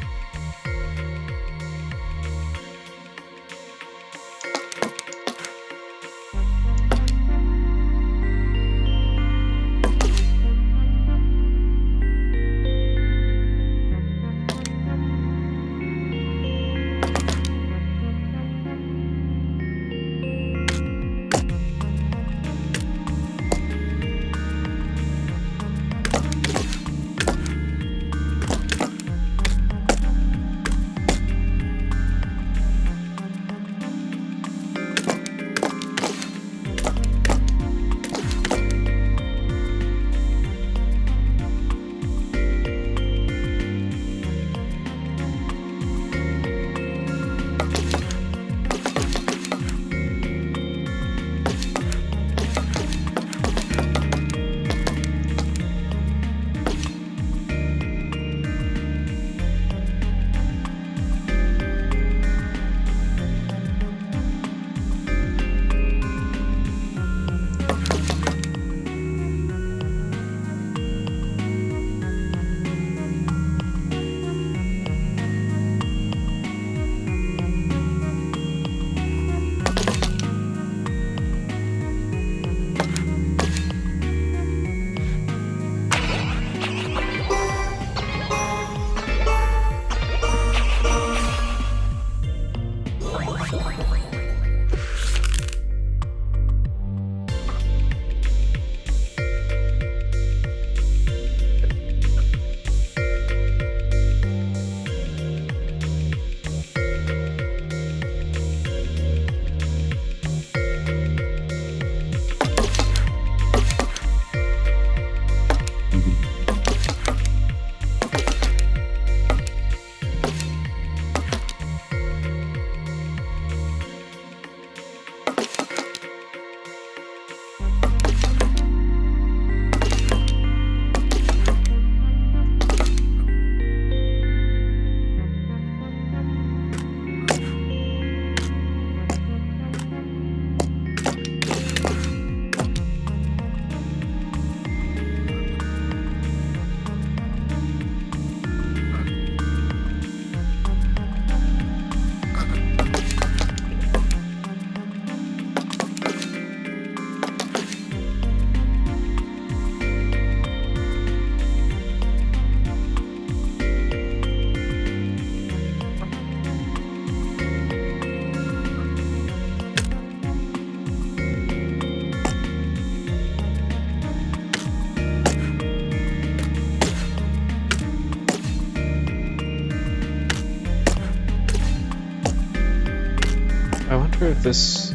I wonder if this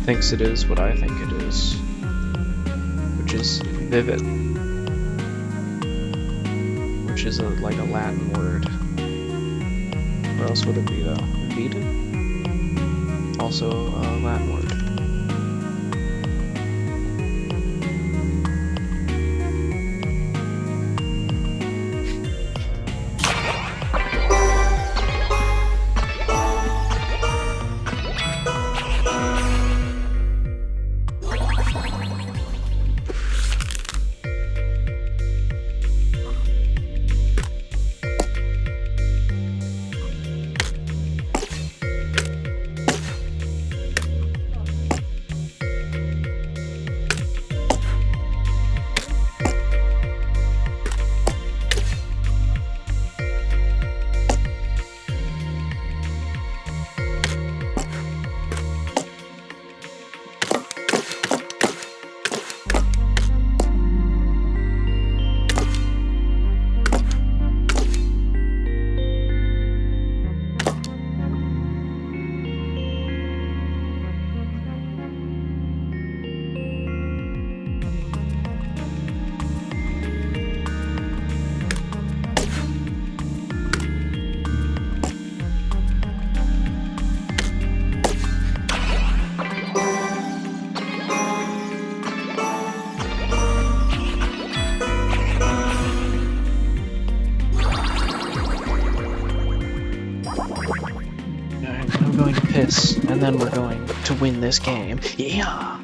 thinks it is what I think it is, which is vivid, which is like a Latin word. What else would it be though? Vita? Also a Latin word. and then we're going to win this game. Yeah!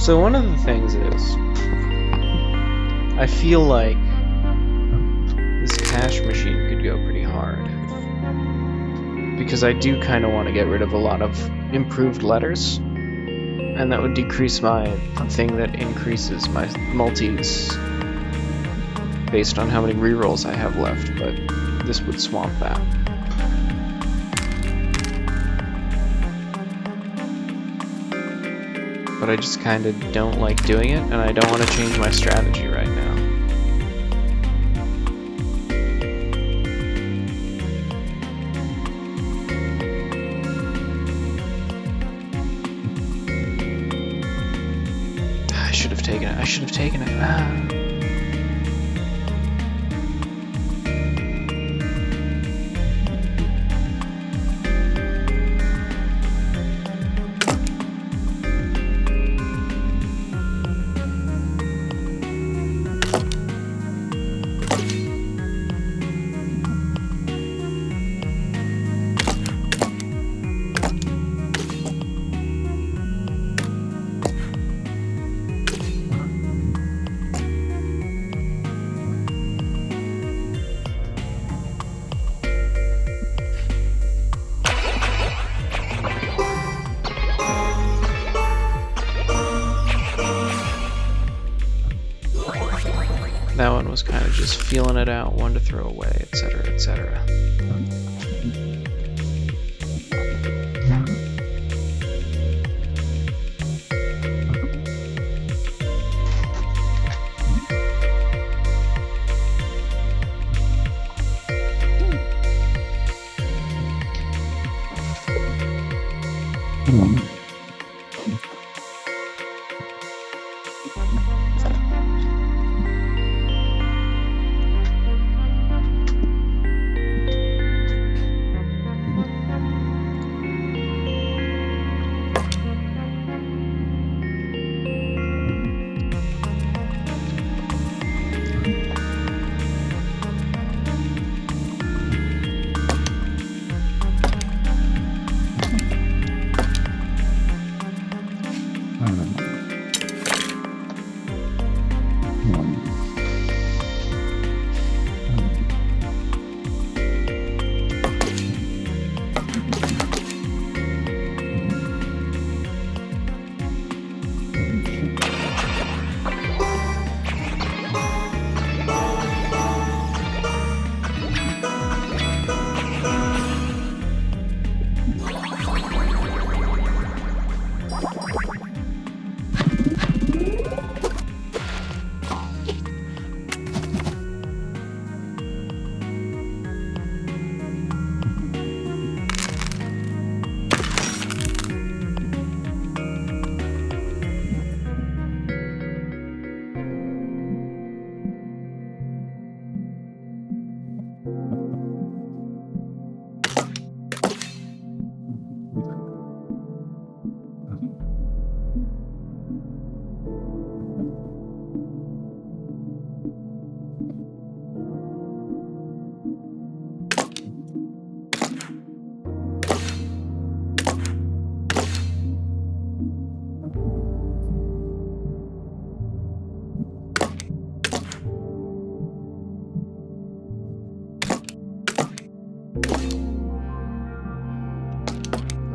So one of the things is, I feel like this cash machine could go pretty hard. Because I do kind of want to get rid of a lot of improved letters. And that would decrease my thing that increases my multis based on how many rerolls I have left, but this would swamp that. But I just kind of don't like doing it, and I don't want to change my strategy right now. I should have taken it. I should have taken it. Ah. was kind of just feeling it out, one to throw away, etc., etc.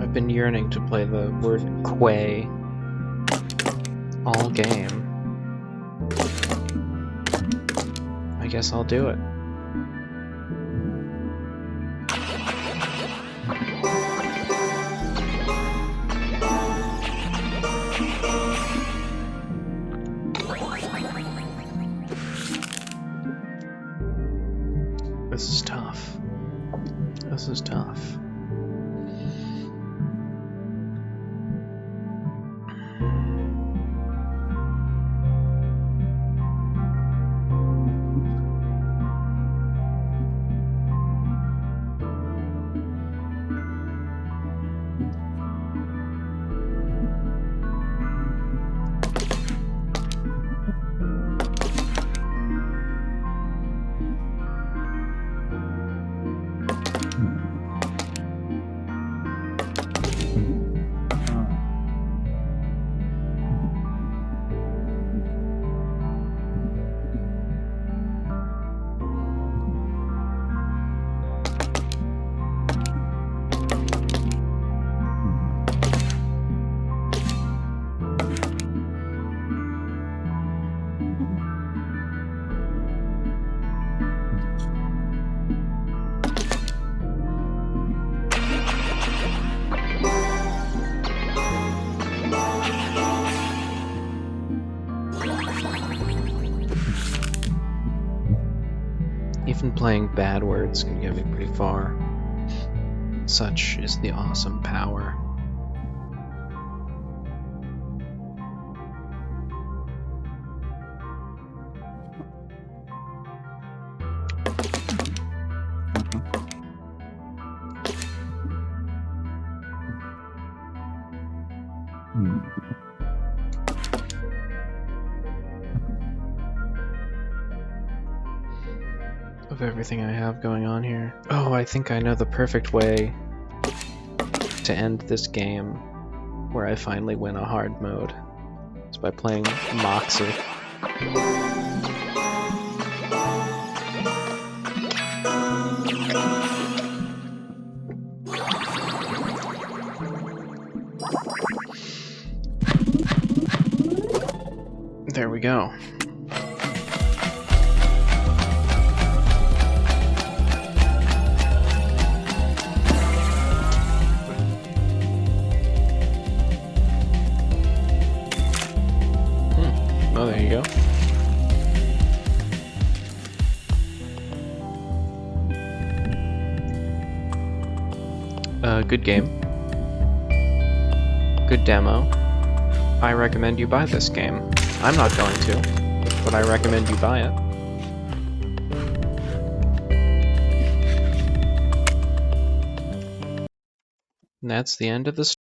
I've been yearning to play the word quay all game. I guess I'll do it. This is tough. This is tough. Even playing bad words can get me pretty far. Such is the awesome power. Of everything I have going on here. Oh, I think I know the perfect way to end this game where I finally win a hard mode. It's by playing Moxie. There we go. There you go. Good game. Good demo. I recommend you buy this game. I'm not going to, but I recommend you buy it. And that's the end of the